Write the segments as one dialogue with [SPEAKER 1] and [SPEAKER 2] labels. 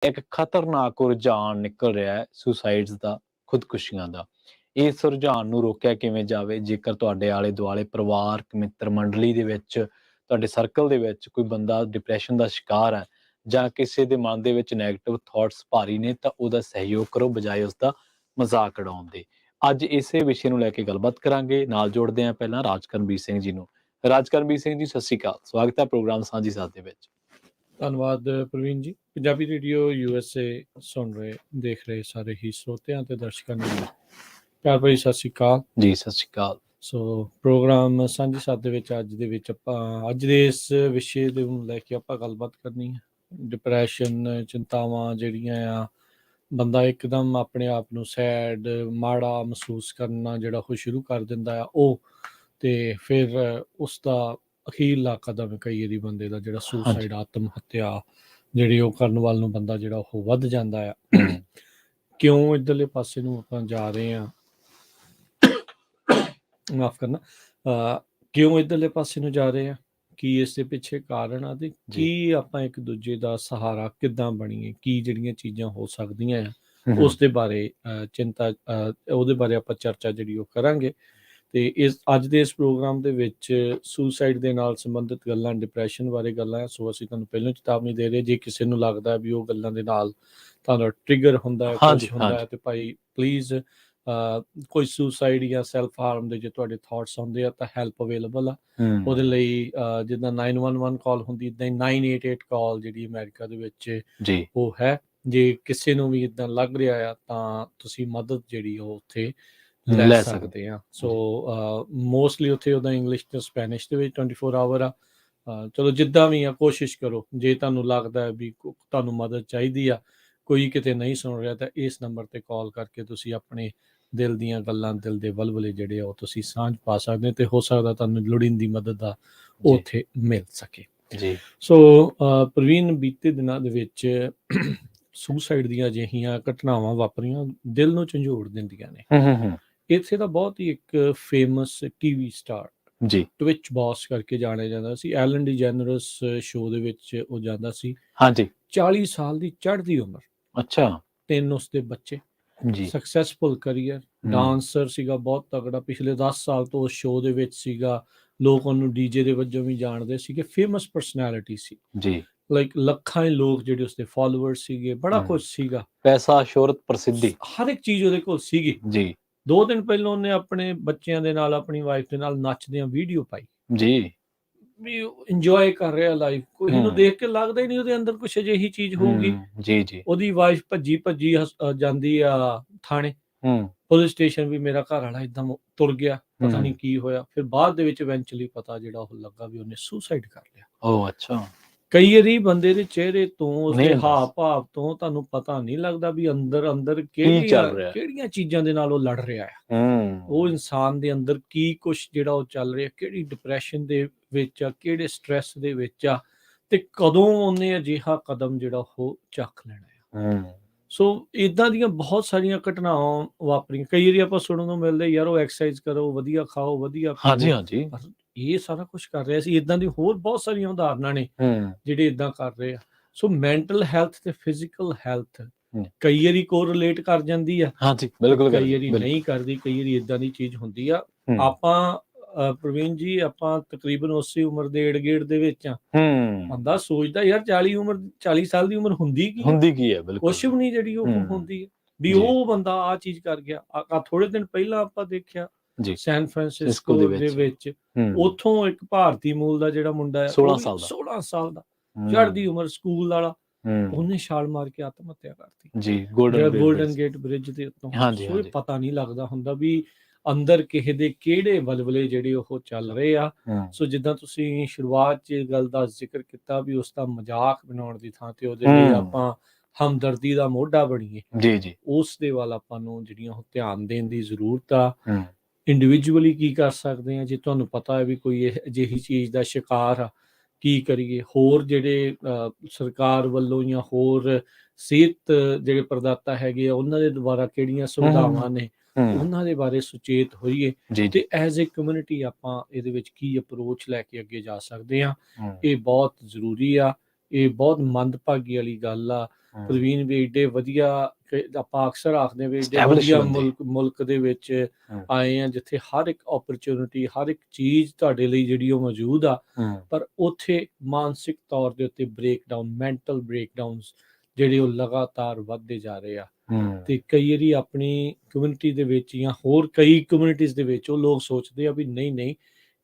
[SPEAKER 1] ਇੱਕ ਖਤਰਨਾਕ ਰੁਝਾਨ ਨਿਕਲ ਰਿਹਾ ਹੈ ਸੁਸਾਈਡਸ ਦਾ, ਖੁਦਕੁਸ਼ੀਆਂ ਦਾ। ਇਸ ਰੁਝਾਨ ਨੂੰ ਰੋਕਿਆ ਕਿਵੇਂ ਜਾਵੇ? ਜੇਕਰ ਤੁਹਾਡੇ ਆਲੇ ਦੁਆਲੇ ਪਰਿਵਾਰਕ ਮਿੱਤਰ ਮੰਡਲੀ ਦੇ ਵਿੱਚ, ਤੁਹਾਡੇ ਸਰਕਲ ਦੇ ਵਿੱਚ ਕੋਈ ਬੰਦਾ ਡਿਪਰੈਸ਼ਨ ਦਾ ਸ਼ਿਕਾਰ ਹੈ ਜਾਂ ਕਿਸੇ ਦੇ ਮਨ ਦੇ ਵਿੱਚ ਨੈਗੇਟਿਵ ਥਾਟਸ ਭਾਰੀ ਨੇ, ਤਾਂ ਉਹਦਾ ਸਹਿਯੋਗ ਕਰੋ ਬਜਾਏ ਉਸਦਾ ਮਜ਼ਾਕ ਉਡਾਉਣ ਦੇ। ਅੱਜ ਇਸੇ ਵਿਸ਼ੇ ਨੂੰ ਲੈ ਕੇ ਗੱਲਬਾਤ ਕਰਾਂਗੇ। ਨਾਲ ਜੋੜਦੇ ਹਾਂ ਪਹਿਲਾਂ ਰਾਜਕਰਮਵੀਰ ਸਿੰਘ ਜੀ ਨੂੰ। ਰਾਜਕਰਮਵੀਰ ਸਿੰਘ ਜੀ, ਸਤਿ ਸ਼੍ਰੀ ਅਕਾਲ, ਸਵਾਗਤ ਹੈ ਪ੍ਰੋਗਰਾਮ ਸਾਂਝੀ ਸਾਥ ਦੇ ਵਿੱਚ।
[SPEAKER 2] ਧੰਨਵਾਦ ਪ੍ਰਵੀਨ ਜੀ। ਪੰਜਾਬੀ ਰੇਡੀਓ USA ਸੁਣ ਰਹੇ, ਦੇਖ ਰਹੇ ਸਾਰੇ ਹੀ ਸਰੋਤਿਆਂ ਤੇ ਦਰਸ਼ਕਾਂ ਨੂੰ ਪਿਆਰ ਭਰੀ ਸਤਿ ਸ਼੍ਰੀ ਅਕਾਲ
[SPEAKER 1] ਜੀ। ਸਤਿ ਸ਼੍ਰੀ ਅਕਾਲ।
[SPEAKER 2] ਸੋ ਪ੍ਰੋਗਰਾਮ ਸਾਂਝੀ ਸਾਥ ਦੇ ਵਿੱਚ ਆਪਾਂ ਅੱਜ ਦੇ ਇਸ ਵਿਸ਼ੇ ਦੇ ਨੂੰ ਲੈ ਕੇ ਆਪਾਂ ਗੱਲਬਾਤ ਕਰਨੀ ਹੈ। ਡਿਪਰੈਸ਼ਨ, ਚਿੰਤਾਵਾਂ ਜਿਹੜੀਆਂ ਆ, ਬੰਦਾ ਇੱਕਦਮ ਆਪਣੇ ਆਪ ਨੂੰ ਸੈਡ, ਮਾੜਾ ਮਹਿਸੂਸ ਕਰਨਾ ਜਿਹੜਾ ਉਹ ਸ਼ੁਰੂ ਕਰ ਦਿੰਦਾ ਆ, ਉਹ ਤੇ ਫਿਰ ਉਸ ਦਾ ਅਖੀਰਲਾ ਕਦਮ ਕਈ ਵਾਰੀ ਬੰਦੇ ਦਾ ਜਿਹੜਾ ਸੁਸਾਈਡ, ਆਤਮ ਹੱਤਿਆ ਜਿਹੜੀ ਉਹ ਕਰਨ ਵੱਲ ਨੂੰ ਬੰਦਾ ਜਿਹੜਾ ਉਹ ਵੱਧ ਜਾਂਦਾ ਆ। ਕਿਉਂ ਇੱਧਰਲੇ ਪਾਸੇ ਨੂੰ ਆਪਾਂ ਜਾ ਰਹੇ ਹਾਂ, ਮਾਫ ਕਰਨਾ, ਕਿਉਂ ਇੱਧਰਲੇ ਪਾਸੇ ਨੂੰ ਜਾ ਰਹੇ ਆ, ਕੀ ਇਸ ਦੇ ਪਿੱਛੇ ਕਾਰਨ ਆ ਤੇ ਕੀ ਆਪਾਂ ਇੱਕ ਦੂਜੇ ਦਾ ਸਹਾਰਾ ਕਿੱਦਾਂ ਬਣੀਏ, ਕੀ ਜਿਹੜੀਆਂ ਚੀਜ਼ਾਂ ਹੋ ਸਕਦੀਆਂ ਆ ਉਸ ਦੇ ਬਾਰੇ ਉਹਦੇ ਬਾਰੇ ਆਪਾਂ ਚਰਚਾ ਜਿਹੜੀ ਉਹ ਕਰਾਂਗੇ। ਤੇ ਅੱਜ ਦੇ ਇਸ ਪ੍ਰੋਗਰਾਮ ਦੇ ਵਿੱਚ ਸੁਸਾਈਡ ਦੇ ਨਾਲ ਸੰਬੰਧਿਤ ਗੱਲਾਂ, ਡਿਪਰੈਸ਼ਨ ਬਾਰੇ ਗੱਲਾਂ। ਸੋ ਅਸੀਂ ਤੁਹਾਨੂੰ ਪਹਿਲਾਂ ਚੇਤਾਵਨੀ ਦੇ ਰਹੇ, ਜੇ ਕਿਸੇ ਨੂੰ ਲੱਗਦਾ ਵੀ ਉਹ ਗੱਲਾਂ ਦੇ ਨਾਲ ਤੁਹਾਨੂੰ ਟ੍ਰਿਗਰ ਹੁੰਦਾ ਹੈ, ਕੁਝ ਹੁੰਦਾ ਹੈ, ਤੇ ਭਾਈ ਪਲੀਜ਼ ਕੋਈ ਸੁਸਾਈਡ ਜਾਂ ਸੈਲਫ ਹਾਰਮ ਦੇ ਜੇ ਤੁਹਾਡੇ ਥਾਟਸ ਆਉਂਦੇ ਆ ਤਾਂ ਹੈਲਪ ਅਵੇਲੇਬਲ ਆ ਉਹਦੇ ਲਈ। ਜਿੱਦਾਂ 911 ਕਾਲ ਹੁੰਦੀ, ਇੱਦਾਂ ਹੀ 988 ਕਾਲ ਜਿਹੜੀ ਅਮਰੀਕਾ ਦੇ ਵਿੱਚ ਉਹ ਹੈ। ਜੇ ਕਿਸੇ ਨੂੰ ਵੀ ਇੱਦਾਂ ਲੱਗ ਰਿਹਾ ਆ ਤਾਂ ਤੁਸੀਂ ਮਦਦ ਜਿਹੜੀ ਉਹ ਉੱਥੇ ਲੈ ਸਕਦੇ ਆ। ਸੋ ਮੋਸਟਲੀ ਉੱਥੇ ਉਹਦਾ ਇੰਗਲਿਸ਼ ਤੇ ਸਪੈਨਿਸ਼ ਦੇ ਵਿੱਚ 24 ਆਵਰ ਆ। ਚਲੋ ਜਿੱਦਾਂ ਵੀ ਆ, ਕੋਸ਼ਿਸ਼ ਕਰੋ। ਜੇ ਤੁਹਾਨੂੰ ਲੱਗਦਾ ਹੈ ਵੀ ਤੁਹਾਨੂੰ ਮਦਦ ਚਾਹੀਦੀ ਆ, ਕੋਈ ਕਿਤੇ ਨਹੀਂ ਸੁਣ ਰਿਹਾ, ਤਾਂ ਇਸ ਨੰਬਰ ਤੇ ਕਾਲ ਕਰਕੇ ਤੁਸੀਂ ਆਪਣੇ ਦਿਲ ਦੀਆਂ ਗੱਲਾਂ, ਦਿਲ ਦੇ ਵਲਵਲੇ ਜਿਹੜੇ ਆ ਉਹ ਤੁਸੀਂ ਸਾਂਝ ਪਾ ਸਕਦੇ ਹੋ, ਤੇ ਹੋ ਸਕਦਾ ਤੁਹਾਨੂੰ ਲੋੜੀਂਦੀ ਮਦਦ ਦਾ ਉੱਥੇ ਮਿਲ ਸਕੇ। ਸੋ ਪ੍ਰਵੀਨ, ਬੀਤੇ ਦਿਨਾਂ ਦੇ ਵਿੱਚ ਸੁਸਾਈਡ ਦੀਆਂ ਅਜਿਹੀਆਂ ਘਟਨਾਵਾਂ ਵਾਪਰੀਆਂ ਦਿਲ ਨੂੰ ਝੰਜੋੜ ਦਿੰਦੀਆਂ ਨੇ। ਇੱਥੇ ਤਾਂ ਬਹੁਤ ਹੀ ਇੱਕ famous TV star twitch boss ਕਰਕੇ ਜਾਣਿਆ ਜਾਂਦਾ ਸੀ। ਐਲਨ ਡੀਜੈਨਰਸ ਸ਼ੋਅ ਦੇ ਵਿੱਚ ਉਹ ਜਾਂਦਾ ਸੀ। 40 ਸਾਲ ਦੀ ਚੜ੍ਹਦੀ ਉਮਰ, 3 ਉਸਦੇ ਬੱਚੇ, ਸਕਸੈਸਫੁਲ ਕਰੀਅਰ, ਡਾਂਸਰ ਸੀਗਾ ਬਹੁਤ ਤਗੜਾ। ਪਿਛਲੇ 10 ਸਾਲ ਤੋਂ ਉਸ ਸ਼ੋਅ ਦੇ ਵਿੱਚ ਸੀਗਾ। ਲੋਕ ਉਹਨੂੰ ਡੀਜੇ ਦੇ ਵਜੋਂ ਵੀ ਜਾਣਦੇ ਸੀਗੇ। ਫੇਮਸ ਪਰਸਨੈਲਿਟੀ ਸੀ। ਲਾਈਕ ਲੱਖਾਂ ਹੀ ਲੋਕ ਜਿਹੜੇ ਉਸਦੇ ਫਾਲੋਅਰਸ ਸੀਗੇ। ਬੜਾ ਕੁਝ ਸੀਗਾ, ਪੈਸਾ, ਸ਼ੋਹਰਤ, ਪ੍ਰਸਿੱਧੀ, ਹਰ ਇੱਕ ਚੀਜ਼ ਉਹਦੇ ਕੋਲ ਸੀਗੀ। 2 ਦਿਨ ਪਹਿਲਾਂ ਉਹਨੇ ਆਪਣੇ ਬੱਚਿਆਂ ਦੇ ਨਾਲ, ਆਪਣੀ ਵਾਈਫ ਦੇ ਨਾਲ ਨੱਚਦਿਆਂ ਵੀਡੀਓ ਪਾਈ ਵੀ ਇੰਜੋਏ ਕਰ ਰਿਹਾ ਲਾਈਫ। ਕੋਈ ਨੂੰ ਦੇਖ ਕੇ ਲੱਗਦਾ ਹੀ ਨਹੀਂ ਉਹਦੇ ਅੰਦਰ ਕੁਛ ਅਜਿਹੀ ਚੀਜ਼ ਹੋਊਗੀ। ਉਹਦੀ ਵਾਈਫ ਭੱਜੀ ਜਾਂਦੀ ਆ ਥਾਣੇ, ਪੁਲਿਸ ਸਟੇਸ਼ਨ, ਵੀ ਮੇਰਾ ਘਰ ਵਾਲਾ ਏਦਾਂ ਤੁਰ ਗਿਆ, ਪਤਾ ਨਹੀਂ ਕੀ ਹੋਇਆ। ਫਿਰ ਬਾਅਦ ਦੇ ਵਿੱਚ ਇਵੈਂਚੁਅਲੀ ਪਤਾ ਜਿਹੜਾ ਉਹ ਲੱਗਾ ਵੀ ਉਹਨੇ ਸੁਸਾਈਡ ਕਰ ਲਿਆ। ਕਈ ਵਾਰੀ ਬੰਦੇ ਦੇ ਚਿਹਰੇ ਤੋਂ, ਉਸਦੇ ਹਾਵ ਭਾਵ ਤੋਂ ਤੁਹਾਨੂੰ ਪਤਾ ਨਹੀਂ ਲੱਗਦਾ ਵੀ ਅੰਦਰ ਅੰਦਰ ਕਿਹੜੀਆਂ ਚੀਜ਼ਾਂ ਦੇ ਨਾਲ ਉਹ ਲੜ ਰਿਹਾ ਹੈ। ਉਹ ਇਨਸਾਨ ਦੇ ਅੰਦਰ ਕੀ ਕੁਛ ਜਿਹੜਾ ਉਹ ਚੱਲ ਰਿਹਾ, ਕਿਹੜੀ ਡਿਪਰੈਸ਼ਨ ਦੇ ਵਿੱਚ ਆ, ਕਿਹੜੇ ਸਟ੍ਰੈਸ ਦੇ ਵਿੱਚ ਆ, ਤੇ ਕਦੋਂ ਉਹਨੇ ਅਜਿਹਾ ਕਦਮ ਜਿਹੜਾ ਉਹ ਚੱਕ ਲੈਣਾ ਆ। ਸੋ ਇਦਾਂ ਦੀਆਂ ਬਹੁਤ ਸਾਰੀਆਂ ਘਟਨਾਵਾਂ ਵਾਪਰੀਆਂ। ਕਈ ਵਾਰੀ ਆਪਾਂ ਸੁਣਨ ਨੂੰ ਮਿਲਦੇ, ਯਾਰ ਉਹ ਐਕਸਰਸਾਈਜ਼ ਕਰੋ, ਵਧੀਆ ਖਾਓ, ਵਧੀਆ ਪੀਓ। ਇਹ ਸਾਰਾ ਕੁਝ ਕਰ ਰਿਹਾ ਸੀ। ਇਦਾਂ ਦੀ ਹੋਰ ਬਹੁਤ ਸਾਰੀਆਂ ਉਦਾਹਰਨਾਂ ਨੇ ਜਿਹੜੇ ਇਦਾਂ ਕਰ ਰਹੇ ਆ। ਸੋ ਮੈਂਟਲ ਹੈਲਥ ਤੇ ਫਿਜ਼ੀਕਲ ਹੈਲਥ ਕਈ ਵਾਰੀ ਕੋਰਿਲੇਟ ਕਰ ਜਾਂਦੀ ਆ, ਕਈ ਵਾਰੀ ਨਹੀਂ ਕਰਦੀ। ਕਈ ਵਾਰੀ ਇਦਾਂ ਦੀ ਚੀਜ਼ ਹੁੰਦੀ ਆ। ਆਪਾਂ ਪ੍ਰਵੀਨ ਜੀ, ਆਪਾਂ ਤਕਰੀਬਨ ਉਸੇ ਉਮਰ ਦੇ ਏੜ-ਗੇੜ ਦੇ ਵਿੱਚ ਆ। ਬੰਦਾ ਸੋਚਦਾ ਯਾਰ 40 ਸਾਲ ਦੀ ਉਮਰ ਹੁੰਦੀ ਕੀ ਹੈ? ਕੁਛ ਵੀ ਨਹੀਂ ਜਿਹੜੀ ਉਹ ਹੁੰਦੀ ਹੈ ਵੀ ਉਹ ਬੰਦਾ ਆ ਚੀਜ਼ ਕਰ ਗਿਆ। ਥੋੜੇ ਦਿਨ ਪਹਿਲਾਂ ਆਪਾਂ ਦੇਖਿਆ ਸੈਨ ਫਰਾਂਸਿਸਕੋ ਦੇ ਵਿੱਚ, ਉੱਥੋਂ ਇੱਕ ਭਾਰਤੀ ਮੂਲ ਦਾ ਜਿਹੜਾ ਮੁੰਡਾ ਹੈ, 16 ਸਾਲ ਦਾ, ਚੜ੍ਹਦੀ ਉਮਰ, ਸਕੂਲ ਵਾਲਾ, ਉਹਨੇ ਛਾਲ ਮਾਰ ਕੇ ਆਤਮ ਹੱਤਿਆ ਕਰਤੀ ਗੋਲਡਨ ਗੇਟ ਬ੍ਰਿਜ ਦੇ ਉੱਤੋਂ। ਸੋ ਇਹ ਪਤਾ ਨਹੀਂ ਲੱਗਦਾ ਹੁੰਦਾ ਵੀ ਅੰਦਰ ਕਿਸੇ ਦੇ ਕਿਹੜੇ ਵਲਵਲੇ ਜਿਹੜੇ ਉਹ ਚੱਲ ਰਹੇ ਆ। ਸੋ ਜਿੱਦਾਂ ਤੁਸੀਂ ਸ਼ੁਰੂਆਤ 'ਚ ਗੱਲ ਦਾ ਜ਼ਿਕਰ ਕੀਤਾ ਵੀ ਉਸ ਦਾ ਮਜ਼ਾਕ ਬਣਾਉਣ ਦੀ ਥਾਂ ਤੇ ਉਹਦੇ ਲਈ ਆਪਾਂ ਹਮਦਰਦੀ ਦਾ ਮੋਢਾ ਬਣੀਏ, ਉਸ ਦੇ ਵੱਲ ਆਪਾਂ ਨੂੰ ਜਿਹੜੀਆਂ ਉਹ ਧਿਆਨ ਦੇਣ ਦੀ ਜ਼ਰੂਰਤ ਆ। ਇੰਡੀਵਿਜੂਅਲੀ ਕੀ ਕਰ ਸਕਦੇ ਆ, ਜੇ ਤੁਹਾਨੂੰ ਪਤਾ ਹੈ ਵੀ ਕੋਈ ਅਜਿਹੀ ਚੀਜ਼ ਦਾ ਸ਼ਿਕਾਰ ਆ, ਕੀ ਕਰੀਏ। ਹੋਰ ਜਿਹੜੇ ਸਰਕਾਰ ਵੱਲੋਂ ਜਾਂ ਹੋਰ ਸਿਹਤ ਜਿਹੜੇ ਪ੍ਰਦਾਤਾ ਹੈਗੇ ਆ, ਉਹਨਾਂ ਦੇ ਦੁਆਰਾ ਕਿਹੜੀਆਂ ਸੁਵਿਧਾਵਾਂ ਨੇ, ਉਹਨਾਂ ਦੇ ਬਾਰੇ ਸੁਚੇਤ ਹੋਈਏ। ਤੇ ਐਜ਼ ਏ ਕਮਿਊਨਿਟੀ ਆਪਾਂ ਇਹਦੇ ਵਿੱਚ ਕੀ ਅਪਰੋਚ ਲੈ ਕੇ ਅੱਗੇ ਜਾ ਸਕਦੇ ਹਾਂ, ਇਹ ਬਹੁਤ ਜ਼ਰੂਰੀ ਆ। ਇਹ ਬਹੁਤ ਮੰਦਭਾਗੀ ਵਾਲੀ ਗੱਲ ਆ ਪ੍ਰਵੀਨ, ਵੀ ਏਡੇ ਵਧੀਆ ਆਪਾਂ ਅਕਸਰ ਆਖਦੇ ਵੀ ਏਡੇ
[SPEAKER 1] Establish
[SPEAKER 2] ਵਧੀਆ
[SPEAKER 1] ਬੰਦੇ।
[SPEAKER 2] ਮੁਲਕ ਦੇ ਵਿੱਚ ਆਏ ਆ ਜਿੱਥੇ ਹਰ ਇੱਕ ਓਪਰਚੁਨਿਟੀ, ਹਰ ਇੱਕ ਚੀਜ਼ ਤੁਹਾਡੇ ਲਈ ਜਿਹੜੀ ਉਹ ਮੌਜੂਦ ਆ, ਪਰ ਉੱਥੇ ਮਾਨਸਿਕ ਤੌਰ ਦੇ ਉੱਤੇ ਬ੍ਰੇਕਡਾਊਨ, ਮੈਂਟਲ ਬ੍ਰੇਕਡਾਊਨਸ ਜਿਹੜੇ ਉਹ ਲਗਾਤਾਰ ਵੱਧਦੇ ਜਾ ਰਹੇ ਆ। ਤੇ ਕਈ ਵਾਰੀ ਆਪਣੀ ਕਮਿਊਨਿਟੀ ਦੇ ਵਿੱਚ ਜਾਂ ਹੋਰ ਕਈ ਕਮਿਊਨਿਟੀਜ਼ ਦੇ ਵਿੱਚ ਉਹ ਲੋਕ ਸੋਚਦੇ ਆ ਵੀ ਨਹੀਂ ਨਹੀਂ,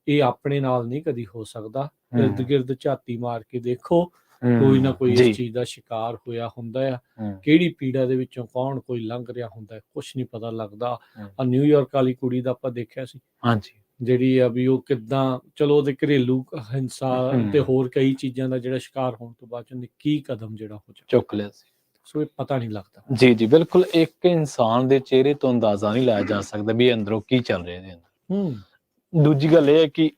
[SPEAKER 2] ਇਹ ਆਪਣੇ ਨਾਲ ਨਹੀਂ ਕਦੀ ਹੋ ਸਕਦਾ। ਇਰਦ ਗਿਰਦ ਝਾਤੀ ਮਾਰ ਕੇ ਦੇਖੋ, ਕੋਈ ਨਾ ਕੋਈ ਇਸ ਚੀਜ਼ ਦਾ ਸ਼ਿਕਾਰ ਹੋਇਆ ਹੁੰਦਾ ਆ। ਕਿਹੜੀ ਪੀੜਾ ਦੇ ਵਿੱਚੋਂ ਕੌਣ ਕੋਈ ਲੰਘ ਰਿਹਾ ਹੁੰਦਾ, ਕੁਛ ਨਹੀਂ ਪਤਾ ਲੱਗਦਾ। ਆ ਨਿਊਯਾਰਕ ਵਾਲੀ ਕੁੜੀ ਦਾ ਆਪਾਂ ਦੇਖਿਆ ਸੀ, ਜਿਹੜੀ ਆ ਵੀ ਉਹ ਕਿੱਦਾਂ, ਚਲੋ ਉਹਦੇ ਘਰੇਲੂ ਹਿੰਸਾ ਤੇ ਹੋਰ ਕਈ ਚੀਜ਼ਾਂ ਦਾ ਜਿਹੜਾ ਸ਼ਿਕਾਰ ਹੋਣ ਤੋਂ ਬਾਅਦ ਉਹਨੇ ਕੀ ਕਦਮ ਜਿਹੜਾ ਹੋ
[SPEAKER 1] ਚੁੱਕ ਲਿਆ ਸੀ।
[SPEAKER 2] ਸੋ ਇਹ ਪਤਾ ਨਹੀਂ ਲੱਗਦਾ।
[SPEAKER 1] ਜੀ ਜੀ ਬਿਲਕੁਲ, ਇੱਕ ਇਨਸਾਨ ਦੇ ਚਿਹਰੇ ਤੋਂ ਅੰਦਾਜ਼ਾ ਨਹੀਂ ਲਾਇਆ ਜਾ ਸਕਦਾ ਵੀ ਅੰਦਰੋਂ ਕੀ ਚੱਲ ਰਿਹਾ ਇਹਦੇ ਅੰਦਰ। ਦੂਜੀ ਗੱਲ ਇਹ ਹੈ ਕਿ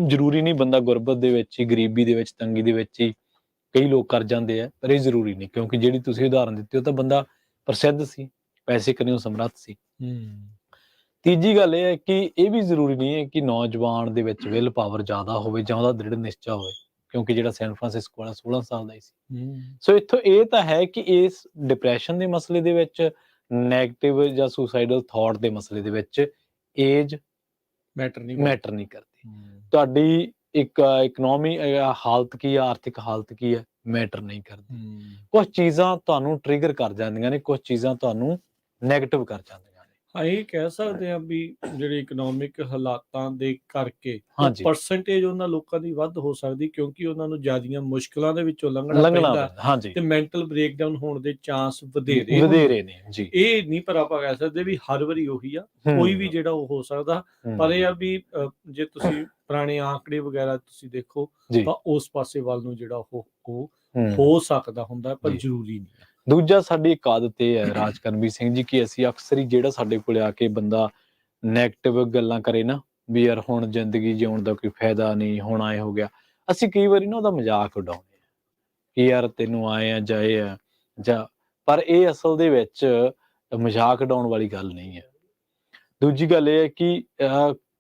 [SPEAKER 1] ਜ਼ਰੂਰੀ ਨਹੀਂ ਬੰਦਾ ਗੁਰਬਤ ਦੇ ਵਿੱਚ ਹੀ, ਗਰੀਬੀ ਦੇ ਵਿੱਚ, ਤੰਗੀ ਦੇ ਵਿੱਚ ਹੀ ਕਈ ਲੋਕ ਕਰ ਜਾਂਦੇ ਆ, ਪਰ ਇਹ ਜ਼ਰੂਰੀ ਨਹੀਂ, ਕਿਉਂਕਿ ਜਿਹੜੀ ਤੁਸੀਂ ਉਦਾਹਰਨ ਦਿੱਤੀ ਉਹ ਤਾਂ ਬੰਦਾ ਪ੍ਰਸਿੱਧ ਸੀ, ਪੈਸੇ ਕਰਿਓ ਸਮਰੱਥ ਸੀ। ਤੀਜੀ ਗੱਲ ਇਹ ਹੈ ਕਿ ਇਹ ਵੀ ਜ਼ਰੂਰੀ ਨਹੀਂ ਹੈ ਕਿ ਨੌਜਵਾਨ ਦੇ ਵਿੱਚ ਵਿਲ ਪਾਵਰ ਜ਼ਿਆਦਾ ਹੋਵੇ ਜਾਂ ਉਹਦਾ ਦ੍ਰਿੜ ਨਿਸ਼ਚਾ ਹੋਵੇ, ਕਿਉਂਕਿ ਜਿਹੜਾ ਸੈਨ ਫਰਾਂਸਿਸਕੋ ਵਾਲਾ 16 ਸਾਲ ਦਾ ਹੀ ਸੀ। ਸੋ ਇੱਥੋਂ ਇਹ ਤਾਂ ਹੈ ਕਿ ਇਸ ਡਿਪਰੈਸ਼ਨ ਦੇ ਮਸਲੇ ਦੇ ਵਿੱਚ, ਨੈਗੇਟਿਵ ਜਾਂ ਸੁਸਾਈਡਲ ਥਾਟ ਦੇ ਮਸਲੇ ਦੇ ਵਿੱਚ ਏਜ ਮੈਟਰ ਨਹੀਂ ਕਰਦੀ। ਤੁਹਾਡੀ ਇੱਕ ਇਕਨੋਮੀ ਹਾਲਤ ਕੀ ਆ, ਆਰਥਿਕ ਹਾਲਤ ਕੀ ਹੈ, ਮੈਟਰ ਨਹੀਂ ਕਰਦੀ। ਕੁਝ ਚੀਜ਼ਾਂ ਤੁਹਾਨੂੰ ਟ੍ਰਿਗਰ ਕਰ ਜਾਂਦੀਆਂ ਨੇ, ਕੁਝ ਚੀਜ਼ਾਂ ਤੁਹਾਨੂੰ ਨੈਗੇਟਿਵ ਕਰ ਜਾਂਦੀਆਂ।
[SPEAKER 2] ਹਾਂ, ਇਹ ਕਹਿ ਸਕਦੇ ਆ ਵੀ ਜਿਹੜੇ ਇਕਨੋਮਿਕ ਹਾਲਾਤਾਂ ਦੇ ਕਰਕੇ ਪਰਸੈਂਟੇਜ ਉਹਨਾਂ ਲੋਕਾਂ ਦੀ ਵੱਧ ਹੋ ਸਕਦੀ, ਕਿਉਂਕਿ ਉਹਨਾਂ ਨੂੰ ਜ਼ਿਆਦੀਆਂ ਮੁਸ਼ਕਲਾਂ ਦੇ ਵਿੱਚੋਂ ਲੰਘਣਾ ਪੈਂਦਾ ਤੇ ਮੈਂਟਲ ਬ੍ਰੇਕਡਾਊਨ ਹੋਣ ਦੇ ਚਾਂਸ ਵਧੇਰੇ ਨੇ। ਇਹ ਨਹੀਂ ਪਰ ਆਪਾਂ ਕਹਿ ਸਕਦੇ ਵੀ ਹਰ ਵਾਰੀ ਉਹੀ ਆ, ਕੋਈ ਵੀ ਜਿਹੜਾ ਉਹ ਹੋ ਸਕਦਾ। ਪਰ ਇਹ ਆ ਵੀ ਜੇ ਤੁਸੀਂ ਪੁਰਾਣੇ ਆંકੜੇ ਵਗੈਰਾ ਤੁਸੀਂ ਦੇਖੋ ਤਾਂ ਉਸ ਪਾਸੇ ਵੱਲ ਨੂੰ ਜਿਹੜਾ ਉਹ ਹੋ ਸਕਦਾ ਹੁੰਦਾ, ਪਰ ਜ਼ਰੂਰੀ ਨਹੀਂ।
[SPEAKER 1] ਦੂਜਾ, ਸਾਡੀ ਇੱਕ ਆਦਤ ਇਹ ਹੈ ਰਾਜਕਰਮਵੀਰ ਸਿੰਘ ਜੀ, ਕਿ ਅਸੀਂ ਅਕਸਰ ਹੀ ਜਿਹੜਾ ਸਾਡੇ ਕੋਲ ਆ ਕੇ ਬੰਦਾ ਨੈਗੇਟਿਵ ਗੱਲਾਂ ਕਰੇ ਨਾ, ਵੀ ਯਾਰ ਹੁਣ ਜ਼ਿੰਦਗੀ ਜਿਉਣ ਦਾ ਕੋਈ ਫਾਇਦਾ ਨਹੀਂ, ਹੁਣ ਆਏ ਹੋ ਗਿਆ, ਅਸੀਂ ਕਈ ਵਾਰੀ ਨਾ ਉਹਦਾ ਮਜ਼ਾਕ ਉਡਾਉਂਦੇ ਹਾਂ ਕਿ ਯਾਰ ਤੈਨੂੰ ਆਏ ਆ ਜਾਏ ਆ ਜਾਂ, ਪਰ ਇਹ ਅਸਲ ਦੇ ਵਿੱਚ ਮਜ਼ਾਕ ਉਡਾਉਣ ਵਾਲੀ ਗੱਲ ਨਹੀਂ ਹੈ। ਦੂਜੀ ਗੱਲ ਇਹ ਹੈ ਕਿ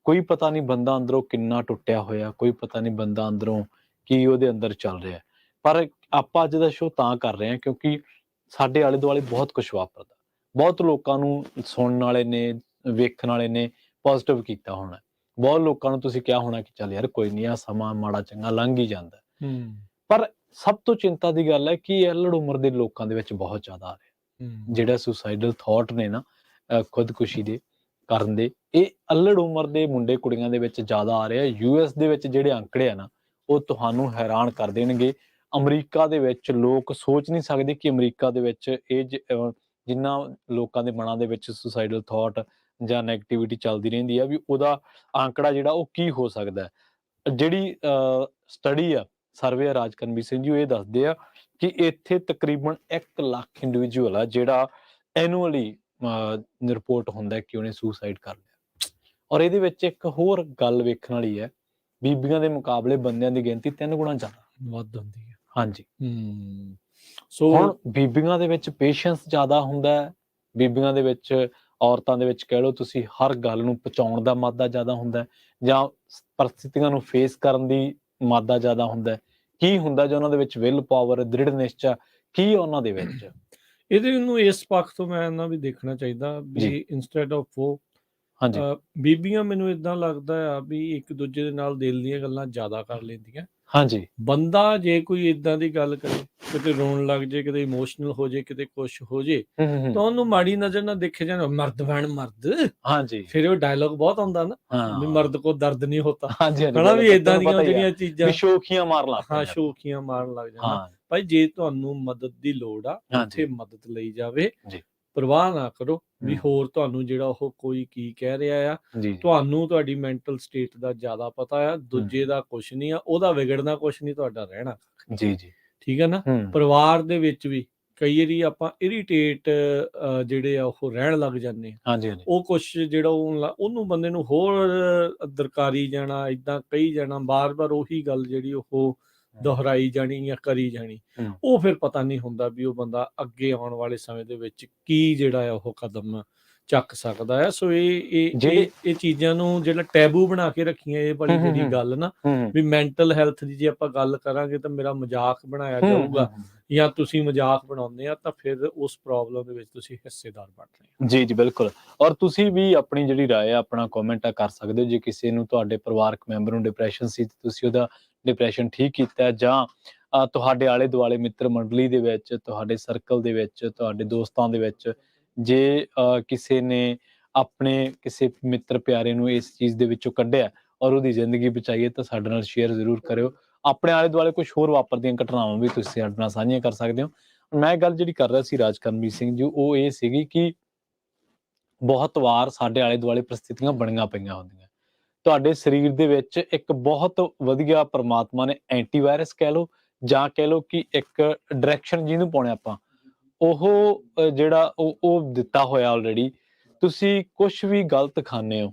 [SPEAKER 1] ਕੋਈ ਪਤਾ ਨਹੀਂ ਬੰਦਾ ਅੰਦਰੋਂ ਕਿੰਨਾ ਟੁੱਟਿਆ ਹੋਇਆ, ਕੋਈ ਪਤਾ ਨਹੀਂ ਬੰਦਾ ਅੰਦਰੋਂ ਕੀ ਉਹਦੇ ਅੰਦਰ ਚੱਲ ਰਿਹਾ। ਪਰ ਆਪਾਂ ਅੱਜ ਦਾ ਸ਼ੋਅ ਤਾਂ ਕਰ ਰਹੇ ਹਾਂ ਕਿਉਂਕਿ ਸਾਡੇ ਆਲੇ ਦੁਆਲੇ ਬਹੁਤ ਕੁਛ ਵਾਪਰਦਾ, ਬਹੁਤ ਲੋਕਾਂ ਨੂੰ ਸੁਣਨ ਵਾਲੇ ਨੇ, ਵੇਖਣ ਵਾਲੇ ਨੇ ਪੋਜ਼ਿਟਿਵ ਕੀਤਾ ਹੋਣਾ, ਬਹੁਤ ਲੋਕਾਂ ਨੂੰ ਤੁਸੀਂ ਕਿਹਾ ਹੋਣਾ ਕਿ ਚੱਲ ਯਾਰ ਕੋਈ ਨਹੀਂ, ਆ ਸਮਾਂ ਮਾੜਾ ਚੰਗਾ ਲੰਘ ਹੀ ਜਾਂਦਾ। ਪਰ ਸਭ ਤੋਂ ਚਿੰਤਾ ਦੀ ਗੱਲ ਹੈ ਕਿ ਅਲੜ ਉਮਰ ਦੇ ਲੋਕਾਂ ਦੇ ਵਿੱਚ ਬਹੁਤ ਜ਼ਿਆਦਾ ਆ ਰਿਹਾ, ਜਿਹੜਾ ਸੁਸਾਈਡਲ ਥਾਟ ਨੇ ਨਾ, ਖੁਦਕੁਸ਼ੀ ਦੇ ਕਰਨ ਦੇ, ਇਹ ਅਲੜ ਉਮਰ ਦੇ ਮੁੰਡੇ ਕੁੜੀਆਂ ਦੇ ਵਿੱਚ ਜ਼ਿਆਦਾ ਆ ਰਿਹਾ। US ਦੇ ਵਿੱਚ ਜਿਹੜੇ ਅੰਕੜੇ ਆ ਨਾ, ਉਹ ਤੁਹਾਨੂੰ ਹੈਰਾਨ ਕਰ ਦੇਣਗੇ। ਅਮਰੀਕਾ ਦੇ ਵਿੱਚ ਲੋਕ ਸੋਚ ਨਹੀਂ ਸਕਦੇ ਕਿ ਅਮਰੀਕਾ ਦੇ ਵਿੱਚ ਇਹ ਜਿੰਨਾ ਲੋਕਾਂ ਦੇ ਮਨਾਂ ਦੇ ਵਿੱਚ ਸੁਸਾਈਡਲ ਥਾਟ ਜਾਂ ਨੈਗੇਟਿਵਿਟੀ ਚੱਲਦੀ ਰਹਿੰਦੀ ਆ, ਵੀ ਉਹਦਾ ਆંકੜਾ ਜਿਹੜਾ ਉਹ ਕੀ ਹੋ ਸਕਦਾ। ਜਿਹੜੀ ਸਟੱਡੀ ਆ, ਸਰਵੇ ਆ ਰਾਜਕਰਮਵੀਰ ਸਿੰਘ ਜੀ, ਉਹ ਇਹ ਦੱਸਦੇ ਆ ਕਿ ਇੱਥੇ ਤਕਰੀਬਨ 1 ਲੱਖ ਇੰਡੀਵਿਜੂਅਲ ਆ ਜਿਹੜਾ ਐਨੂਅਲੀ ਰਿਪੋਰਟ ਹੁੰਦਾ ਕਿ ਉਹਨੇ ਸੁਸਾਈਡ ਕਰ ਲਿਆ। ਔਰ ਇਹਦੇ ਵਿੱਚ ਇੱਕ ਹੋਰ ਗੱਲ ਵੇਖਣ ਵਾਲੀ ਹੈ, ਬੀਬੀਆਂ ਦੇ ਮੁਕਾਬਲੇ ਬੰਦਿਆਂ ਦੀ ਗਿਣਤੀ 3 ਗੁਣਾ ਜ਼ਿਆਦਾ
[SPEAKER 2] ਵੱਧ ਹੁੰਦੀ ਹੈ।
[SPEAKER 1] ਹਾਂਜੀ।
[SPEAKER 2] ਸੋ
[SPEAKER 1] ਹੁਣ ਬੀਬੀਆਂ ਦੇ ਵਿੱਚ ਪੇਸ਼ੈਂਸ ਜ਼ਿਆਦਾ ਹੁੰਦਾ ਹੈ, ਬੀਬੀਆਂ ਦੇ ਵਿੱਚ, ਔਰਤਾਂ ਦੇ ਵਿੱਚ ਕਹਿ ਲਓ ਤੁਸੀਂ, ਹਰ ਗੱਲ ਨੂੰ ਪਹੁੰਚਾਉਣ ਦਾ ਮਾਦਾ ਜ਼ਿਆਦਾ ਹੁੰਦਾ, ਜਾਂ ਪਰਿਸਥਿਤੀਆਂ ਨੂੰ ਫੇਸ ਕਰਨ ਦੀ ਮਾਦਾ ਜ਼ਿਆਦਾ ਹੁੰਦਾ। ਕੀ ਹੁੰਦਾ ਜੇ ਉਹਨਾਂ ਦੇ ਵਿੱਚ ਵਿਲ ਪਾਵਰ, ਦ੍ਰਿੜ ਨਿਸ਼ਚਾ ਕੀ ਉਹਨਾਂ ਦੇ ਵਿੱਚ?
[SPEAKER 2] ਇਹਦੇ ਨੂੰ ਇਸ ਪੱਖ ਤੋਂ ਮੈਂ ਨਾ ਵੀ ਦੇਖਣਾ ਚਾਹੀਦਾ ਵੀ ਇੰਸਟੈਡ ਆਫ ਉਹ ਬੀਬੀਆਂ, ਮੈਨੂੰ ਏਦਾਂ ਲੱਗਦਾ ਆ ਵੀ ਇੱਕ ਦੂਜੇ ਦੇ ਨਾਲ ਦਿਲ ਦੀਆਂ ਗੱਲਾਂ ਜ਼ਿਆਦਾ ਕਰ ਲੈਂਦੀਆਂ। ਬੰਦਾ ਜੇ ਕੋਈ ਏਦਾਂ ਦੀ ਗੱਲ ਕਰੇ, ਕਿਤੇ ਰੋਣ ਲੱਗ ਜੇ, ਕਿਤੇ ਇਮੋਸ਼ਨਲ ਹੋ ਜੇ, ਕਿਤੇ ਕੁਛ ਹੋ ਜੇ, ਤਾਂ ਉਹਨੂੰ ਮਾੜੀ ਨਜ਼ਰ ਨਾਲ ਦੇਖੇ ਜਾਣਾ, ਮਰਦ ਬਣ ਮਰਦ। ਫਿਰ ਉਹ ਡਾਇਲੋਗ ਬਹੁਤ ਆਉਂਦਾ ਨਾ ਵੀ ਮਰਦ ਕੋ ਦਰਦ ਨਹੀਂ ਹੋਤਾ, ਹਨਾ, ਵੀ ਏਦਾਂ ਦੀਆਂ ਜਿਹੜੀਆਂ ਚੀਜ਼ਾਂ ਸ਼ੋਖੀਆਂ ਮਾਰਨ ਲੱਗ ਜਾਣਾ। ਭਾਈ ਜੇ ਤੁਹਾਨੂੰ ਮਦਦ ਦੀ ਲੋੜ ਆ, ਉੱਥੇ ਮਦਦ ਲਈ ਜਾਵੇ, ਪਰਵਾਹ ਨਾ ਕਰੋ ਵੀ ਹੋਰ ਤੁਹਾਨੂੰ ਜਿਹੜਾ ਉਹ ਕੋਈ ਕੀ ਕਹਿ ਰਿਹਾ ਆ। ਤੁਹਾਨੂੰ ਤੁਹਾਡੀ ਮੈਂਟਲ ਸਟੇਟ ਦਾ ਜ਼ਿਆਦਾ ਪਤਾ ਆ, ਦੂਜੇ ਦਾ ਕੁਛ ਨਹੀਂ ਆ, ਉਹਦਾ ਵਿਗੜਨਾ ਕੁਛ ਨਹੀਂ, ਤੁਹਾਡਾ ਰਹਿਣਾ। ਠੀਕ ਹੈ ਨਾ। ਪਰਿਵਾਰ ਦੇ ਵਿੱਚ ਵੀ ਕਈ ਵਾਰੀ ਆਪਾਂ ਇਰੀਟੇਟ ਜਿਹੜੇ ਆ ਉਹ ਰਹਿਣ ਲੱਗ ਜਾਂਦੇ ਆ, ਉਹ ਕੁਛ ਜਿਹੜਾ ਉਹਨੂੰ ਬੰਦੇ ਨੂੰ ਹੋਰ ਦਰਕਾਰੀ ਜਾਣਾ, ਏਦਾਂ ਕਹੀ ਜਾਣਾ, ਬਾਰ-ਬਾਰ ਉਹੀ ਗੱਲ ਜਿਹੜੀ ਉਹ ਦੁਹਰਾਈ ਜਾਣੀ ਜਾਂ ਕਰੀ ਜਾਣੀ, ਉਹ ਫਿਰ ਪਤਾ ਨਹੀਂ ਹੁੰਦਾ ਵੀ ਉਹ ਬੰਦਾ ਅੱਗੇ ਆਉਣ ਵਾਲੇ ਸਮੇਂ ਦੇ ਵਿੱਚ ਕੀ ਜਿਹੜਾ ਆ ਉਹ ਕਦਮ ਚੱਕ ਸਕਦਾ ਆ। ਸੋ ਇਹ
[SPEAKER 1] ਜਿਹੜੇ
[SPEAKER 2] ਚੀਜ਼ਾਂ ਨੂੰ ਜਿਹੜਾ ਟੈਬੂ ਬਣਾ ਕੇ ਰੱਖੀਆਂ, ਇਹ ਵਾਲੀ ਜਿਹੜੀ ਗੱਲ ਨਾ ਵੀ ਮੈਂਟਲ ਹੈਲਥ ਦੀ ਜੇ ਆਪਾਂ ਗੱਲ ਕਰਾਂਗੇ ਤਾਂ ਮੇਰਾ ਮਜ਼ਾਕ ਬਣਾਇਆ ਜਾਊਗਾ ਜਾਂ ਤੁਸੀਂ ਮਜ਼ਾਕ ਬਣਾਉਂਦੇ ਆ, ਤਾਂ ਫਿਰ ਉਸ ਪ੍ਰੋਬਲਮ ਦੇ ਵਿੱਚ ਤੁਸੀਂ ਹਿੱਸੇਦਾਰ ਬਣ ਰਹੇ ਹੋ।
[SPEAKER 1] ਜੀ ਜੀ ਬਿਲਕੁਲ। ਔਰ ਤੁਸੀਂ ਵੀ ਆਪਣੀ ਜਿਹੜੀ ਰਾਏ ਆ ਆਪਣਾ ਕਮੈਂਟ ਕਰ ਸਕਦੇ ਹੋ। ਜੇ ਕਿਸੇ ਨੂੰ ਤੁਹਾਡੇ ਪਰਿਵਾਰਕ ਮੈਂਬਰ ਨੂੰ ਡਿਪਰੈਸ਼ਨ ਸੀ ਤੇ ਤੁਸੀਂ ਉਹਦਾ ਡਿਪਰੈਸ਼ਨ ਠੀਕ ਕੀਤਾ, ਜਾਂ ਤੁਹਾਡੇ ਆਲੇ ਦੁਆਲੇ ਮਿੱਤਰ ਮੰਡਲੀ ਦੇ ਵਿੱਚ, ਤੁਹਾਡੇ ਸਰਕਲ ਦੇ ਵਿੱਚ, ਤੁਹਾਡੇ ਦੋਸਤਾਂ ਦੇ ਵਿੱਚ ਜੇ ਕਿਸੇ ਨੇ ਆਪਣੇ ਕਿਸੇ ਮਿੱਤਰ ਪਿਆਰੇ ਨੂੰ ਇਸ ਚੀਜ਼ ਦੇ ਵਿੱਚੋਂ ਕੱਢਿਆ ਔਰ ਉਹਦੀ ਜ਼ਿੰਦਗੀ ਬਚਾਈ ਹੈ, ਤਾਂ ਸਾਡੇ ਨਾਲ ਸ਼ੇਅਰ ਜ਼ਰੂਰ ਕਰਿਓ। ਆਪਣੇ ਆਲੇ ਦੁਆਲੇ ਕੁਝ ਹੋਰ ਵਾਪਰਦੀਆਂ ਘਟਨਾਵਾਂ ਵੀ ਤੁਸੀਂ ਸਾਡੇ ਨਾਲ ਸਾਂਝੀਆਂ ਕਰ ਸਕਦੇ ਹੋ। ਮੈਂ ਗੱਲ ਜਿਹੜੀ ਕਰ ਰਿਹਾ ਸੀ ਰਾਜਕਰਮਜੀਤ ਸਿੰਘ ਜੀ, ਉਹ ਇਹ ਸੀਗੀ ਕਿ ਬਹੁਤ ਵਾਰ ਸਾਡੇ ਆਲੇ ਦੁਆਲੇ ਪ੍ਰਸਥਿਤੀਆਂ ਬਣੀਆਂ ਪਈਆਂ ਹੁੰਦੀਆਂ। ਤੁਹਾਡੇ ਸਰੀਰ ਦੇ ਵਿੱਚ ਇੱਕ ਬਹੁਤ ਵਧੀਆ ਪ੍ਰਮਾਤਮਾ ਨੇ ਐਂਟੀਵਾਇਰਸ ਕਹਿ ਲਓ ਜਾਂ ਕਹਿ ਲਓ ਕਿ ਇੱਕ ਡਾਇਰੈਕਸ਼ਨ ਜਿਹਨੂੰ ਪਾਉਣੇ ਆਪਾਂ, ਉਹ ਜਿਹੜਾ ਉਹ ਦਿੱਤਾ ਹੋਇਆ ਆਲਰੇਡੀ। ਤੁਸੀਂ ਕੁਛ ਵੀ ਗਲਤ ਖਾਂਦੇ ਹੋ,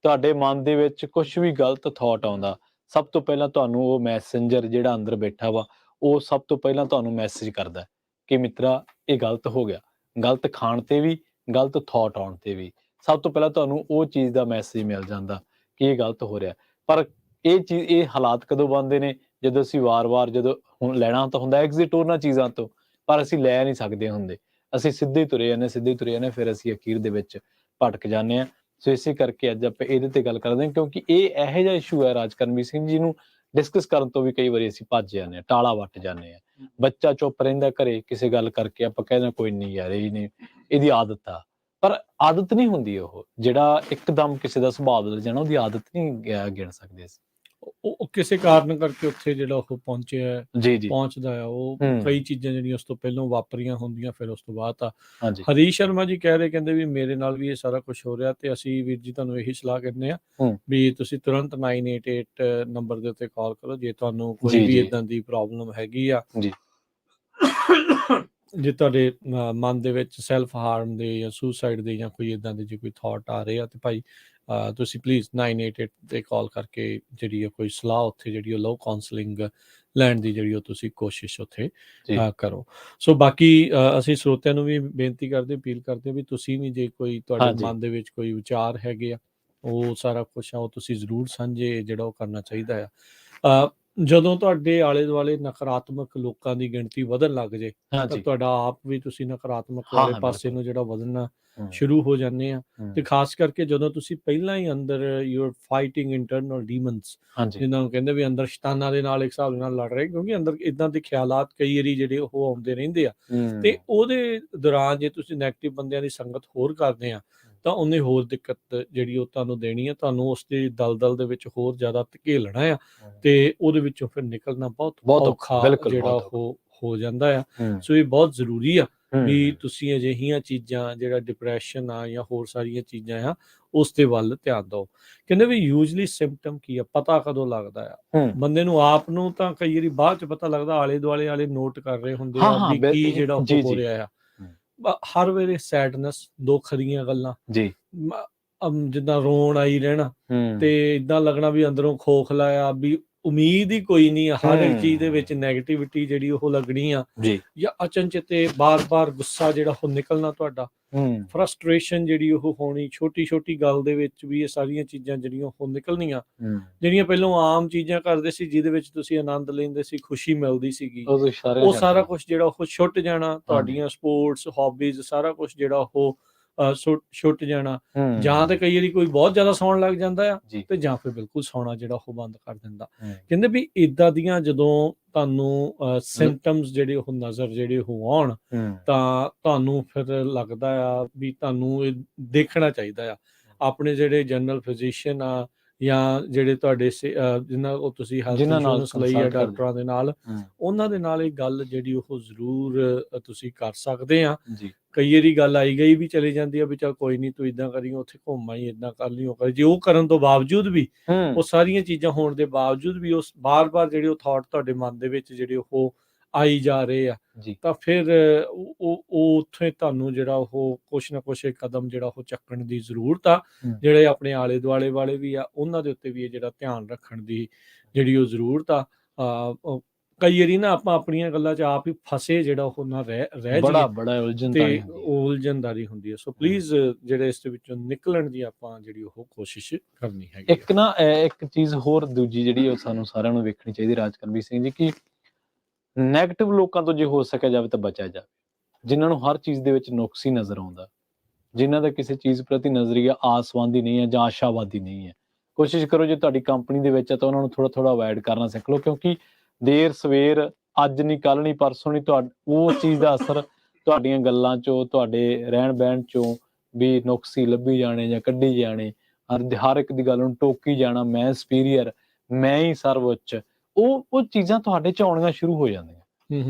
[SPEAKER 1] ਤੁਹਾਡੇ ਮਨ ਦੇ ਵਿੱਚ ਕੁਛ ਵੀ ਗਲਤ ਥਾਟ ਆਉਂਦਾ, ਸਭ ਤੋਂ ਪਹਿਲਾਂ ਤੁਹਾਨੂੰ ਉਹ ਮੈਸੇਂਜਰ ਜਿਹੜਾ ਅੰਦਰ ਬੈਠਾ ਵਾ, ਉਹ ਸਭ ਤੋਂ ਪਹਿਲਾਂ ਤੁਹਾਨੂੰ ਮੈਸੇਜ ਕਰਦਾ ਕਿ ਮਿੱਤਰਾ ਇਹ ਗਲਤ ਹੋ ਗਿਆ। ਗਲਤ ਖਾਣ ਤੇ ਵੀ, ਗਲਤ ਥਾਟ ਆਉਣ ਤੇ ਵੀ ਸਭ ਤੋਂ ਪਹਿਲਾਂ ਤੁਹਾਨੂੰ ਉਹ ਚੀਜ਼ ਦਾ ਮੈਸੇਜ ਮਿਲ ਜਾਂਦਾ ਕਿ ਇਹ ਗਲਤ ਹੋ ਰਿਹਾ। ਪਰ ਇਹ ਹਾਲਾਤ ਕਦੋਂ ਬਣਦੇ ਨੇ? ਜਦੋਂ ਅਸੀਂ ਵਾਰ-ਵਾਰ ਜਦੋਂ ਹੁਣ ਲੈਣਾ ਤਾਂ ਹੁੰਦਾ ਐਗਜ਼ਿਟ ਉਹਨਾਂ ਚੀਜ਼ਾਂ ਤੋਂ, ਪਰ ਅਸੀਂ ਲੈ ਨਹੀਂ ਸਕਦੇ ਹੁੰਦੇ। ਅਸੀਂ ਸਿੱਧੇ ਤੁਰੇ ਜਾਂਦੇ, ਫਿਰ ਅਸੀਂ ਅਖੀਰ ਦੇ ਵਿੱਚ ਭਟਕ ਜਾਂਦੇ ਹਾਂ। ਸੋ ਇਸੇ ਕਰਕੇ ਅੱਜ ਆਪਾਂ ਇਹਦੇ ਤੇ ਗੱਲ ਕਰਦੇ ਹਾਂ, ਕਿਉਂਕਿ ਇਹ ਇਹੋ ਜਿਹਾ ਇਸ਼ੂ ਹੈ ਰਾਜਕਰਮਜੀਤ ਸਿੰਘ ਜੀ ਨੂੰ ਡਿਸਕਸ ਕਰਨ ਤੋਂ ਵੀ ਕਈ ਵਾਰੀ ਅਸੀਂ ਭੱਜ ਜਾਂਦੇ ਹਾਂ, ਟਾਲਾ ਵੱਟ ਜਾਂਦੇ ਹਾਂ। ਬੱਚਾ ਚੁੱਪ ਰਹਿੰਦਾ ਘਰੇ ਕਿਸੇ ਗੱਲ ਕਰਕੇ, ਆਪਾਂ ਕਹਿੰਦੇ ਕੋਈ ਨਹੀਂ ਯਾਰ ਇਹ ਨਹੀਂ, ਇਹਦੀ ਆਦਤ ਆ। ਪਰ ਆਦਤ ਨਹੀਂ ਹੁੰਦੀ ਉਹ, ਜਿਹੜਾ ਇੱਕਦਮ ਕਿਸੇ ਦਾ ਸੁਭਾਅ ਬਦਲ ਜਾਣਾ, ਉਹਦੀ ਆਦਤ ਨਹੀਂ ਗਿਣ ਸਕਦੇ ਅਸੀਂ।
[SPEAKER 2] ਉਹ ਕਿਸੇ ਕਾਰਨ ਕਰਕੇ ਉੱਥੇ ਜਿਹੜਾ ਉਹ ਪਹੁੰਚਿਆ
[SPEAKER 1] ਜੀ
[SPEAKER 2] ਪਹੁੰਚਦਾ ਆ, ਉਹ ਕਈ ਚੀਜ਼ਾਂ ਜਿਹੜੀਆਂ ਉਸ ਤੋਂ ਪਹਿਲਾਂ ਵਾਪਰੀਆਂ ਹੁੰਦੀਆਂ, ਫਿਰ ਉਸ ਤੋਂ ਬਾਅਦ ਆ।
[SPEAKER 1] ਹਾਂਜੀ
[SPEAKER 2] ਹਰੀਸ਼ ਸ਼ਰਮਾ ਜੀ ਕਹਿ ਰਹੇ, ਕਹਿੰਦੇ ਵੀ ਮੇਰੇ ਨਾਲ ਵੀ ਇਹ ਸਾਰਾ ਕੁਝ ਹੋ ਰਿਹਾ, ਤੇ ਅਸੀਂ ਵੀਰ ਜੀ ਤੁਹਾਨੂੰ ਇਹੀ ਸਲਾਹ ਕਹਿੰਦੇ ਆ ਵੀ ਤੁਸੀਂ ਤੁਰੰਤ 988 ਨੰਬਰ ਦੇ ਉੱਤੇ ਕਾਲ ਕਰੋ ਜੇ ਤੁਹਾਨੂੰ ਕੋਈ ਵੀ ਇਦਾਂ ਦੀ ਪ੍ਰੋਬਲਮ ਹੈਗੀ ਆ। ਜੇ ਤੁਹਾਡੇ ਮਨ ਦੇ ਵਿੱਚ ਸੈਲਫ ਹਾਰਮ ਦੇ ਜਾਂ ਸੁਸਾਈਡ ਦੇ ਜਾਂ ਕੋਈ ਇਦਾਂ ਦੇ ਜੇ ਕੋਈ ਥਾਟ ਆ ਰਹੇ ਆ, ਤੇ ਭਾਈ ਤੁਸੀਂ ਪਲੀਜ਼ 988 ਤੇ ਕਾਲ ਕਰਕੇ ਜਿਹੜੀ ਕੋਈ ਸਲਾਹ ਉੱਥੇ ਜਿਹੜੀ ਉਹ ਲਓ, ਕਾਉਂਸਲਿੰਗ ਲੈਣ ਦੀ ਜਿਹੜੀ ਉਹ ਤੁਸੀਂ ਕੋਸ਼ਿਸ਼ ਉੱਥੇ ਕਰੋ। ਸੋ ਬਾਕੀ ਅਸੀਂ ਸਰੋਤਿਆਂ ਨੂੰ ਵੀ ਬੇਨਤੀ ਕਰਦੇ, ਅਪੀਲ ਕਰਦੇ ਵੀ ਤੁਸੀਂ ਵੀ ਜੇ ਕੋਈ ਤੁਹਾਡੇ ਮਨ ਦੇ ਵਿੱਚ ਕੋਈ ਵਿਚਾਰ ਹੈਗੇ ਆ, ਉਹ ਸਾਰਾ ਕੁਛ ਆ ਉਹ ਤੁਸੀਂ ਜ਼ਰੂਰ ਸਾਂਝੇ ਜਿਹੜਾ ਉਹ ਕਰਨਾ ਚਾਹੀਦਾ ਆ। ਜਦੋਂ ਤੁਹਾਡੇ ਆਲੇ ਦੁਆਲੇ ਨਕਾਰਾਤਮਕ ਲੋਕਾਂ ਦੀ ਗਿਣਤੀ ਵਧਣ ਲੱਗ ਜੇ, ਤਾਂ ਤੁਹਾਡਾ ਆਪ ਵੀ ਤੁਸੀਂ ਨਕਾਰਾਤਮਕ ਵਾਲੇ ਪਾਸੇ ਨੂੰ ਜਿਹੜਾ ਵਧਣਾ ਸ਼ੁਰੂ ਹੋ ਜਾਂਦੇ ਆ। ਤੇ ਖਾਸ ਕਰਕੇ ਜਦੋਂ ਤੁਸੀਂ ਪਹਿਲਾਂ ਹੀ ਅੰਦਰ ਯੂ ਆਰ ਫਾਈਟਿੰਗ ਇੰਟਰਨਲ ਡੀਮਨਸ, ਜਿਨ੍ਹਾਂ ਨੂੰ ਕਹਿੰਦੇ ਵੀ ਅੰਦਰ ਸ਼ੈਤਾਨਾਂ ਦੇ ਨਾਲ ਇੱਕ ਹਿਸਾਬ ਨਾਲ ਲੜ ਰਹੇ, ਕਿਉਂਕਿ ਅੰਦਰ ਇਦਾਂ ਦੇ ਖਿਆਲਾਤ ਕਈ ਵਾਰੀ ਜਿਹੜੇ ਉਹ ਆਉਂਦੇ ਰਹਿੰਦੇ ਆ। ਤੇ ਉਹਦੇ ਦੌਰਾਨ ਜੇ ਤੁਸੀਂ ਨੈਗੇਟਿਵ ਬੰਦਿਆਂ ਦੀ ਸੰਗਤ ਹੋਰ ਕਰਦੇ ਆ, ਤਾਂ ਉਹਨੇ ਹੋਰ ਦਿੱਕਤ ਜਿਹੜੀ ਉਹ ਤੁਹਾਨੂੰ ਦੇਣੀ ਆ, ਤੁਹਾਨੂੰ ਉਸ ਦੇ ਦਲਦਲ ਦੇ ਵਿੱਚ ਹੋਰ ਜ਼ਿਆਦਾ ਧਕੇਲਣਾ ਆ, ਤੇ ਉਹਦੇ ਵਿੱਚੋਂ ਫਿਰ ਨਿਕਲਣਾ ਬਹੁਤ ਔਖਾ ਜਿਹੜਾ ਉਹ ਹੋ ਜਾਂਦਾ ਆ। ਸੋ ਇਹ ਬਹੁਤ ਜ਼ਰੂਰੀ ਆ ਵੀ ਤੁਸੀਂ ਅਜਿਹੀਆਂ ਚੀਜ਼ਾਂ, ਜਿਹੜਾ ਡਿਪਰੈਸ਼ਨ ਆ ਜਾਂ ਹੋਰ ਸਾਰੀਆਂ ਚੀਜ਼ਾਂ ਆ, ਉਸ ਦੇ ਵੱਲ ਧਿਆਨ ਦਿਓ। ਕਹਿੰਦੇ ਵੀ ਯੂਜਲੀ ਸਿੰਪਟਮ ਕੀ ਆ, ਪਤਾ ਕਦੋਂ ਲੱਗਦਾ ਆ ਬੰਦੇ ਨੂੰ? ਆਪ ਨੂੰ ਤਾਂ ਕਈ ਵਾਰੀ ਬਾਅਦ ਚ ਪਤਾ ਲੱਗਦਾ, ਆਲੇ ਦੁਆਲੇ ਵਾਲੇ ਨੋਟ ਕਰ ਰਹੇ ਹੁੰਦੇ ਆ ਵੀ ਕੀ ਜਿਹੜਾ ਉਹ ਹੋ ਰਿਹਾ ਆ। ਹਰ ਵੇਲੇ ਸੈਡਨੈਸ, ਦੁੱਖ ਦੀਆਂ ਗੱਲਾਂ, ਜਿੱਦਾਂ ਰੋਣ ਆਈ ਰਹਿਣਾ, ਤੇ ਇਦਾਂ ਲੱਗਣਾ ਵੀ ਅੰਦਰੋਂ ਖੋਖਲਾ ਆ, ਵੀ ਉਮੀਦ ਹੀ ਕੋਈ ਨਹੀਂ ਆ, ਹਰ ਇੱਕ ਚੀਜ਼ ਦੇ ਵਿੱਚ ਨੈਗੇਟਿਵਿਟੀ ਜਿਹੜੀ ਉਹ ਲੱਗਣੀ ਆ, ਜਾਂ ਅਚਨਚੇਤੇ ਬਾਰ-ਬਾਰ ਗੁੱਸਾ ਜਿਹੜਾ ਉਹ ਨਿਕਲਣਾ ਤੁਹਾਡਾ, ਫਰਸਟ੍ਰੇਸ਼ਨ ਜਿਹੜੀ ਉਹ ਹੋਣੀ, ਛੋਟੀ ਗੱਲ ਦੇ ਵਿੱਚ ਵੀ ਇਹ ਸਾਰੀਆਂ ਚੀਜ਼ਾਂ ਜਿਹੜੀਆਂ ਉਹ ਨਿਕਲਣੀਆਂ, ਜਿਹੜੀਆਂ ਪਹਿਲਾਂ ਆਮ ਚੀਜ਼ਾਂ ਕਰਦੇ ਸੀ, ਜਿਹਦੇ ਵਿੱਚ ਤੁਸੀਂ ਆਨੰਦ ਲੈਂਦੇ ਸੀ, ਖੁਸ਼ੀ ਮਿਲਦੀ ਸੀਗੀ, ਉਹ ਸਾਰਾ ਕੁਝ ਜਿਹੜਾ ਉਹ ਛੁੱਟ ਜਾਣਾ। ਤੁਹਾਡੀਆਂ ਸਪੋਰਟਸ, ਹੌਬੀਜ਼, ਸਾਰਾ ਕੁਝ ਜਿਹੜਾ ਉਹ ਛੁੱਟ ਜਾਣਾ। ਜਾਂ ਤੇ ਕਈ ਵਾਰੀ ਕੋਈ ਬਹੁਤ ਜ਼ਿਆਦਾ ਸੌਣ ਲੱਗ ਜਾਂਦਾ ਆ, ਤੇ ਜਾਂ ਫਿਰ ਬਿਲਕੁਲ ਸੌਣਾ ਜਿਹੜਾ ਉਹ ਬੰਦ ਕਰ ਦਿੰਦਾ। ਕਹਿੰਦੇ ਵੀ ਇਦਾਂ ਦੀਆਂ ਜਦੋਂ ਤੁਹਾਨੂੰ ਸਿੰਪਟਮਸ ਜਿਹੜੇ ਉਹ ਨਜ਼ਰ ਜਿਹੜੇ ਉਹ ਆਉਣ, ਤਾਂ ਤੁਹਾਨੂੰ ਫਿਰ ਲੱਗਦਾ ਆ ਵੀ ਤੁਹਾਨੂੰ ਇਹ ਦੇਖਣਾ ਚਾਹੀਦਾ ਆ। ਆਪਣੇ ਜਿਹੜੇ ਜਨਰਲ ਫਿਜ਼ੀਸ਼ੀਅਨ ਆ, ਜਾਂ ਜਿਹੜੇ ਤੁਹਾਡੇ ਜਿਨ੍ਹਾਂ ਕੋਲ ਤੁਸੀਂ ਹੈਲਥ ਇੰਸ਼ੋਰੈਂਸ ਲਈ ਆ, ਡਾਕਟਰਾਂ ਦੇ ਨਾਲ, ਉਹਨਾਂ ਦੇ ਨਾਲ ਇਹ ਗੱਲ ਜਿਹੜੀ ਉਹ ਜ਼ਰੂਰ ਤੁਸੀਂ ਕਰ ਸਕਦੇ ਆ। ਕਈ ਵਾਰੀ ਗੱਲ ਆਈ ਗਈ ਵੀ ਚਲੀ ਜਾਂਦੀ ਆ ਵੀ ਚੱਲ ਕੋਈ ਨਹੀਂ, ਤੂੰ ਇਦਾਂ ਕਰੀ, ਉੱਥੇ ਘੁੰਮ ਆਈ, ਇਦਾਂ ਕਰ ਲਈ, ਉਹ ਕਰ। ਜੇ ਉਹ ਕਰਨ ਤੋਂ ਬਾਵਜੂਦ ਵੀ, ਉਹ ਸਾਰੀਆਂ ਚੀਜ਼ਾਂ ਹੋਣ ਦੇ ਬਾਵਜੂਦ ਵੀ ਉਸ ਬਾਰ-ਬਾਰ ਜਿਹੜੇ ਉਹ ਥਾਟ ਤੁਹਾਡੇ ਮਨ ਦੇ ਵਿੱਚ ਜਿਹੜੇ ਉਹ ਆਈ ਜਾ ਰਹੇ ਆ, ਤਾਂ ਫਿਰ ਉਹ ਉੱਥੇ ਤੁਹਾਨੂੰ ਜਿਹੜਾ ਉਹ ਕੁਛ ਨਾ ਕੁਛ ਕਦਮ ਜਿਹੜਾ ਉਹ ਚੱਕਣ ਦੀ ਜ਼ਰੂਰਤ ਆ। ਜਿਹੜੇ ਆਪਣੇ ਆਲੇ ਦੁਆਲੇ ਵਾਲੇ ਵੀ ਆ, ਉਹਨਾਂ ਦੇ ਉੱਤੇ ਵੀ ਇਹ ਜਿਹੜਾ ਧਿਆਨ ਰੱਖਣ ਦੀ ਜਿਹੜੀ ਉਹ ਜ਼ਰੂਰਤ ਆ। ਕਈ ਵਾਰੀ ਨਾ ਆਪਾਂ ਆਪਣੀਆਂ ਗੱਲਾਂ 'ਚ ਆਪ ਹੀ ਫਸੇ ਜਿਹੜਾ ਉਹ ਨਾ ਰਹਿ ਜਾਈਏ
[SPEAKER 1] ਬੜਾ ਉਲਝਣਦਾਰੀ
[SPEAKER 2] ਤੇ
[SPEAKER 1] ਹੁੰਦੀ ਹੈ।
[SPEAKER 2] ਉਹ ਉਲਝਣਦਾਰੀ ਹੁੰਦੀ ਹੈ। ਸੋ ਪਲੀਜ਼ ਜਿਹੜੇ ਇਸ ਦੇ ਵਿੱਚੋਂ ਨਿਕਲਣ ਦੀ ਆਪਾਂ ਜਿਹੜੀ ਉਹ ਕੋਸ਼ਿਸ਼ ਕਰਨੀ ਹੈਗੀ
[SPEAKER 1] ਇੱਕ ਨਾ ਇੱਕ ਚੀਜ਼ ਹੋਰ ਦੂਜੀ ਜਿਹੜੀ ਉਹ ਸਾਨੂੰ ਸਾਰਿਆਂ ਨੂੰ ਵੇਖਣੀ ਚਾਹੀਦੀ ਰਾਜਕਰਮੀ ਸਿੰਘ ਜੀ, ਕਿ ਨੈਗੇਟਿਵ ਲੋਕਾਂ ਤੋਂ ਜੇ ਹੋ ਸਕਿਆ ਜਾਵੇ ਤਾਂ ਬਚਿਆ ਜਾਵੇ, ਜਿਨ੍ਹਾਂ ਨੂੰ ਹਰ ਚੀਜ਼ ਦੇ ਵਿੱਚ ਨੁਕਸ ਹੀ ਨਜ਼ਰ ਆਉਂਦਾ, ਜਿਨ੍ਹਾਂ ਦਾ ਕਿਸੇ ਚੀਜ਼ ਪ੍ਰਤੀ ਨਜ਼ਰੀਆ ਆਸਵਾਦੀ ਨਹੀਂ ਹੈ ਜਾਂ ਆਸ਼ਾਵਾਦੀ ਨਹੀਂ ਹੈ। ਕੋਸ਼ਿਸ਼ ਕਰੋ ਜੇ ਤੁਹਾਡੀ ਕੰਪਨੀ ਦੇ ਵਿੱਚ ਹੈ ਤਾਂ ਉਹਨਾਂ ਨੂੰ ਥੋੜਾ ਥੋੜਾ ਅਵੋਇਡ ਕਰਨਾ ਸਿੱਖ ਲਓ, ਕਿਉਂਕਿ ਦੇਰ ਸਵੇਰ, ਅੱਜ ਨਹੀਂ ਕੱਲ ਨਹੀਂ ਪਰਸੋਂ ਨਹੀਂ, ਉਹ ਚੀਜ਼ ਦਾ ਅਸਰ ਤੁਹਾਡੀਆਂ ਗੱਲਾਂ ਚੋਂ, ਤੁਹਾਡੇ ਰਹਿਣ ਬਹਿਣ ਚੋਂ ਵੀ ਨੁਕਸ ਹੀ ਲੱਭੀ ਜਾਣੇ ਜਾਂ ਕੱਢੀ ਜਾਣੇ, ਹਰ ਇੱਕ ਦੀ ਗੱਲ ਨੂੰ ਟੋਕੀ ਜਾਣਾ, ਮੈਂ ਸੁਪੀਰੀਅਰ, ਮੈਂ ਹੀ ਸਰਵਉੱਚ, ਉਹ ਚੀਜ਼ਾਂ ਤੁਹਾਡੇ ਚ ਆਉਣੀਆਂ ਸ਼ੁਰੂ ਹੋ ਜਾਂਦੀਆਂ।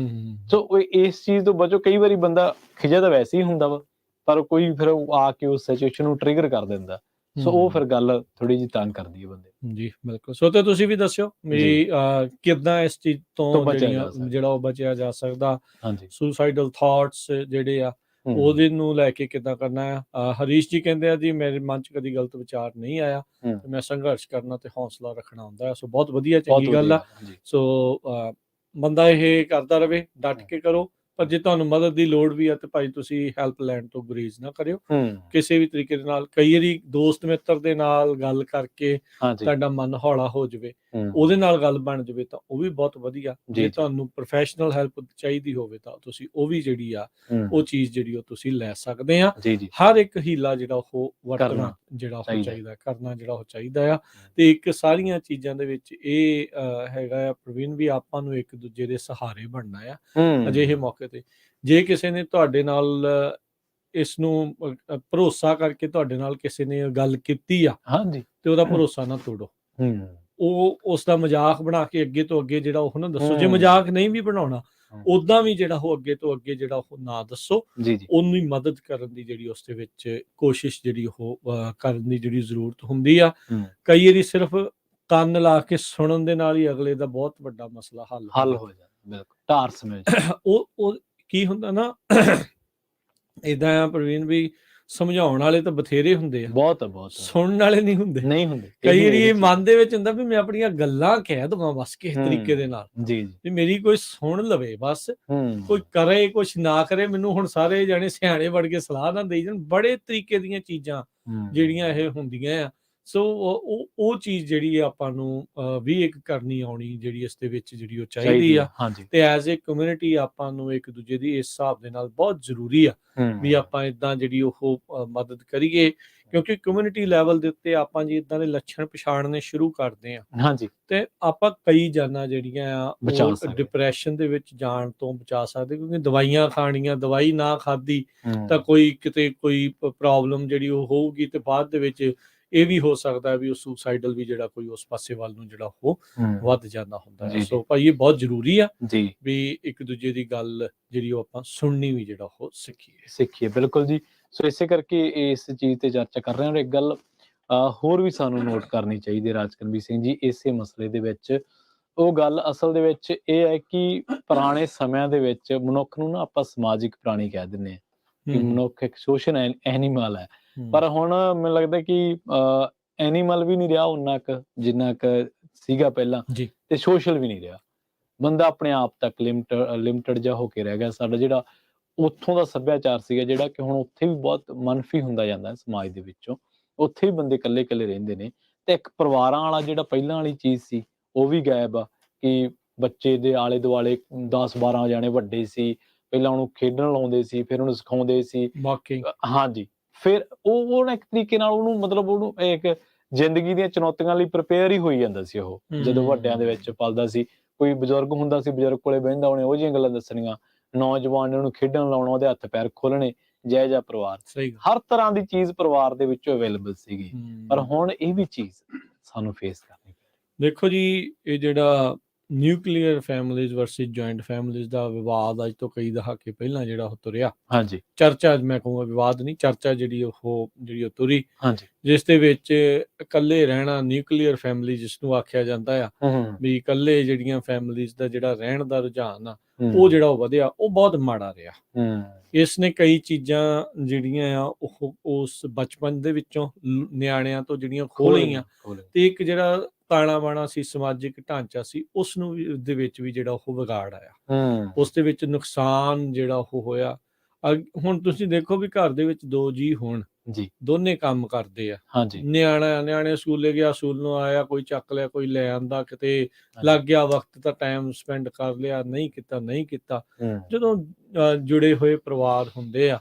[SPEAKER 1] ਸੋ ਇਸ ਚੀਜ਼ ਤੋਂ ਬਚੋ। ਕਈ ਵਾਰੀ ਬੰਦਾ ਖਿਜਾ ਤਾਂ ਵੈਸੇ ਹੀ ਹੁੰਦਾ ਵਾ, ਪਰ ਕੋਈ ਫਿਰ ਆ ਕੇ ਉਸ ਸਿਚੁਏਸ਼ਨ ਨੂੰ ਟ੍ਰਿਗਰ ਕਰ ਦਿੰਦਾ, ਸੋ ਉਹ ਫਿਰ ਗੱਲ ਥੋੜੀ ਜਿਹੀ ਤੰਗ ਕਰਦੀ ਹੈ ਬੰਦੇ।
[SPEAKER 2] ਜੀ ਬਿਲਕੁਲ। ਸੋ ਤੇ ਤੁਸੀਂ ਵੀ ਦੱਸਿਓ ਵੀ ਕਿੱਦਾਂ ਇਸ ਚੀਜ਼ ਤੋਂ ਜਿਹੜਾ ਉਹ ਬਚਿਆ ਜਾ ਸਕਦਾ, ਸੁਸਾਈਡਲ ਥਾਟਸ ਜਿਹੜੇ ਆ ਉਹਦੇ ਨੂੰ ਲੈ ਕੇ ਕਿੱਦਾਂ ਕਰਨਾ ਆ। ਹਰੀਸ਼ ਜੀ ਕਹਿੰਦੇ ਆ ਜੀ ਮੇਰੇ ਮਨ 'ਚ ਕਦੀ ਗਲਤ ਵਿਚਾਰ ਨਹੀਂ ਆਇਆ, ਮੈਂ ਸੰਘਰਸ਼ ਕਰਨਾ ਤੇ ਹੌਸਲਾ ਰੱਖਣਾ ਹੁੰਦਾ ਹੈ। ਸੋ ਬਹੁਤ ਵਧੀਆ, ਚੰਗੀ ਗੱਲ ਆ। ਸੋ ਬੰਦਾ ਇਹ ਕਰਦਾ ਰਵੇ, ਡਟ ਕੇ ਕਰੋ, ਪਰ ਜੇ ਤੁਹਾਨੂੰ ਮਦਦ ਦੀ ਲੋੜ ਵੀ ਆ ਤੇ ਭਾਈ ਤੁਸੀਂ ਹੈਲਪ ਲੈਣ ਤੋਂ ਗੁਰੇਜ਼ ਨਾ ਕਰਿਓ ਕਿਸੇ ਵੀ ਤਰੀਕੇ ਦੇ ਨਾਲ। ਕਈ ਵਾਰੀ ਦੋਸਤ ਮਿੱਤਰ ਦੇ ਨਾਲ ਗੱਲ ਕਰਕੇ ਤੁਹਾਡਾ ਮਨ ਹੌਲਾ ਹੋ ਜਾਵੇ, ਉਹਦੇ ਨਾਲ ਗੱਲ ਬਣ ਜਾਵੇ ਤਾਂ ਉਹ ਵੀ ਬਹੁਤ ਵਧੀਆ। ਜੇ ਤੁਹਾਨੂੰ ਪ੍ਰੋਫੈਸ਼ਨਲ ਹੈਲਪ ਚਾਹੀਦੀ ਹੋਵੇ ਤਾਂ ਤੁਸੀਂ ਉਹ ਵੀ ਜਿਹੜੀ ਆ ਉਹ ਚੀਜ਼ ਜਿਹੜੀ ਉਹ ਤੁਸੀਂ ਲੈ ਸਕਦੇ ਆ। ਹਰ ਇੱਕ ਹੀਲਾ ਜਿਹੜਾ ਉਹ ਵਰਤਣਾ ਜਿਹੜਾ ਉਹ ਚਾਹੀਦਾ, ਕਰਨਾ ਜਿਹੜਾ ਉਹ ਚਾਹੀਦਾ ਆ। ਤੇ ਇੱਕ ਸਾਰੀਆਂ ਚੀਜ਼ਾਂ ਦੇ ਵਿੱਚ ਇਹ ਹੈਗਾ ਆ ਪ੍ਰਵੀਨ, ਵੀ ਆਪਾਂ ਨੂੰ ਇੱਕ ਦੂਜੇ ਦੇ ਸਹਾਰੇ ਬਣਨਾ ਆ ਅਜਿਹੇ ਮੌਕੇ ਤੇ। ਜੇ ਕਿਸੇ ਨੇ ਤੁਹਾਡੇ ਨਾਲ ਇਸ ਨੂੰ ਭਰੋਸਾ ਕਰਕੇ ਤੁਹਾਡੇ ਨਾਲ ਕਿਸੇ ਨੇ ਗੱਲ ਕੀਤੀ ਆ ਤੇ ਉਹਦਾ ਭਰੋਸਾ ਨਾ ਤੋੜੋ। ਉਹ ਉਸ ਦਾ ਮਜ਼ਾਕ ਬਣਾ ਕੇ ਅੱਗੇ ਤੋਂ ਅੱਗੇ ਜਿਹੜਾ ਉਹ ਨਾ ਦੱਸੋ। ਜੇ ਮਜ਼ਾਕ ਨਹੀਂ ਵੀ ਬਣਾਉਣਾ, ਉਦਾਂ ਵੀ ਜਿਹੜਾ ਉਹ ਅੱਗੇ ਤੋਂ ਅੱਗੇ ਜਿਹੜਾ ਉਹ ਨਾ ਦੱਸੋ। ਉਹਨੂੰ ਹੀ ਮਦਦ ਕਰਨ ਦੀ ਜਿਹੜੀ ਉਸ ਦੇ ਵਿੱਚ ਕੋਸ਼ਿਸ਼ ਜਿਹੜੀ ਉਹ ਕਰਨ ਦੀ ਜਿਹੜੀ ਜ਼ਰੂਰਤ ਹੁੰਦੀ ਆ। ਕਈ ਵਾਰੀ ਸਿਰਫ ਕੰਨ ਲਾ ਕੇ ਸੁਣਨ ਦੇ ਨਾਲ ਹੀ ਅਗਲੇ ਦਾ ਬਹੁਤ ਵੱਡਾ ਮਸਲਾ ਹੱਲ ਹੋ ਜਾਂਦਾ।
[SPEAKER 1] ਬਿਲਕੁਲ ਧਾਰ ਸਮਝ
[SPEAKER 2] ਉਹ ਕੀ ਹੁੰਦਾ ਨਾ ਏਦਾਂ ਆ ਪ੍ਰਵੀਨ, ਵੀ ਸਮਝਾਉਣ ਵਾਲੇ ਤਾਂ ਬਥੇਰੇ ਹੁੰਦੇ ਆ,
[SPEAKER 1] ਬਹੁਤ
[SPEAKER 2] ਸੁਣਨ ਵਾਲੇ ਨਹੀਂ ਹੁੰਦੇ। ਕਈ ਵਾਰੀ ਇਹ ਮਨ ਦੇ ਵਿੱਚ ਹੁੰਦਾ ਵੀ ਮੈਂ ਆਪਣੀਆਂ ਗੱਲਾਂ ਕਹਿ ਦਵਾਂ ਬਸ ਕਿਸੇ ਤਰੀਕੇ ਦੇ ਨਾਲ, ਵੀ ਮੇਰੀ ਕੋਈ ਸੁਣ ਲਵੇ ਬਸ, ਕੋਈ ਕਰੇ ਕੁਛ ਨਾ ਕਰੇ, ਮੈਨੂੰ ਹੁਣ ਸਾਰੇ ਜਾਣੇ ਸਿਆਣੇ ਵੜ ਕੇ ਸਲਾਹ ਨਾ ਦੇਈ ਜਾਣ। ਬੜੇ ਤਰੀਕੇ ਦੀਆਂ ਚੀਜ਼ਾਂ ਜਿਹੜੀਆਂ ਇਹ ਹੁੰਦੀਆਂ ਆ। ਸੋ ਉਹ ਚੀਜ਼ ਜਿਹੜੀ ਆਪਾਂ ਨੂੰ ਵੀ ਇੱਕ ਕਰਨੀ ਆਉਣੀ ਜਿਹੜੀ ਇਸ ਦੇ ਵਿੱਚ ਜਿਹੜੀ ਉਹ ਚਾਹੀਦੀ ਆ। ਤੇ ਐਜ਼ ਏ ਕਮਿਊਨਿਟੀ ਆਪਾਂ ਨੂੰ ਇੱਕ ਦੂਜੇ ਦੀ ਇਸ ਹਿਸਾਬ ਦੇ ਨਾਲ ਬਹੁਤ ਜ਼ਰੂਰੀ ਆ ਵੀ ਆਪਾਂ ਇਦਾਂ ਜਿਹੜੀ ਉਹ ਮਦਦ ਕਰੀਏ, ਕਿਉਂਕਿ ਕਮਿਊਨਿਟੀ ਲੈਵਲ ਦੇ ਉੱਤੇ ਆਪਾਂ ਜੀ ਇਦਾਂ ਦੇ ਲੱਛਣ ਪਛਾਣਨੇ ਸ਼ੁਰੂ ਕਰਦੇ ਆ ਤੇ ਆਪਾਂ ਕਈ ਜਾਨਾਂ ਜਿਹੜੀਆਂ ਆ ਉਹ ਡਿਪਰੈਸ਼ਨ ਦੇ ਵਿੱਚ ਜਾਣ ਤੋਂ ਬਚਾ ਸਕਦੇ। ਕਿਉਂਕਿ ਦਵਾਈਆਂ ਖਾਣੀਆਂ, ਦਵਾਈ ਨਾ ਖਾਧੀ ਤਾਂ ਕੋਈ ਕਿਤੇ ਕੋਈ ਪ੍ਰੋਬਲਮ ਜਿਹੜੀ ਉਹ ਹੋਊਗੀ ਤੇ ਬਾਅਦ ਦੇ ਵਿੱਚ ਇਹ ਵੀ ਹੋ ਸਕਦਾ ਵੀ ਉਹ ਸੁਸਾਈਡਲ ਵੀ ਜਿਹੜਾ ਕੋਈ ਉਸ ਪਾਸੇ ਵੱਲ ਨੂੰ ਜਿਹੜਾ ਉਹ ਵੱਧ ਜਾਂਦਾ ਹੁੰਦਾ ਹੈ। ਸੋ ਭਾਈ ਇਹ ਬਹੁਤ ਜ਼ਰੂਰੀ ਆ ਵੀ ਇੱਕ ਦੂਜੇ ਦੀ ਗੱਲ ਜਿਹੜੀ ਉਹ ਆਪਾਂ ਸੁਣਨੀ ਵੀ ਜਿਹੜਾ ਉਹ ਸਿੱਖੀਏ।
[SPEAKER 1] ਬਿਲਕੁਲ ਜੀ। ਸੋ ਇਸੇ ਕਰਕੇ ਇਸ ਚੀਜ਼ ਤੇ ਚਰਚਾ ਕਰ ਰਹੇ ਹਾਂ। ਇੱਕ ਗੱਲ ਹੋਰ ਵੀ ਸਾਨੂੰ ਨੋਟ ਕਰਨੀ ਚਾਹੀਦੀ ਰਾਜਕਰਮੀ ਸਿੰਘ ਜੀ ਇਸੇ ਮਸਲੇ ਦੇ ਵਿੱਚ। ਉਹ ਗੱਲ ਅਸਲ ਦੇ ਵਿੱਚ ਇਹ ਹੈ ਕਿ ਪੁਰਾਣੇ ਸਮਿਆਂ ਦੇ ਵਿੱਚ ਮਨੁੱਖ ਨੂੰ ਨਾ ਆਪਾਂ ਸਮਾਜਿਕ ਪ੍ਰਾਣੀ ਕਹਿ ਦਿੰਦੇ ਹਾਂ, ਕਿ ਮਨੁੱਖ ਇੱਕ ਸੋਸ਼ਲ ਐਨੀਮਲ ਹੈ। ਪਰ ਹੁਣ ਮੈਨੂੰ ਲੱਗਦਾ ਕਿ ਐਨੀਮਲ ਵੀ ਨਹੀਂ ਰਿਹਾ ਉਨਾ ਕੁ ਜਿੰਨਾ ਕੁ ਸੀਗਾ ਪਹਿਲਾਂ, ਤੇ ਸੋਸ਼ਲ ਵੀ ਨਹੀਂ ਰਿਹਾ। ਬੰਦਾ ਆਪਣੇ ਆਪ ਤੱਕ ਲਿਮਟਡ ਜਿਹਾ ਹੋ ਕੇ ਰਹਿ ਗਿਆ। ਸਾਡਾ ਜਿਹੜਾ ਉੱਥੋਂ ਦਾ ਸੱਭਿਆਚਾਰ ਸੀਗਾ, ਜਿਹੜਾ ਕਿ ਹੁਣ ਉੱਥੇ ਵੀ ਬਹੁਤ ਮਨਫੀ ਹੁੰਦਾ ਜਾਂਦਾ ਸਮਾਜ ਦੇ ਵਿੱਚੋਂ, ਉੱਥੇ ਵੀ ਬੰਦੇ ਇਕੱਲੇ ਇਕੱਲੇ ਰਹਿੰਦੇ ਨੇ। ਤੇ ਇੱਕ ਪਰਿਵਾਰਾਂ ਵਾਲਾ ਜਿਹੜਾ ਪਹਿਲਾਂ ਵਾਲੀ ਚੀਜ਼ ਸੀ ਉਹ ਵੀ ਗਾਇਬ ਆ, ਕਿ ਬੱਚੇ ਦੇ ਆਲੇ ਦੁਆਲੇ 10-12 ਜਾਣੇ ਵੱਡੇ ਸੀ, ਪਹਿਲਾਂ ਉਹਨੂੰ ਖੇਡਣ ਲਾਉਂਦੇ ਸੀ, ਫਿਰ ਉਹਨੂੰ ਸਿਖਾਉਂਦੇ ਸੀ। ਫਿਰ ਉਹ ਨਾ ਇੱਕ ਤਰੀਕੇ ਨਾਲ ਉਹਨੂੰ ਮਤਲਬ ਉਹਨੂੰ ਇੱਕ ਜ਼ਿੰਦਗੀ ਦੀਆਂ ਚੁਣੌਤੀਆਂ ਲਈ ਪ੍ਰਿਪੇਅਰ ਹੀ ਹੋਈ ਜਾਂਦਾ ਸੀ। ਉਹ ਜਦੋਂ ਵੱਡਿਆਂ ਦੇ ਵਿੱਚ ਪਲਦਾ ਸੀ, ਕੋਈ ਬਜ਼ੁਰਗ ਹੁੰਦਾ ਸੀ, ਬਜ਼ੁਰਗ ਕੋਲੇ ਬਹਿੰਦਾ, ਉਹਨੇ ਉਹ ਜਿਹੀਆਂ ਗੱਲਾਂ ਦੱਸਣੀਆਂ, ਨੌਜਵਾਨ ਨੇ ਉਹਨੂੰ ਖੇਡਣ ਲਾਉਣਾ, ਉਹਦੇ ਹੱਥ ਪੈਰ ਖੋਲਣੇ, ਜਿਹੋ ਜਿਹਾ ਪਰਿਵਾਰ, ਹਰ ਤਰ੍ਹਾਂ ਦੀ ਚੀਜ਼ ਪਰਿਵਾਰ ਦੇ ਵਿੱਚ ਅਵੇਲੇਬਲ ਸੀਗੀ। ਪਰ ਹੁਣ ਇਹ ਵੀ ਚੀਜ਼ ਸਾਨੂੰ ਫੇਸ ਕਰਨੀ ਪਈ।
[SPEAKER 2] ਦੇਖੋ ਜੀ, ਇਹ ਜਿਹੜਾ nuclear families versus joint families ਦਾ ਵਿਵਾਦ ਅੱਜ ਤੋਂ ਕਈ ਦਹਾਕੇ ਪਹਿਲਾਂ ਜਿਹੜਾ ਉਹ ਤੁਰਿਆ, ਚਰਚਾ ਮੈਂ ਕਹੂੰਗਾ, ਵਿਵਾਦ ਨਹੀਂ, ਚਰਚਾ ਜਿਹੜੀ ਉਹ ਤੁਰੀ, ਜਿਸ ਦੇ ਵਿੱਚ ਇਕੱਲੇ ਰਹਿਣਾ, ਨਿਊਕਲੀਅਰ ਫੈਮਿਲੀ ਜਿਸ ਨੂੰ ਆਖਿਆ ਜਾਂਦਾ ਆ, ਵੀ ਇਕੱਲੇ ਜਿਹੜੀਆਂ ਫੈਮਿਲੀਜ਼ ਦਾ ਜਿਹੜਾ ਰਹਿਣ ਦਾ ਰੁਝਾਨ ਆ ਉਹ ਜਿਹੜਾ ਉਹ ਵਧਿਆ, ਉਹ ਬਹੁਤ ਮਾੜਾ ਰਿਹਾ। ਇਸ ਨੇ ਕਈ ਚੀਜ਼ਾਂ ਜਿਹੜੀਆਂ ਆ ਉਹ ਉਸ ਬਚਪਨ ਦੇ ਵਿੱਚੋਂ ਨਿਆਣਿਆਂ ਤੋਂ ਜਿਹੜੀਆਂ ਖੋਹ ਲਈਆਂ, ਤੇ ਇੱਕ ਜਿਹੜਾ ਤਾਣਾ ਬਾਣਾ ਸੀ, ਸਮਾਜਿਕ ਢਾਂਚਾ ਸੀ, ਉਸ ਨੂੰ ਵੀ ਦੇ ਵਿੱਚ ਵੀ ਜਿਹੜਾ ਉਹ ਵਿਗਾੜ ਆਇਆ।
[SPEAKER 1] ਹੂੰ
[SPEAKER 2] ਉਸ ਦੇ ਵਿੱਚ ਨੁਕਸਾਨ ਜਿਹੜਾ ਉਹ ਹੋਇਆ। ਹੁਣ ਤੁਸੀਂ ਦੇਖੋ ਵੀ ਘਰ ਦੇ ਵਿੱਚ 2 ਜੀਅ ਹੋਣ,
[SPEAKER 1] ਜੀ
[SPEAKER 2] ਦੋਨੇ ਕੰਮ ਕਰਦੇ ਆ।
[SPEAKER 1] ਹਾਂਜੀ
[SPEAKER 2] ਨਿਆਣੇ ਸਕੂਲੇ ਗਿਆ, ਸਕੂਲੋਂ ਆਇਆ, ਕੋਈ ਚੱਕ ਲਿਆ, ਕੋਈ ਲੈ ਆਂਦਾ, ਕਿਤੇ
[SPEAKER 1] ਹਾਂਜੀ।
[SPEAKER 2] ਲੱਗ ਗਿਆ ਵਕਤ ਤਾਂ ਟਾਈਮ ਸਪੈਂਡ ਕਰ ਲਿਆ, ਨਹੀਂ ਕੀਤਾ।
[SPEAKER 1] ਹੂੰ
[SPEAKER 2] ਜਦੋਂ ਜੁੜੇ ਹੋਏ ਪਰਿਵਾਰ ਹੁੰਦੇ ਆ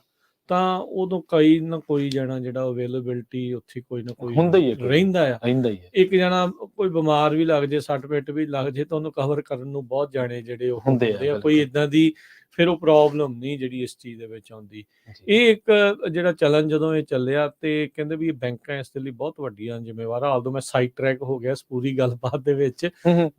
[SPEAKER 2] ਤਾਂ ਉਦੋਂ ਕੋਈ ਨਾ ਕੋਈ ਜਣਾ ਜਿਹੜਾ ਅਵੇਲੇਬਿਲਟੀ ਉੱਥੇ ਕੋਈ ਨਾ ਕੋਈ
[SPEAKER 1] ਹੁੰਦਾ ਹੀ ਹੈ,
[SPEAKER 2] ਰਹਿੰਦਾ ਆ।
[SPEAKER 1] ਰਹਿੰਦਾ ਹੀ ਹੈ।
[SPEAKER 2] ਇੱਕ ਜਣਾ ਕੋਈ ਬਿਮਾਰ ਵੀ ਲੱਗ ਜੇ, ਸੱਟ ਪਿੱਟ ਵੀ ਲੱਗ ਜੇ, ਤਾਂ ਉਹਨੂੰ ਕਵਰ ਕਰਨ ਨੂੰ ਬਹੁਤ ਜਾਣੇ ਜਿਹੜੇ ਉਹ
[SPEAKER 1] ਹੁੰਦੇ ਆ,
[SPEAKER 2] ਹੁੰਦੇ ਆ। ਕੋਈ
[SPEAKER 1] ਬਿਲਕੁਲ।
[SPEAKER 2] ਇਦਾਂ ਦੀ ਫਿਰ ਉਹ ਪ੍ਰੋਬਲਮ ਨਹੀਂ ਜਿਹੜੀ ਇਸ ਚੀਜ਼ ਦੇ ਵਿੱਚ ਆਉਂਦੀ।
[SPEAKER 1] ਜੀ
[SPEAKER 2] ਇਹ ਇੱਕ ਜਿਹੜਾ ਚਲਨ ਜਦੋਂ ਇਹ ਚੱਲਿਆ ਤੇ ਕਹਿੰਦੇ ਵੀ ਬੈਂਕਾਂ ਇਸ ਦੇ ਲਈ ਬਹੁਤ ਵੱਡੀਆਂ ਜ਼ਿੰਮੇਵਾਰ ਆ। ਉਦੋਂ ਮੈਂ ਸਾਈਡ ਟਰੈਕ ਹੋ ਗਿਆ ਇਸ ਪੂਰੀ ਗੱਲਬਾਤ ਦੇ ਵਿੱਚ,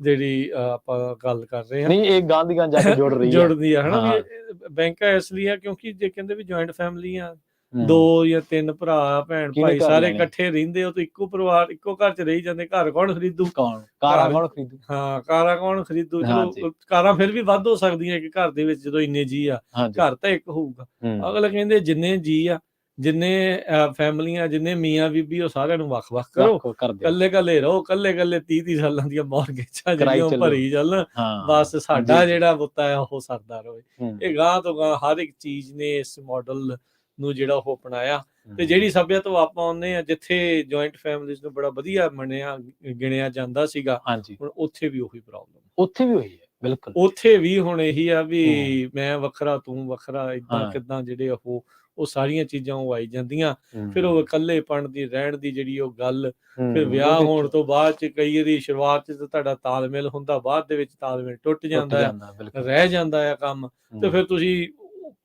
[SPEAKER 2] ਜਿਹੜੀ ਆਪਾਂ ਗੱਲ ਕਰ ਰਹੇ ਹਾਂ।
[SPEAKER 1] ਨਹੀਂ, ਇਹ ਗਾਂ ਦੀ ਗਾਂ ਜਾ ਕੇ ਜੁੜ ਰਹੀ ਹੈ,
[SPEAKER 2] ਜੁੜਦੀ ਆ, ਹਨਾ ਵੀ
[SPEAKER 1] ਹਾਂ।
[SPEAKER 2] ਬੈਂਕਾਂ ਇਸ ਲਈ ਆ ਕਿਉਂਕਿ ਜੇ ਕਹਿੰਦੇ ਵੀ ਜੁਆਇੰਟ ਫੈਮਿਲੀ ਆ,
[SPEAKER 1] ਹੂੰ।
[SPEAKER 2] 2 ਜਾਂ 3 ਭਰਾ ਭੈਣ
[SPEAKER 1] ਕਿਹਨੇ
[SPEAKER 2] ਭਾਈ
[SPEAKER 1] ਘਰ
[SPEAKER 2] ਸਾਰੇ
[SPEAKER 1] ਲੈਣੇ?
[SPEAKER 2] ਇਕੱਠੇ ਰਹਿੰਦੇ ਹੋ ਤੇ ਇੱਕੋ ਪਰਿਵਾਰ ਇੱਕੋ ਘਰ 'ਚ ਰਹੀ ਜਾਂਦੇ, ਘਰ ਕੌਣ ਖਰੀਦੂ?
[SPEAKER 1] ਕਾਰਾਂ ਕੌਣ ਖਰੀਦੂ?
[SPEAKER 2] ਹਾਂ, ਕਾਰਾਂ ਕੌਣ ਖਰੀਦੂ?
[SPEAKER 1] ਹਾਂਜੀ।
[SPEAKER 2] ਚਲੋ ਕਾਰਾਂ ਫਿਰ ਵੀ ਵੱਧ ਹੋ ਸਕਦੀਆਂ ਇੱਕ ਘਰ ਦੇ ਵਿੱਚ ਜਦੋਂ ਇੰਨੇ ਜੀਅ ਆ,
[SPEAKER 1] ਹਾਂਜੀ
[SPEAKER 2] ਘਰ ਤਾਂ ਇੱਕ ਹੋਊਗਾ।
[SPEAKER 1] ਹੂੰ
[SPEAKER 2] ਅਗਲੇ ਕਹਿੰਦੇ ਜਿੰਨੇ ਜੀਅ ਆ, ਜਿੰਨੇ ਫੈਮਲੀਆਂ, ਜਿੰਨੇ ਮੀਆਂ ਬੀਬੀ, ਉਹ ਸਾਰਿਆਂ ਨੂੰ ਵੱਖ-ਵੱਖ ਕਰੋ,
[SPEAKER 1] ਵੱਖ ਕਰ ਦਿਓ।
[SPEAKER 2] ਕੱਲੇ ਰਹੋ, ਕੱਲੇ 30-30 ਸਾਲਾਂ ਦੀਆਂ ਮੌਰਗੇਜਾਂ
[SPEAKER 1] ਕਰਾਈ
[SPEAKER 2] ਜਿਹੜੀਆਂ ਉਹ
[SPEAKER 1] ਚੱਲੋ।
[SPEAKER 2] ਭਰੀ ਚੱਲਣ,
[SPEAKER 1] ਹਾਂ
[SPEAKER 2] ਬਸ ਸਾਡਾ
[SPEAKER 1] ਜੀ।
[SPEAKER 2] ਜਿਹੜਾ ਬੁੱਤਾ ਆ ਉਹ ਸਰਦਾ ਰਵੇ।
[SPEAKER 1] ਹੂੰ।
[SPEAKER 2] ਇਹ ਗਾਂਹ ਤੋਂ ਗਾਂਹ ਹਰ ਇੱਕ ਚੀਜ਼ ਨੇ ਇਸ ਮਾਡਲ ਨੂੰ ਜਿਹੜਾ ਉਹ ਅਪਣਾਇਆ। ਤੇ
[SPEAKER 1] ਹੂੰ।
[SPEAKER 2] ਜਿਹੜੀ ਸੱਭਿਅਤਾ ਤੋਂ ਆਪਾਂ ਆਉਂਦੇ ਆ, ਜਿੱਥੇ ਜੁਆਇੰਟ ਫੈਮਿਲੀਜ਼ ਨੂੰ ਬੜਾ ਵਧੀਆ ਗਿਣਿਆ ਜਾਂਦਾ ਸੀਗਾ,
[SPEAKER 1] ਹਾਂਜੀ
[SPEAKER 2] ਹੁਣ ਉੱਥੇ ਵੀ ਉਹੀ ਪ੍ਰੋਬਲਮ,
[SPEAKER 1] ਉੱਥੇ ਵੀ ਹੋਈ ਹੈ, ਬਿਲਕੁਲ।
[SPEAKER 2] ਉੱਥੇ ਵੀ ਹੁਣ ਇਹੀ ਆ ਵੀ ਮੈਂ ਵੱਖਰਾ ਤੂੰ ਵੱਖਰਾ, ਏਦਾਂ
[SPEAKER 1] ਹਾਂ।
[SPEAKER 2] ਕਿੱਦਾਂ ਜਿਹੜੇ ਉਹ ਸਾਰੀਆਂ ਚੀਜ਼ਾਂ ਉਹ ਆਈ ਜਾਂਦੀਆਂ।
[SPEAKER 1] ਹੂੰ।
[SPEAKER 2] ਫਿਰ ਉਹ ਇਕੱਲੇਪਣ ਦੀ ਰਹਿਣ ਦੀ ਜਿਹੜੀ ਉਹ ਗੱਲ,
[SPEAKER 1] ਹੂੰ।
[SPEAKER 2] ਫਿਰ ਵਿਆਹ
[SPEAKER 1] ਉਹਦੇ
[SPEAKER 2] ਹੋਣ
[SPEAKER 1] ਚ
[SPEAKER 2] ਤੋਂ ਬਾਅਦ 'ਚ ਕਈ ਵਾਰੀ ਸ਼ੁਰੂਆਤ 'ਚ ਤਾਂ ਤੁਹਾਡਾ ਤਾਲਮੇਲ ਹੁੰਦਾ, ਬਾਅਦ ਦੇ ਵਿੱਚ ਤਾਲਮੇਲ ਟੁੱਟ ਜਾਂਦਾ ਆ,
[SPEAKER 1] ਬਿਲਕੁਲ।
[SPEAKER 2] ਰਹਿ ਜਾਂਦਾ ਆ ਕੰਮ। ਤੇ
[SPEAKER 1] ਹੂੰ।
[SPEAKER 2] ਫਿਰ ਤੁਸੀਂ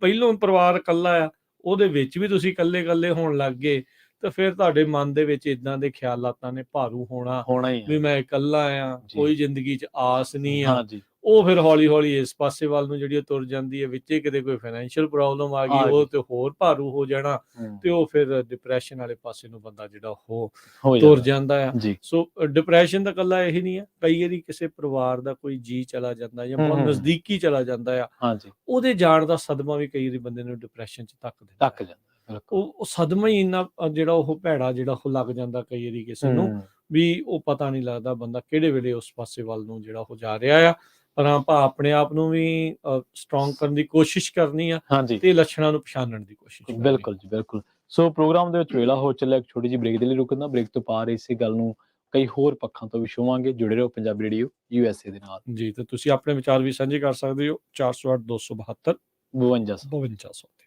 [SPEAKER 2] ਪਹਿਲੋਂ ਪਰਿਵਾਰ ਇਕੱਲਾ ਆ, ਉਹਦੇ ਵਿੱਚ ਵੀ ਤੁਸੀਂ ਇਕੱਲੇ ਹੋਣ ਲੱਗ ਗਏ, ਤੇ ਫਿਰ ਤੁਹਾਡੇ ਮਨ ਦੇ ਵਿੱਚ ਇਦਾਂ ਦੇ ਖਿਆਲਾਤਾਂ ਨੇ ਭਾਰੂ ਹੋਣਾ
[SPEAKER 1] ਹੋਣਾ ਹੀ
[SPEAKER 2] ਵੀ
[SPEAKER 1] ਹੈ।
[SPEAKER 2] ਮੈਂ ਇਕੱਲਾ ਆ,
[SPEAKER 1] ਜੀ।
[SPEAKER 2] ਕੋਈ ਜ਼ਿੰਦਗੀ 'ਚ ਆਸ ਨਹੀਂ ਆ।
[SPEAKER 1] ਹਾਂਜੀ
[SPEAKER 2] ਉਹ ਫਿਰ ਹੌਲੀ ਇਸ ਪਾਸੇ ਵੱਲ ਨੂੰ ਜਿਹੜੀ ਉਹ ਤੁਰ ਜਾਂਦੀ ਹੈ। ਵਿੱਚੇ ਕਿਤੇ ਕੋਈ ਫਾਈਨੈਂਸ਼ੀਅਲ ਪ੍ਰੋਬਲਮ ਆ ਗਈ, ਉਹ ਤੇ ਹੋਰ ਭਾਰੂ ਹੋ ਜਾਣਾ,
[SPEAKER 1] ਹੂੰ।
[SPEAKER 2] ਤੇ ਉਹ ਫਿਰ ਡਿਪਰੈਸ਼ਨ ਵਾਲੇ ਪਾਸੇ ਨੂੰ ਬੰਦਾ ਜਿਹੜਾ ਉਹ
[SPEAKER 1] ਹੋ
[SPEAKER 2] ਤੁਰ
[SPEAKER 1] ਜਾਂਦਾ
[SPEAKER 2] ਜਾਂਦਾ ਆ।
[SPEAKER 1] ਜੀ।
[SPEAKER 2] ਸੋ ਡਿਪਰੈਸ਼ਨ ਦਾ ਇਕੱਲਾ ਇਹੀ ਨਹੀਂ ਆ, ਕਈ ਵਾਰੀ ਕਿਸੇ ਪਰਿਵਾਰ ਦਾ ਕੋਈ ਜੀਅ ਚਲਾ ਜਾਂਦਾ ਜਾਂ ਬਹੁਤ
[SPEAKER 1] ਹੂੰ।
[SPEAKER 2] ਨਜ਼ਦੀਕੀ ਚਲਾ ਜਾਂਦਾ ਆ,
[SPEAKER 1] ਹਾਂਜੀ
[SPEAKER 2] ਉਹਦੇ ਜਾਣ ਦਾ ਸਦਮਾ ਵੀ ਕਈ ਵਾਰੀ ਬੰਦੇ ਨੂੰ ਡਿਪਰੈਸ਼ਨ 'ਚ ਧੱਕ ਦਿੰਦਾ
[SPEAKER 1] ਤੱਕ
[SPEAKER 2] ਆ।
[SPEAKER 1] ਜਾਂਦਾ ਬਿਲਕੁਲ।
[SPEAKER 2] ਉਹ ਸਦਮਾ ਹੀ ਇੰਨਾ ਜਿਹੜਾ ਉਹ ਭੈੜਾ ਜਿਹੜਾ ਉਹ ਲੱਗ ਜਾਂਦਾ ਕਈ ਵਾਰੀ ਕਿਸੇ ਨੂੰ,
[SPEAKER 1] ਹੂੰ।
[SPEAKER 2] ਵੀ ਉਹ ਪਤਾ ਨਹੀਂ ਲੱਗਦਾ ਬੰਦਾ ਕਿਹੜੇ ਵੇਲੇ ਉਸ ਪਾਸੇ ਵੱਲ ਨੂੰ ਜਿਹੜਾ ਉਹ ਜਾ ਰਿਹਾ ਆ। ਪਰ ਆਪਾਂ ਆਪਣੇ ਆਪ ਨੂੰ ਵੀ ਸਟਰੋਂਗ ਕਰਨ ਦੀ ਕੋਸ਼ਿਸ਼ ਕਰਨੀ ਆ,
[SPEAKER 1] ਹਾਂਜੀ
[SPEAKER 2] ਤੇ ਲੱਛਣਾਂ ਨੂੰ ਪਛਾਣਨ ਦੀ ਕੋਸ਼ਿਸ਼ ਕਰਨੀ।
[SPEAKER 1] ਬਿਲਕੁਲ ਜੀ, ਬਿਲਕੁਲ। ਸੋ ਪ੍ਰੋਗਰਾਮ ਦੇ ਵਿੱਚ ਵੇਲਾ ਹੋ ਚੱਲਿਆ, ਇੱਕ ਛੋਟੀ ਜਿਹੀ ਬ੍ਰੇਕ ਦੇ ਲਈ ਰੁਕਣਾ। ਬ੍ਰੇਕ ਤੋਂ ਪਾਰ ਇਸੇ ਗੱਲ ਨੂੰ ਕਈ ਹੋਰ ਪੱਖਾਂ ਤੋਂ ਵੀ ਛੂਵਾਂਗੇ। ਜੁੜੇ ਰਹੋ ਪੰਜਾਬੀ ਰੇਡੀਓ USA ਦੇ ਨਾਲ।
[SPEAKER 2] ਜੀ, ਤੇ ਤੁਸੀਂ ਆਪਣੇ ਵਿਚਾਰ ਵੀ ਸਾਂਝੇ ਕਰ ਸਕਦੇ ਹੋ 408 272
[SPEAKER 1] 52
[SPEAKER 2] 5200 ਤੇ।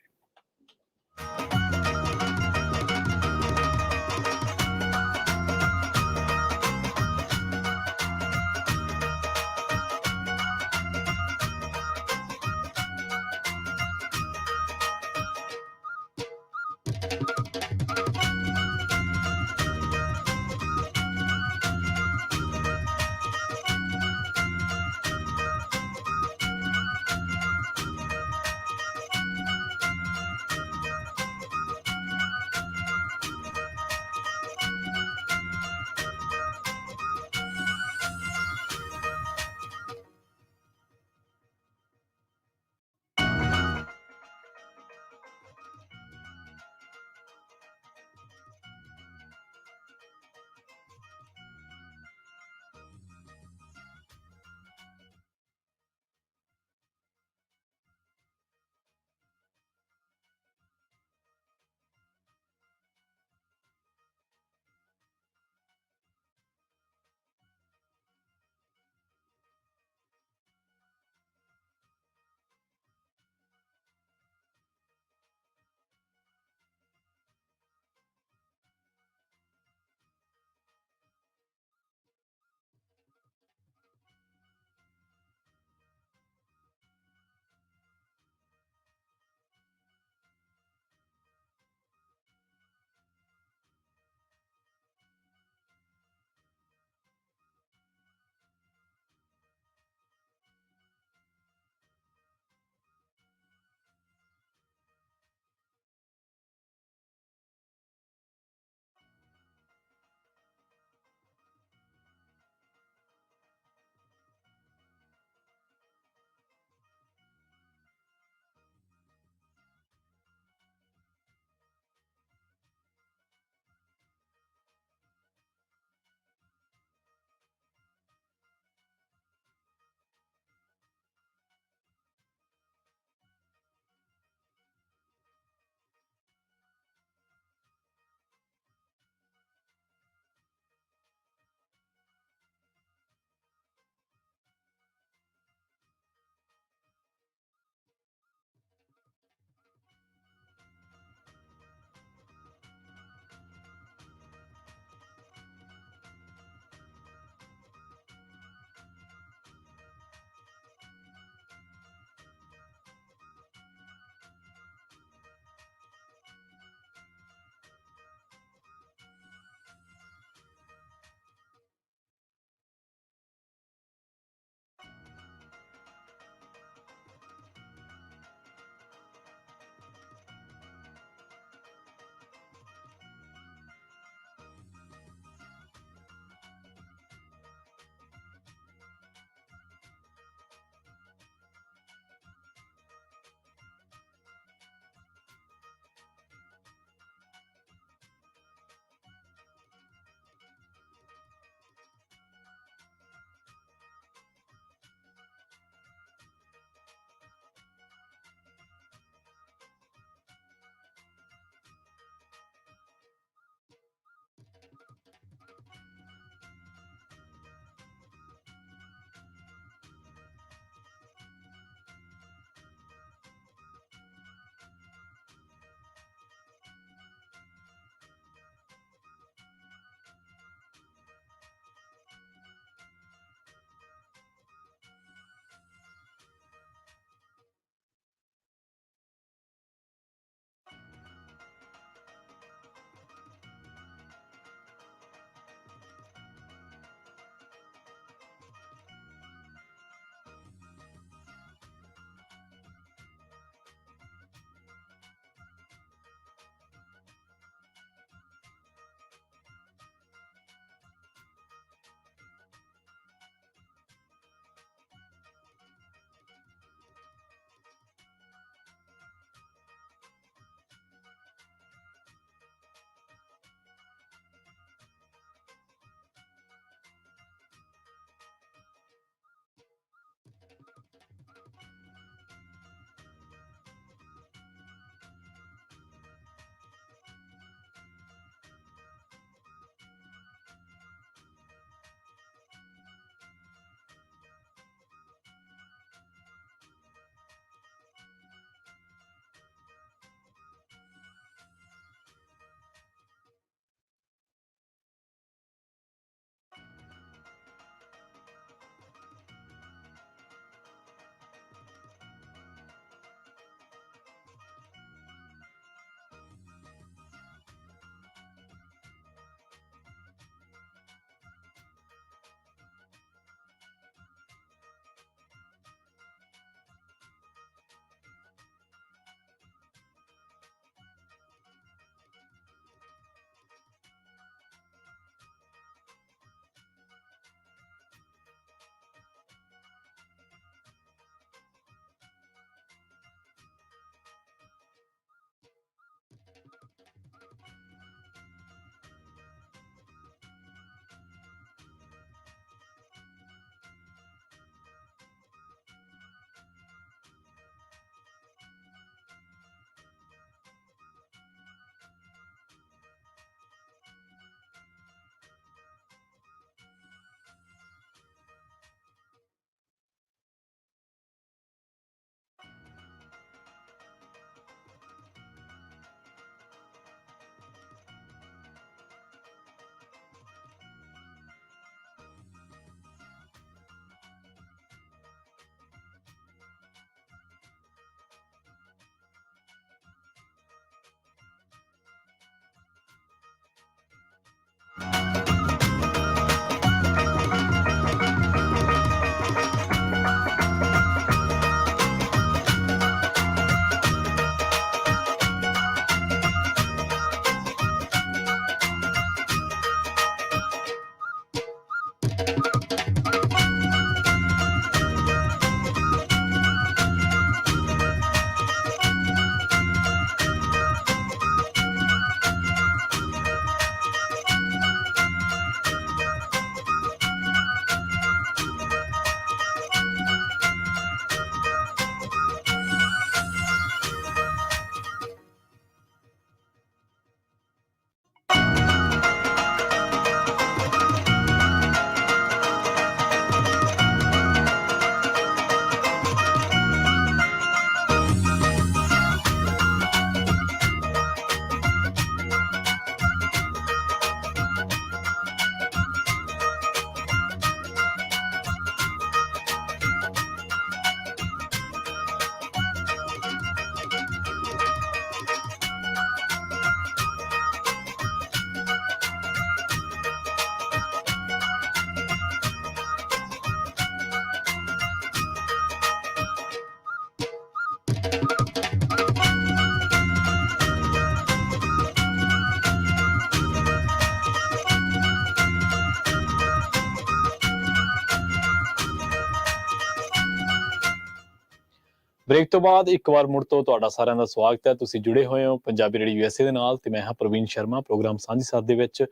[SPEAKER 1] ਬ੍ਰੇਕ ਤੋਂ ਬਾਅਦ ਇੱਕ ਵਾਰ ਮੁੜ ਤੋਂ ਤੁਹਾਡਾ ਸਾਰਿਆਂ ਦਾ ਸਵਾਗਤ ਹੈ। ਤੁਸੀਂ ਜੁੜੇ ਹੋਏ ਹੋ ਪੰਜਾਬੀ ਰੇਡੀਓ USA ਦੇ ਨਾਲ ਤੇ ਮੈਂ ਹਾਂ ਪ੍ਰਵੀਨ ਸ਼ਰਮਾ। ਪ੍ਰੋਗਰਾਮ ਸਾਂਝੀ ਸਾਥ ਦੇ ਵਿੱਚ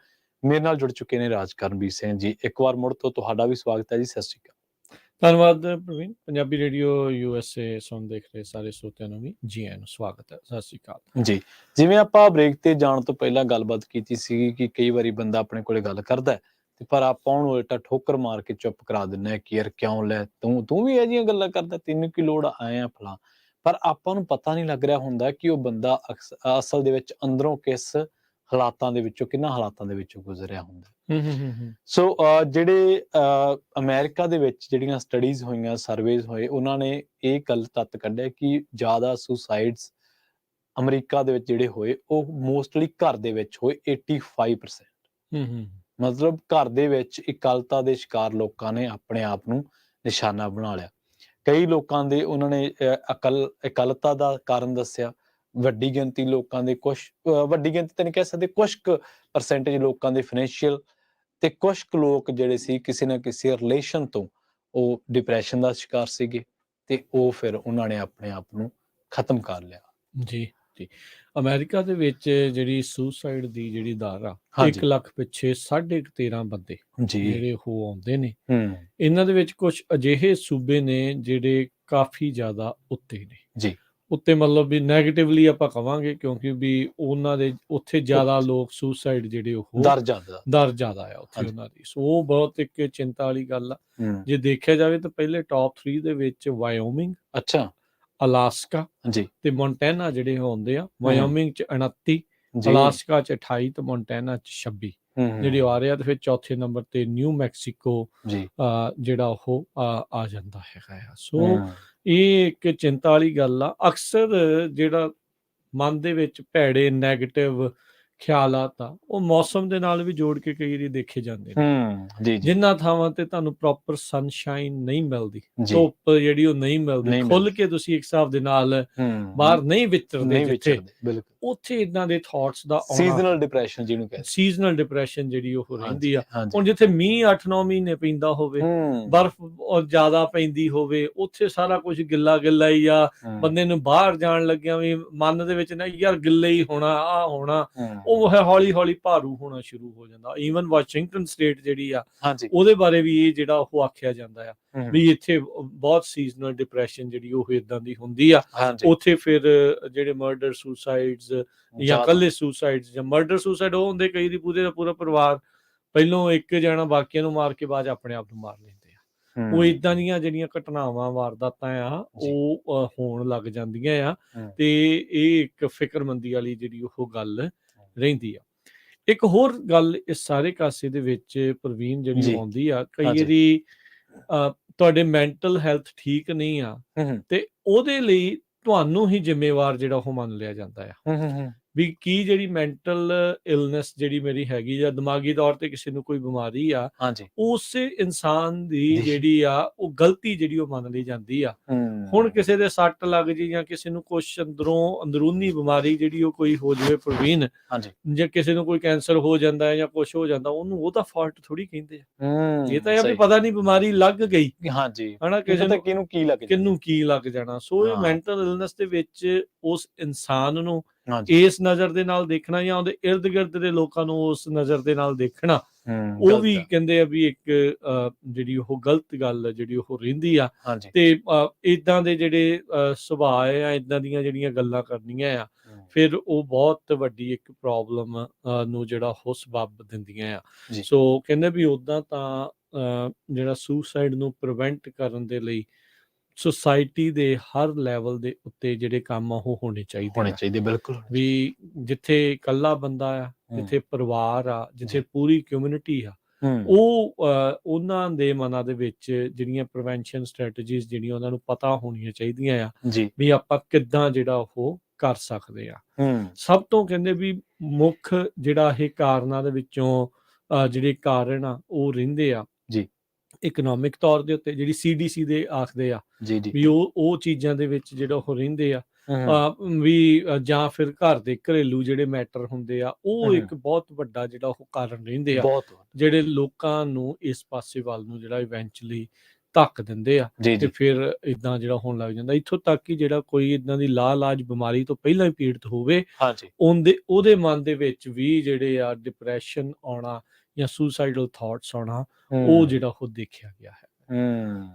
[SPEAKER 1] ਮੇਰੇ ਨਾਲ ਜੁੜ ਚੁੱਕੇ ਨੇ ਰਾਜਕਰਨਵੀਰ ਸਿੰਘ ਜੀ। ਇੱਕ ਵਾਰ ਮੁੜ ਤੋਂ ਤੁਹਾਡਾ ਵੀ ਸਵਾਗਤ ਹੈ ਜੀ। ਸਤਿ ਸ਼੍ਰੀ ਅਕਾਲ।
[SPEAKER 2] ਧੰਨਵਾਦ ਪ੍ਰਵੀਨ। ਪੰਜਾਬੀ ਰੇਡੀਓ USA ਸੁਣ ਦੇਖ ਰਹੇ ਸਾਰੇ ਸਰੋਤਿਆਂ ਨੂੰ ਵੀ ਜੀ ਆਇਆਂ ਨੂੰ ਸਵਾਗਤ ਹੈ। ਸਤਿ ਸ਼੍ਰੀ ਅਕਾਲ
[SPEAKER 1] ਜੀ। ਜਿਵੇਂ ਆਪਾਂ ਬ੍ਰੇਕ ਤੇ ਜਾਣ ਤੋਂ ਪਹਿਲਾਂ ਗੱਲਬਾਤ ਕੀਤੀ ਸੀ ਕਿ ਕਈ ਵਾਰੀ ਬੰਦਾ ਆਪਣੇ ਕੋਲੇ ਗੱਲ ਕਰਦਾ ਹੈ ਤੇ ਪਰ ਆਪਾਂ ਉਹਨੂੰ ਉਲਟਾ ਠੋਕਰ ਮਾਰ ਕੇ ਚੁੱਪ ਕਰਾ ਦਿੰਦੇ ਹਾਂ ਕਿ ਯਾਰ ਕਿਉਂ ਲੈ ਤੂੰ ਵੀ ਇਹ ਜਿਹੀਆਂ ਗੱਲਾਂ ਕਰਦਾ, ਤੈਨੂੰ ਕੀ ਲੋੜ ਆਏ ਆ ਫਲਾਂ। ਪਰ ਆਪਾਂ ਨੂੰ ਪਤਾ ਨਹੀਂ ਲੱਗ ਰਿਹਾ ਹੁੰਦਾ ਕਿ ਉਹ ਬੰਦਾ ਅਸਲ ਦੇ ਵਿੱਚ ਅੰਦਰੋਂ ਕਿਸ ਹਾਲਾਤਾਂ ਦੇ ਵਿੱਚੋਂ, ਕਿੰਨਾ ਹਾਲਾਤਾਂ ਦੇ ਵਿੱਚੋਂ ਗੁਜ਼ਰਿਆ ਹੁੰਦਾ। ਸੋ ਜਿਹੜੇ ਅਮਰੀਕਾ ਦੇ ਵਿੱਚ ਜਿਹੜੀਆਂ ਸਟੱਡੀਜ਼ ਹੋਈਆਂ, ਸਰਵੇਜ਼ ਹੋਏ, ਉਹਨਾਂ ਨੇ ਇਹ ਗੱਲ ਤੱਤ ਕੱਢਿਆ ਕਿ ਜ਼ਿਆਦਾ ਸੁਸਾਈਡਸ ਅਮਰੀਕਾ ਦੇ ਵਿੱਚ ਜਿਹੜੇ ਹੋਏ ਉਹ ਮੋਸਟਲੀ ਘਰ ਦੇ ਵਿੱਚ ਹੋਏ 85%। ਮਤਲਬ ਘਰ ਦੇ ਵਿੱਚ ਇਕੱਲਤਾ ਦੇ ਸ਼ਿਕਾਰ ਲੋਕਾਂ ਨੇ ਆਪਣੇ ਆਪ ਨੂੰ ਨਿਸ਼ਾਨਾ ਬਣਾ ਲਿਆ। ਕਈ ਲੋਕਾਂ ਦੇ ਉਹਨਾਂ ਨੇ ਇਕੱਲਤਾ ਦਾ ਕਾਰਨ ਦੱਸਿਆ। ਵੱਡੀ ਗਿਣਤੀ ਲੋਕਾਂ ਦੇ ਵੱਡੀ ਗਿਣਤੀ ਤਾਂ ਨਹੀਂ ਕਹਿ ਸਕਦੇ, ਕੁਛ ਕੁ ਪਰਸੈਂਟੇਜ ਲੋਕਾਂ ਦੇ ਫਾਈਨੈਂਸ਼ੀਅਲ ਤੇ ਕੁਛ ਕੁ ਲੋਕ ਜਿਹੜੇ ਸੀ ਕਿਸੇ ਨਾ ਕਿਸੇ ਰਿਲੇਸ਼ਨ ਤੋਂ ਉਹ ਡਿਪਰੈਸ਼ਨ ਦਾ ਸ਼ਿਕਾਰ ਸੀਗੇ ਤੇ ਉਹ ਫਿਰ ਉਹਨਾਂ ਨੇ ਆਪਣੇ ਆਪ ਨੂੰ ਖਤਮ ਕਰ ਲਿਆ।
[SPEAKER 2] ਜੀ ਜੀ। ਅਮਰੀਕਾ ਦੇ ਵਿੱਚ ਜਿਹੜੀ ਸੁਸਾਈਡ ਦੀ ਜਿਹੜੀ ਦਰ ਆ 1 ਲੱਖ ਪਿੱਛੇ 13.5 ਬੰਦੇ ਜਿਹੜੇ ਉਹ ਆਉਂਦੇ ਨੇ। ਇਹਨਾਂ ਦੇ ਵਿੱਚ ਕੁਝ ਅਜਿਹੇ ਸੂਬੇ ਨੇ ਜਿਹੜੇ ਕਾਫੀ ਜ਼ਿਆਦਾ ਉੱਤੇ ਨੇ ਜੀ। ਉੱਤੇ ਮਤਲਬ ਵੀ ਨੈਗੇਟਿਵਲੀ ਆਪਾਂ ਕਵਾਂਗੇ ਕਿਉਂਕਿ ਵੀ ਉਹਨਾਂ ਦੇ ਉੱਥੇ ਜ਼ਿਆਦਾ ਲੋਕ ਸੁਸਾਈਡ ਜਿਹੜੇ ਉਹ ਦਰ ਜ਼ਿਆਦਾ ਆ ਉੱਥੇ ਉਹਨਾਂ ਦੀ। ਸੋ ਉਹ ਬਹੁਤ ਇੱਕ ਚਿੰਤਾ ਵਾਲੀ ਗੱਲ ਆ। ਜੇ ਦੇਖਿਆ ਜਾਵੇ ਤਾਂ ਪਹਿਲੇ ਟੌਪ 3 ਦੇ ਵਿੱਚ ਵਾਇਓਮਿੰਗ, ਅਲਾਸਕਾ ਤੇ ਮੋਂਟੈਨਾ ਜਿਹੜੇ ਆਉਂਦੇ ਆ। ਵਾਇਓਮਿੰਗ 'ਚ 29, ਅਲਾਸਕਾ 'ਚ 28 ਤੇ ਮੋਂਟੈਨਾ 'ਚ 26 ਜਿਹੜੇ ਆ ਰਹੇ ਆ। ਤੇ ਫਿਰ ਚੌਥੇ ਨੰਬਰ ਤੇ ਨਿਊ ਮੈਕਸੀਕੋ ਜਿਹੜਾ ਉਹ ਆ ਜਾਂਦਾ ਹੈਗਾ ਆ। ਸੋ ਇਹ ਇੱਕ ਚਿੰਤਾ ਵਾਲੀ ਗੱਲ ਆ। ਅਕਸਰ ਜਿਹੜਾ ਮਨ ਦੇ ਵਿੱਚ ਭੈੜੇ ਨੈਗੇਟਿਵ ਖਿਆਲਾਤ ਆ ਉਹ ਮੌਸਮ ਦੇ ਨਾਲ ਵੀ ਜੋੜ ਕੇ ਕਈ ਵਾਰੀ ਦੇਖੇ ਜਾਂਦੇ ਨੇ। ਜਿਨ੍ਹਾਂ ਥਾਵਾਂ ਤੇ ਤੁਹਾਨੂੰ ਪ੍ਰੋਪਰ ਸਨਸ਼ਾਈਨ ਨਹੀਂ ਮਿਲਦੀ, ਧੁੱਪ ਜਿਹੜੀ ਉਹ ਨਹੀਂ ਮਿਲਦੀ, ਖੁੱਲ ਕੇ ਤੁਸੀਂ ਇੱਕ ਹਿਸਾਬ ਦੇ ਨਾਲ ਬਾਹਰ ਨਹੀਂ ਵਿਚਰਦੇ, ਜਿੱਥੇ ਉੱਥੇ ਇਦਾਂ ਦੇ ਥਾਟਸ ਦਾ
[SPEAKER 1] ਸੀਜ਼ਨਲ ਡਿਪਰੈਸ਼ਨ ਜਿਹਨੂੰ ਕਹਿੰਦੇ,
[SPEAKER 2] ਸੀਜ਼ਨਲ ਡਿਪਰੈਸ਼ਨ ਜਿਹੜੀ ਉਹ ਰਹਿੰਦੀ ਆ। ਹੁਣ ਜਿੱਥੇ ਮੀਂਹ 8-9 ਮਹੀਨੇ ਪੈਂਦਾ ਹੋਵੇ, ਬਰਫ਼ ਜ਼ਿਆਦਾ ਪੈਂਦੀ ਹੋਵੇ, ਉੱਥੇ ਸਾਰਾ ਕੁਝ ਗਿੱਲਾ ਗਿੱਲਾ ਹੀ ਆ। ਬੰਦੇ ਨੂੰ ਬਾਹਰ ਜਾਣ ਲੱਗਿਆ ਵੀ ਮਨ ਦੇ ਵਿੱਚ ਨਾ ਯਾਰ ਗਿੱਲੇ ਹੀ ਹੋਣਾ, ਆਹ ਹੋਣਾ, ਉਹ ਹੌਲੀ ਹੌਲੀ ਭਾਰੂ ਹੋਣਾ ਸ਼ੁਰੂ ਹੋ ਜਾਂਦਾ। ਈਵਨ ਵਾਸ਼ਿੰਗਟਨ ਸਟੇਟ ਜਿਹੜੀ ਆ ਉਹਦੇ ਬਾਰੇ ਵੀ ਇਹ ਜਿਹੜਾ ਉਹ ਆਖਿਆ ਜਾਂਦਾ ਆ ਵੀ ਇੱਥੇ ਬਹੁਤ ਸੀਜ਼ਨਲ ਡਿਪਰੈਸ਼ਨ ਜਿਹੜੀ ਉਹ ਇਦਾਂ ਦੀ ਹੁੰਦੀ ਆ। ਉੱਥੇ ਫਿਰ ਜਿਹੜੇ ਮਰਡਰ ਸੁਸਾਈਡਸ ਜਾਂ ਇਕੱਲੇ ਸੁਸਾਈਡਸ ਜਾਂ ਮਰਡਰ ਸੁਸਾਈਡ ਉਹ ਹੁੰਦੇ ਕਈ ਦੀ ਪੂਰੇ ਦਾ ਪੂਰਾ ਪਰਿਵਾਰ ਪਹਿਲੋਂ ਇੱਕ ਜਾਣਾ ਬਾਕੀਆਂ ਨੂੰ ਮਾਰ ਕੇ ਬਾਅਦ ਆਪਣੇ ਆਪ ਨੂੰ ਮਾਰ ਲੈਂਦੇ ਆ। ਉਹ ਇਦਾਂ ਦੀਆਂ ਜਿਹੜੀਆਂ ਘਟਨਾਵਾਂ, ਵਾਰਦਾਤਾਂ ਆ ਉਹ ਹੋਣ ਲੱਗ ਜਾਂਦੀਆਂ ਆ। ਤੇ ਇਹ ਇੱਕ ਫਿਕਰਮੰਦੀ ਵਾਲੀ ਜਿਹੜੀ ਉਹ ਗੱਲ ਰਹਿੰਦੀ ਆ। ਇੱਕ ਹੋਰ ਗੱਲ ਇਸ ਸਾਰੇ ਕਾਸੇ ਦੇ ਵਿੱਚ ਪ੍ਰਵੀਨ ਜਿਹੜੀ ਆਉਂਦੀ ਆ, ਕਈ ਵਾਰੀ ਤੁਹਾਡੇ ਮੈਂਟਲ ਹੈਲਥ ਠੀਕ ਨਹੀਂ ਆ ਤੇ ਉਹਦੇ ਲਈ ਤੁਹਾਨੂੰ ਹੀ ਜ਼ਿੰਮੇਵਾਰ ਜਿਹੜਾ ਉਹ ਮੰਨ ਲਿਆ ਜਾਂਦਾ ਆ ਵੀ ਕੀ ਜਿਹੜੀ ਮੈਂਟਲ ਇਲਨੈਸ ਜਿਹੜੀ ਮੇਰੀ ਹੈਗੀ ਜਾਂ ਦਿਮਾਗੀ ਤੌਰ ਤੇ ਕਿਸੇ ਨੂੰ ਕੋਈ ਬਿਮਾਰੀ ਆ, ਉਸੇ ਇਨਸਾਨ ਦੀ ਜਿਹੜੀ ਆ ਉਹ ਗਲਤੀ ਜਿਹੜੀ ਉਹ ਮੰਨ ਲਈ ਜਾਂਦੀ ਆ। ਹੁਣ ਕਿਸੇ ਦੇ ਸੱਟ ਲੱਗ ਜੀ ਜਾਂ ਕਿਸੇ ਨੂੰ ਕੁਛ ਅੰਦਰੂਨੀ ਬਿਮਾਰੀ ਜਿਹੜੀ ਉਹ ਕੋਈ ਹੋ ਜਾਵੇ ਪ੍ਰਵੀਨ, ਜਾਂ ਕਿਸੇ ਨੂੰ ਕੋਈ ਕੈਂਸਰ ਹੋ ਜਾਂਦਾ ਜਾਂ ਕੁਛ ਹੋ ਜਾਂਦਾ, ਉਹਨੂੰ ਉਹਦਾ ਫਾਲਟ ਥੋੜੀ ਕਹਿੰਦੇ ਆ। ਇਹ ਤਾਂ ਇਹ ਵੀ ਪਤਾ ਨਹੀਂ ਬਿਮਾਰੀ ਲੱਗ ਗਈ ਹਨਾ, ਕਿਸੇ ਨੂੰ ਕਿਹਨੂੰ ਕੀ ਲੱਗ ਜਾਣਾ। ਸੋ ਇਹ ਮੈਂਟਲ ਇਲਨੈਸ ਦੇ ਵਿੱਚ ਉਸ ਇਨਸਾਨ ਨੂੰ ਇਸ ਨਜ਼ਰ ਦੇ ਨਾਲ ਦੇਖਣਾ ਜਾਂ ਉਹਦੇ ਇਰਦ ਗਿਰਦ ਦੇ ਲੋਕਾਂ ਨੂੰ ਉਸ ਨਜ਼ਰ ਦੇ ਨਾਲ ਦੇਖਣਾ, ਉਹ ਵੀ ਕਹਿੰਦੇ ਆ ਵੀ ਇੱਕ ਜਿਹੜੀ ਉਹ ਗਲਤ ਗੱਲ ਜਿਹੜੀ ਉਹ ਰਹਿੰਦੀ ਆ। ਤੇ ਏਦਾਂ ਦੇ ਜਿਹੜੇ ਸੁਭਾਅ ਆ, ਏਦਾਂ ਦੀਆਂ ਜਿਹੜੀਆਂ ਗੱਲਾਂ ਕਰਨੀਆਂ ਆ, ਫਿਰ ਉਹ ਬਹੁਤ ਵੱਡੀ ਇੱਕ ਪ੍ਰੋਬਲਮ ਨੂੰ ਜਿਹੜਾ ਉਹ ਸਬੱਬ ਦਿੰਦੀਆਂ ਆ। ਸੋ ਕਹਿੰਦੇ ਵੀ ਓਦਾਂ ਤਾਂ ਜਿਹੜਾ ਸੁਸਾਈਡ ਨੂੰ ਪ੍ਰੀਵੈਂਟ ਕਰਨ ਦੇ ਲਈ ਸੁਸਾਇਟੀ ਦੇ ਹਰ ਲੈਵਲ ਦੇ ਉੱਤੇ ਜਿਹੜੇ ਕੰਮ ਆ ਉਹ ਹੋਣੇ ਚਾਹੀਦੇ। ਬਿਲਕੁਲ ਵੀ ਜਿੱਥੇ ਇਕੱਲਾ ਬੰਦਾ ਆ, ਜਿੱਥੇ ਪਰਿਵਾਰ ਆ, ਜਿੱਥੇ ਪੂਰੀ ਕਮਿਊਨਿਟੀ ਆ, ਉਹ ਉਹਨਾਂ ਦੇ ਮਨਾਂ ਦੇ ਵਿੱਚ ਜਿਹੜੀਆਂ ਪ੍ਰੀਵੈਂਸ਼ਨ ਸਟ੍ਰੈਟਜੀਜ਼ ਜਿਹੜੀਆਂ ਉਹਨਾਂ ਨੂੰ ਪਤਾ ਹੋਣੀਆਂ ਚਾਹੀਦੀਆਂ ਆ ਵੀ ਆਪਾਂ ਕਿੱਦਾਂ ਜਿਹੜਾ ਉਹ ਕਰ ਸਕਦੇ ਆ। ਸਭ ਤੋਂ ਕਹਿੰਦੇ ਵੀ ਮੁੱਖ ਜਿਹੜਾ ਇਹ ਕਾਰਨਾਂ ਦੇ ਵਿੱਚੋਂ ਜਿਹੜੇ ਕਾਰਨ ਆ ਉਹ ਰਹਿੰਦੇ ਆ ਇਕਨੋਮਿਕ ਤੌਰ ਦੇ ਉੱਤੇ, ਜਿਹੜੀ CDC ਦੇ ਆਖਦੇ ਆ ਵੀ ਉਹ ਚੀਜ਼ਾਂ ਦੇ ਵਿੱਚ ਜਿਹੜਾ ਉਹ ਰਹਿੰਦੇ ਆ ਵੀ, ਜਾਂ ਫਿਰ ਘਰ ਦੇ ਘਰੇਲੂ ਜਿਹੜੇ ਮੈਟਰ ਹੁੰਦੇ ਆ ਉਹ ਇੱਕ ਬਹੁਤ ਵੱਡਾ ਜਿਹੜਾ ਉਹ ਕਾਰਨ ਰਹਿੰਦੇ ਆ ਜਿਹੜੇ ਲੋਕਾਂ ਨੂੰ ਇਸ ਪਾਸੇ ਵੱਲ ਨੂੰ ਜਿਹੜਾ ਇਵੈਂਚੁਅਲੀ ਧੱਕ ਦਿੰਦੇ ਆ
[SPEAKER 1] ਜੀ
[SPEAKER 2] ਤੇ
[SPEAKER 1] ਜੀ
[SPEAKER 2] ਫਿਰ ਇਦਾਂ ਜਿਹੜਾ ਹੋਣ ਲੱਗ ਜਾਂਦਾ। ਇੱਥੋਂ ਤੱਕ ਕਿ ਜਿਹੜਾ ਕੋਈ ਇਦਾਂ ਦੀ ਲਾਇਲਾਜ ਬਿਮਾਰੀ ਤੋਂ ਪਹਿਲਾਂ ਹੀ ਪੀੜਤ ਹੋਵੇ,
[SPEAKER 1] ਹਾਂਜੀ
[SPEAKER 2] ਉਹਦੇ ਮਨ ਦੇ ਵਿੱਚ ਵੀ ਜਿਹੜੇ ਆ ਡਿਪਰੈਸ਼ਨ ਆਉਣਾ ਜਾਂ ਸੁਸਾਈਡਲ ਥਾਟਸ ਆਉਣਾ, ਉਹ ਜਿਹੜਾ ਉਹ ਦੇਖਿਆ ਗਿਆ ਹੈ।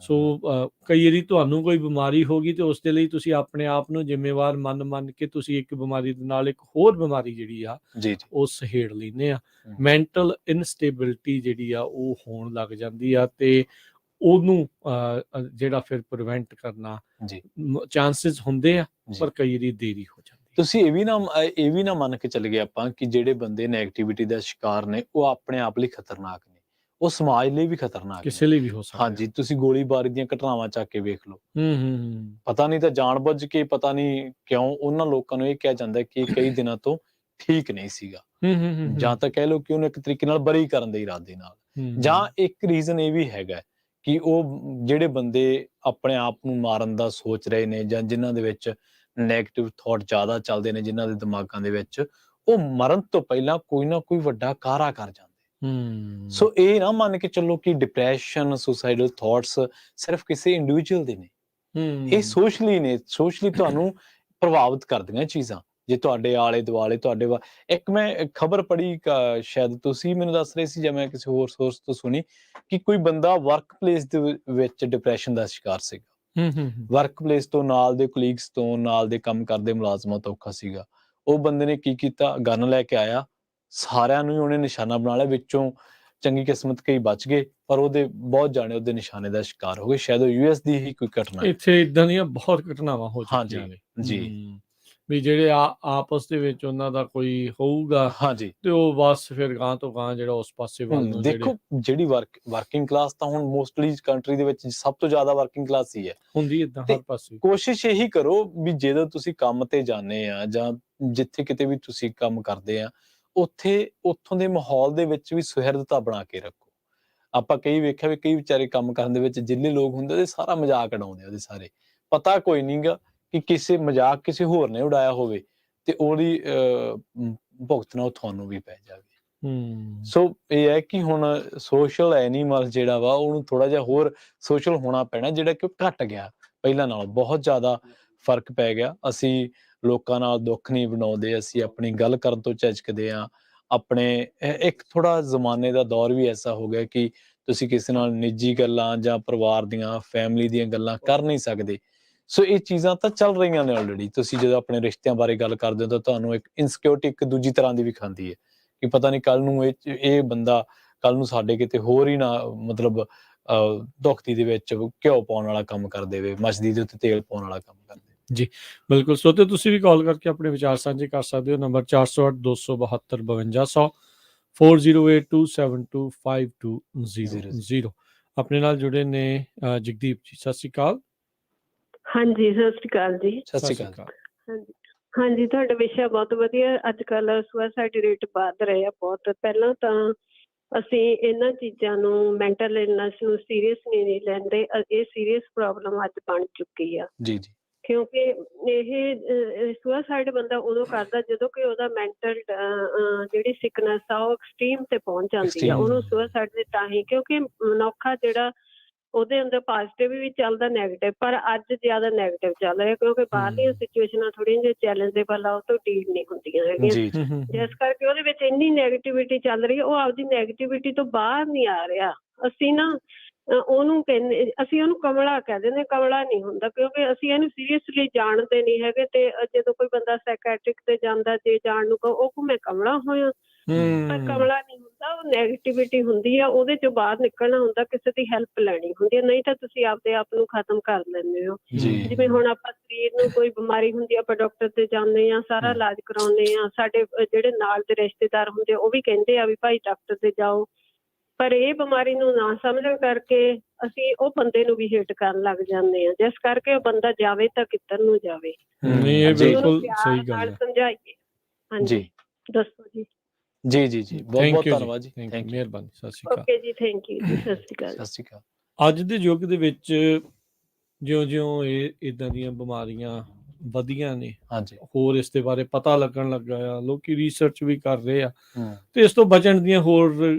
[SPEAKER 2] ਸੋ ਕਈ ਵਾਰੀ ਤੁਹਾਨੂੰ ਕੋਈ ਬਿਮਾਰੀ ਹੋ ਗਈ ਤੇ ਉਸ ਦੇ ਲਈ ਤੁਸੀਂ ਆਪਣੇ ਆਪ ਨੂੰ ਜ਼ਿੰਮੇਵਾਰ ਮੰਨ ਕੇ ਤੁਸੀਂ ਇੱਕ ਬਿਮਾਰੀ ਦੇ ਨਾਲ ਇੱਕ ਹੋਰ ਬਿਮਾਰੀ ਜਿਹੜੀ ਆ
[SPEAKER 1] ਜੀ ਜੀ
[SPEAKER 2] ਉਹ ਸਹੇੜ ਲੈਂਦੇ ਆ। ਮੈਂਟਲ ਇਨਸਟੇਬਿਲਿਟੀ ਜਿਹੜੀ ਆ ਉਹ ਹੋਣ ਲੱਗ ਜਾਂਦੀ ਆ ਤੇ ਉਹਨੂੰ ਜਿਹੜਾ ਫਿਰ ਪ੍ਰੀਵੈਂਟ ਕਰਨਾ
[SPEAKER 1] ਜੀ
[SPEAKER 2] ਚਾਂਸਸ ਹੁੰਦੇ ਆ,
[SPEAKER 1] ਜੀ।
[SPEAKER 2] ਪਰ ਕਈ ਵਾਰੀ ਦੇਰੀ ਹੋ ਜਾਂਦੀ।
[SPEAKER 1] ਤੁਸੀਂ ਇਹ ਵੀ ਨਾ ਮੰਨ ਕੇ ਚੱਲ ਗਏ ਆਪਾਂ ਕਿ ਜਿਹੜੇ ਬੰਦੇ ਨੈਗੇਟਿਵਿਟੀ ਦਾ ਸ਼ਿਕਾਰ ਨੇ ਉਹ ਆਪਣੇ ਆਪ ਲਈ ਖਤਰਨਾਕ ਨੇ, ਉਹ ਸਮਾਜ ਲਈ ਵੀ ਖਤਰਨਾਕ
[SPEAKER 2] ਕਿਸੇ
[SPEAKER 1] ਨੇ।
[SPEAKER 2] ਲਈ ਵੀ ਹੋ ਸਕਦਾ।
[SPEAKER 1] ਹਾਂਜੀ, ਤੁਸੀਂ ਗੋਲੀਬਾਰੀ ਦੀਆਂ ਘਟਨਾਵਾਂ ਚੱਕ ਕੇ ਵੇਖ ਲਓ।
[SPEAKER 2] ਹੂੰ
[SPEAKER 1] ਪਤਾ ਨਹੀਂ ਤਾਂ ਜਾਣਬੁੱਝ ਕੇ, ਪਤਾ ਨਹੀਂ ਕਿਉਂ ਉਹਨਾਂ ਲੋਕਾਂ ਨੂੰ ਇਹ ਕਿਹਾ ਜਾਂਦਾ ਕਿ ਕਈ ਦਿਨਾਂ ਤੋਂ ਠੀਕ ਨਹੀਂ ਸੀਗਾ, ਜਾਂ ਤਾਂ ਕਹਿ ਲਓ ਕਿ ਉਹਨੂੰ ਇੱਕ ਤਰੀਕੇ ਨਾਲ ਬਰੀ ਕਰਨ ਦੇ ਇਰਾਦੇ ਨਾਲ, ਜਾਂ ਇੱਕ ਰੀਜ਼ਨ ਇਹ ਵੀ ਹੈਗਾ ਕਿ ਉਹ ਜਿਹੜੇ ਬੰਦੇ ਆਪਣੇ ਆਪ ਨੂੰ ਮਾਰਨ ਦਾ ਸੋਚ ਰਹੇ ਨੇ ਜਾਂ ਜਿਨ੍ਹਾਂ ਦੇ ਵਿੱਚ ਨੈਗੇਟਿਵ ਥਾਟ ਜ਼ਿਆਦਾ ਚੱਲਦੇ ਨੇ, ਜਿਨ੍ਹਾਂ ਦੇ ਦਿਮਾਗਾਂ ਦੇ ਵਿੱਚ, ਉਹ ਮਰਨ ਤੋਂ ਪਹਿਲਾਂ ਕੋਈ ਨਾ ਕੋਈ ਵੱਡਾ ਕਾਰਾ ਕਰ ਜਾਂਦੇ। ਸੋ ਇਹ ਨਾ ਮੰਨ ਕੇ ਚੱਲੋ ਕਿ ਡਿਪਰੈਸ਼ਨ, ਸੁਸਾਈਡਲ ਥਾਟਸ ਸਿਰਫ ਕਿਸੇ ਇੰਡੀਵਿਜੂਅਲ ਦੇ ਨੇ, ਇਹ ਸੋਸ਼ਲੀ ਨੇ, ਸੋਸ਼ਲੀ ਤੁਹਾਨੂੰ ਪ੍ਰਭਾਵਿਤ ਕਰਦੀਆਂ ਚੀਜ਼ਾਂ। ਜੇ ਤੁਹਾਡੇ ਆਲੇ ਦੁਆਲੇ ਤੁਹਾਡੇ ਇੱਕ ਮੈਂ ਖਬਰ ਪੜ੍ਹੀ, ਸ਼ਾਇਦ ਤੁਸੀਂ ਮੈਨੂੰ ਦੱਸ ਰਹੇ ਸੀ ਜਾਂ ਮੈਂ ਕਿਸੇ ਹੋਰ ਸੋਰਸ ਤੋਂ ਸੁਣੀ, ਕਿ ਕੋਈ ਬੰਦਾ ਵਰਕ ਪਲੇਸ ਦੇ ਵਿੱਚ ਡਿਪਰੈਸ਼ਨ ਦਾ ਸ਼ਿਕਾਰ ਸੀਗਾ। ਵਰਕ ਪਲੇਸ ਤੋਂ, ਨਾਲ ਦੇ ਕੁਲੀਗਸ ਤੋਂ, ਨਾਲ ਦੇ ਕੰਮ ਕਰਦੇ ਮੁਲਾਜ਼ਮਾਂ ਤੋਂ ਔਖਾ ਸੀਗਾ। ਉਹ ਬੰਦੇ ਨੇ ਕੀ ਕੀਤਾ, ਗਨ ਲੈ ਕੇ ਆਇਆ, ਸਾਰਿਆਂ ਨੂੰ ਹੀ ਉਹਨੇ ਨਿਸ਼ਾਨਾ ਬਣਾ ਲਿਆ। ਵਿੱਚੋਂ ਚੰਗੀ ਕਿਸਮਤ ਕਈ ਬਚ ਗਏ, ਪਰ ਉਹਦੇ ਬਹੁਤ ਜਾਣੇ ਉਹਦੇ ਨਿਸ਼ਾਨੇ ਦਾ ਸ਼ਿਕਾਰ ਹੋ ਗਏ। ਸ਼ਾਇਦ ਉਹ US ਦੀ ਹੀ ਕੋਈ ਘਟਨਾ।
[SPEAKER 2] ਇੱਥੇ ਇਦਾਂ ਦੀਆਂ ਬਹੁਤ ਘਟਨਾਵਾਂ ਹੋ ਚੁੱਕੀਆਂ ਨੇ
[SPEAKER 1] ਜੀ
[SPEAKER 2] ਵੀ ਜਿਹੜੇ ਆਪਸ ਦੇ ਵਿੱਚ ਉਹਨਾਂ ਦਾ ਕੋਈ ਹੋਊਗਾ,
[SPEAKER 1] ਹਾਂਜੀ,
[SPEAKER 2] ਤੇ ਉਹ ਬਸ ਫਿਰ ਗਾਂ ਤੋਂ ਗਾਂ ਜਿਹੜਾ ਉਸ ਪਾਸੇ ਵੱਲ ਨੂੰ
[SPEAKER 1] ਦੇਖੋ ਜਿਹੜੀ ਵਰਕਿੰਗ ਕਲਾਸ ਤਾਂ ਹੁਣ ਮੋਸਟਲੀ ਕੰਟਰੀ ਦੇ ਵਿੱਚ ਸਭ ਤੋਂ ਜ਼ਿਆਦਾ ਵਰਕਿੰਗ ਕਲਾਸ ਹੀ ਹੈ,
[SPEAKER 2] ਹੁੰਦੀ ਏਦਾਂ ਹਰ ਪਾਸੇ।
[SPEAKER 1] ਕੋਸ਼ਿਸ਼ ਇਹੀ ਕਰੋ ਵੀ ਜਦੋਂ ਤੁਸੀਂ ਕੰਮ ਤੇ ਜਾਂਦੇ ਆ ਜਾਂ ਜਿੱਥੇ ਕਿਤੇ ਵੀ ਤੁਸੀਂ ਕੰਮ ਕਰਦੇ ਆ, ਉੱਥੋਂ ਦੇ ਮਾਹੌਲ ਦੇ ਵਿੱਚ ਵੀ ਸੁਹਿਰਦਤਾ ਬਣਾ ਕੇ ਰੱਖੋ। ਆਪਾਂ ਕਈ ਵੇਖਿਆ ਵੀ ਕਈ ਵਿਚਾਰੇ ਕੰਮ ਕਰਨ ਦੇ ਵਿੱਚ ਜਿੰਨੇ ਲੋਕ ਹੁੰਦੇ ਉਹਦੇ ਸਾਰਾ ਮਜ਼ਾਕ ਉਡਾਉਂਦੇ, ਉਹਦੇ ਸਾਰੇ ਪਤਾ ਕੋਈ ਨਹੀਂਗਾ ਕਿ ਕਿਸੇ ਮਜ਼ਾਕ ਕਿਸੇ ਹੋਰ ਨੇ ਉਡਾਇਆ ਹੋਵੇ ਤੇ ਉਹਦੀ ਭੁਗਤਣਾ ਉਹ ਤੁਹਾਨੂੰ ਵੀ ਪੈ ਜਾਵੇ। ਸੋ ਇਹ ਹੈ ਕਿ ਹੁਣ ਸੋਸ਼ਲ ਐਨੀਮਲ ਜਿਹੜਾ ਵਾ ਉਹਨੂੰ ਥੋੜਾ ਜਿਹਾ ਹੋਰ ਸੋਸ਼ਲ ਹੋਣਾ ਪੈਣਾ, ਜਿਹੜਾ ਕਿ ਉਹ ਘਟ ਗਿਆ ਪਹਿਲਾਂ ਨਾਲੋਂ, ਬਹੁਤ ਜ਼ਿਆਦਾ ਫਰਕ ਪੈ ਗਿਆ। ਅਸੀਂ ਲੋਕਾਂ ਨਾਲ ਦੁੱਖ ਨਹੀਂ ਬਣਾਉਂਦੇ, ਅਸੀਂ ਆਪਣੀ ਗੱਲ ਕਰਨ ਤੋਂ ਝਿਜਕਦੇ ਹਾਂ। ਆਪਣੇ ਇੱਕ ਥੋੜਾ ਜ਼ਮਾਨੇ ਦਾ ਦੌਰ ਵੀ ਐਸਾ ਹੋ ਗਿਆ ਕਿ ਤੁਸੀਂ ਕਿਸੇ ਨਾਲ ਨਿੱਜੀ ਗੱਲਾਂ ਜਾਂ ਪਰਿਵਾਰ ਦੀਆਂ, ਫੈਮਿਲੀ ਦੀਆਂ ਗੱਲਾਂ ਕਰ ਨਹੀਂ ਸਕਦੇ। ਸੋ ਇਹ ਚੀਜ਼ਾਂ ਤਾਂ ਚੱਲ ਰਹੀਆਂ ਨੇ ਆਲਰੇਡੀ। ਤੁਸੀਂ ਜਦੋਂ ਆਪਣੇ ਰਿਸ਼ਤਿਆਂ ਬਾਰੇ ਗੱਲ ਕਰਦੇ ਹੋ ਤਾਂ ਤੁਹਾਨੂੰ ਇੱਕ ਇਨਸਿਕਿਉਰਿਟੀ ਇੱਕ ਦੂਜੀ ਤਰ੍ਹਾਂ ਦੀ ਵੀ ਖਾਂਦੀ ਹੈ ਕਿ ਪਤਾ ਨਹੀਂ ਕੱਲ ਨੂੰ ਇਹ ਬੰਦਾ ਕੱਲ ਨੂੰ ਸਾਡੇ ਕਿਤੇ ਹੋਰ ਹੀ ਨਾ, ਮਤਲਬ ਦੁਖਤੀ ਦੇ ਵਿੱਚ ਘਿਓ ਪਾਉਣ ਵਾਲਾ ਕੰਮ ਕਰ ਦੇਵੇ, ਮਸਜਦੀ ਦੇ ਉੱਤੇ ਤੇਲ ਪਾਉਣ ਵਾਲਾ ਕੰਮ ਕਰ ਦੇਵੇ।
[SPEAKER 2] ਜੀ ਬਿਲਕੁਲ। ਸੋ ਤੇ ਤੁਸੀਂ ਵੀ ਕਾਲ ਕਰਕੇ ਆਪਣੇ ਵਿਚਾਰ ਸਾਂਝੇ ਕਰ ਸਕਦੇ ਹੋ। ਨੰਬਰ 408 272 5200 4082725200। ਆਪਣੇ ਨਾਲ ਜੁੜੇ ਨੇ ਜਗਦੀਪ ਜੀ। ਸਤਿ ਸ਼੍ਰੀ ਅਕਾਲ।
[SPEAKER 3] ਹਾਂਜੀ, ਸਤਿ ਸ਼੍ਰੀ ਅਕਾਲ ਜੀ।
[SPEAKER 1] ਸਤਿ ਸ਼੍ਰੀ ਅਕਾਲ।
[SPEAKER 3] ਹਾਂਜੀ, ਤੁਹਾਡਾ ਵਿਸ਼ਾ ਬਹੁਤ ਵਧੀਆ। ਅੱਜ ਕੱਲ੍ਹ ਸੁਸਾਈਡ ਰੇਟ ਵੱਧ ਰਹੇ ਆ ਬਹੁਤ। ਪਹਿਲਾਂ ਤਾਂ ਅਸੀਂ ਇਹਨਾਂ ਚੀਜ਼ਾਂ ਨੂੰ, ਮੈਂਟਲ ਇਲਨੈਸ ਨੂੰ ਸੀਰੀਅਸ ਨਹੀਂ ਲੈਂਦੇ। ਇਹ ਸੀਰੀਅਸ ਪ੍ਰੋਬਲਮ ਅੱਜ ਬਣ ਚੁੱਕੀ ਆ।
[SPEAKER 1] ਜੀ ਜੀ।
[SPEAKER 3] ਕਿਉਂਕਿ ਇਹ ਸੁਸਾਈਡ ਬੰਦਾ ਉਦੋਂ ਕਰਦਾ ਜਦੋਂ ਕਿ ਉਹਦਾ ਮੈਂਟਲ ਜਿਹੜੀ ਸਿਕਨੈਸ ਆ ਉਹ ਐਕਸਟ੍ਰੀਮ ਤੇ ਪਹੁੰਚ ਜਾਂਦੀ ਆ। ਉਹਨੂੰ ਸੁਸਾਈਡ ਦੇ ਤਾਂ ਹੀ, ਕਿਉਂਕਿ ਮਨੁੱਖਾ ਜਿਹੜਾ ਉਹਦੇ ਅੰਦਰ ਪੋਜ਼ਿਟਿਵ ਵੀ ਚੱਲਦਾ, ਨੈਗੇਟਿਵ, ਪਰ ਅੱਜ ਜ਼ਿਆਦਾ ਨੈਗੇਟਿਵ ਚੱਲ ਰਿਹਾ ਕਿਉਂਕਿ ਬਾਹਰਲੀਆਂ ਸਿਚੁਏਸ਼ਨਾਂ ਥੋੜ੍ਹੀਆਂ ਜਿਹੀਆਂ ਚੈਲੰਜੇਬਲ ਆ, ਉਹ ਤੋਂ ਡੀਲ ਨਹੀਂ ਹੁੰਦੀਆਂ ਹੈਗੀਆਂ। ਜਿਸ ਕਰਕੇ ਉਹਦੇ ਵਿੱਚ ਇੰਨੀ ਨੈਗੇਟਿਵਿਟੀ ਚੱਲ ਰਹੀ ਹੈ, ਉਹ ਆਪਦੀ ਨੈਗੇਟਿਵਿਟੀ ਤੋਂ ਬਾਹਰ ਨਹੀਂ ਆ ਰਿਹਾ। ਅਸੀਂ ਨਾ ਉਹਨੂੰ ਕਹਿੰਦੇ, ਅਸੀਂ ਉਹਨੂੰ ਕਮਲਾ ਕਹਿ ਦਿੰਦੇ। ਕਮਲਾ ਨਹੀਂ ਹੁੰਦਾ ਕਿਉਂਕਿ ਅਸੀਂ ਇਹਨੂੰ ਸੀਰੀਅਸਲੀ ਜਾਣਦੇ ਨਹੀਂ ਹੈਗੇ। ਤੇ ਜਦੋਂ ਕੋਈ ਬੰਦਾ ਸਾਈਕੈਟ੍ਰਿਕ ਤੇ ਜਾਂਦਾ, ਜੇ ਜਾਣ ਨੂੰ ਕਹੋ ਉਹ ਮੈਂ ਕਮਲਾ ਹੋਇਆ, ਪਰ ਕਮਲਾ ਨਹੀਂ ਹੁੰਦਾ। ਉਹ ਨੈਗੇਟਿਵਿਟੀ ਹੁੰਦੀ ਆ, ਉਹਦੇ ਚੋਂ ਬਾਹਰ ਨਿਕਲਣਾ ਹੁੰਦਾ, ਕਿਸੇ ਦੀ ਹੈਲਪ ਲੈਣੀ ਹੁੰਦੀ ਹੈ। ਨਹੀਂ ਤਾਂ ਤੁਸੀਂ ਆਪਦੇ ਆਪ ਨੂੰ ਖਤਮ ਕਰ ਲੈਂਦੇ ਹੋ। ਜਿਵੇਂ ਹੁਣ ਆਪਾਂ ਸਰੀਰ ਨੂੰ ਕੋਈ ਬਿਮਾਰੀ ਹੁੰਦੀ, ਆਪਾਂ ਡਾਕਟਰ ਤੇ ਜਾਂਦੇ ਹਾਂ, ਸਾਰਾ ਇਲਾਜ ਕਰਾਉਂਦੇ ਹਾਂ। ਸਾਡੇ ਜਿਹੜੇ ਨਾਲ ਦੇ ਰਿਸ਼ਤੇਦਾਰ ਹੁੰਦੇ ਉਹ ਵੀ ਕਹਿੰਦੇ ਆ ਵੀ ਭਾਈ ਡਾਕਟਰ ਤੇ ਜਾਓ, ਪਰ ਇਹ ਬਿਮਾਰੀ ਨੂੰ ਨਾ ਸਮਝਣ ਕਰਕੇ ਅਸੀਂ ਉਹ ਬੰਦੇ ਨੂੰ ਵੀ ਹਿੱਟ ਕਰਨ ਲੱਗ ਜਾਂਦੇ ਹਾਂ, ਜਿਸ ਕਰਕੇ ਉਹ ਬੰਦਾ ਜਾਵੇ ਤਾਂ ਕਿੱਧਰ ਨੂੰ ਜਾਵੇ।
[SPEAKER 2] ਬਿਲਕੁਲ ਸਹੀ ਗੱਲ ਹੈ।
[SPEAKER 3] ਸਮਝਾਈਏ। ਹਾਂਜੀ, ਦੱਸੋ ਜੀ।
[SPEAKER 1] ਜੀ ਜੀ ਜੀ, ਬਹੁਤ ਬਹੁਤ ਧੰਨਵਾਦ ਜੀ,
[SPEAKER 2] ਮਿਹਰਬਾਨੀ। ਸਤਿ ਸ਼੍ਰੀ ਅਕਾਲ।
[SPEAKER 3] ਓਕੇ ਜੀ, ਥੈਂਕ ਯੂ ਜੀ, ਸਤਿ ਸ਼੍ਰੀ ਅਕਾਲ।
[SPEAKER 1] ਸਤਿ ਸ਼੍ਰੀ ਅਕਾਲ।
[SPEAKER 2] ਅੱਜ ਦੇ ਯੁੱਗ ਦੇ ਵਿੱਚ ਜਿਉਂ-ਜਿਉਂ ਇਦਾਂ ਦੀਆਂ ਬਿਮਾਰੀਆਂ ਵਧੀਆਂ ਨੇ, ਹੋਰ ਇਸ ਦੇ ਬਾਰੇ ਪਤਾ ਲੱਗਣ ਲੱਗਾ ਆ, ਲੋਕੀ ਰਿਸਰਚ ਵੀ ਕਰ ਰਹੇ ਆ ਤੇ ਇਸ ਤੋਂ ਬਚਣ ਦੀਆਂ ਹੋਰ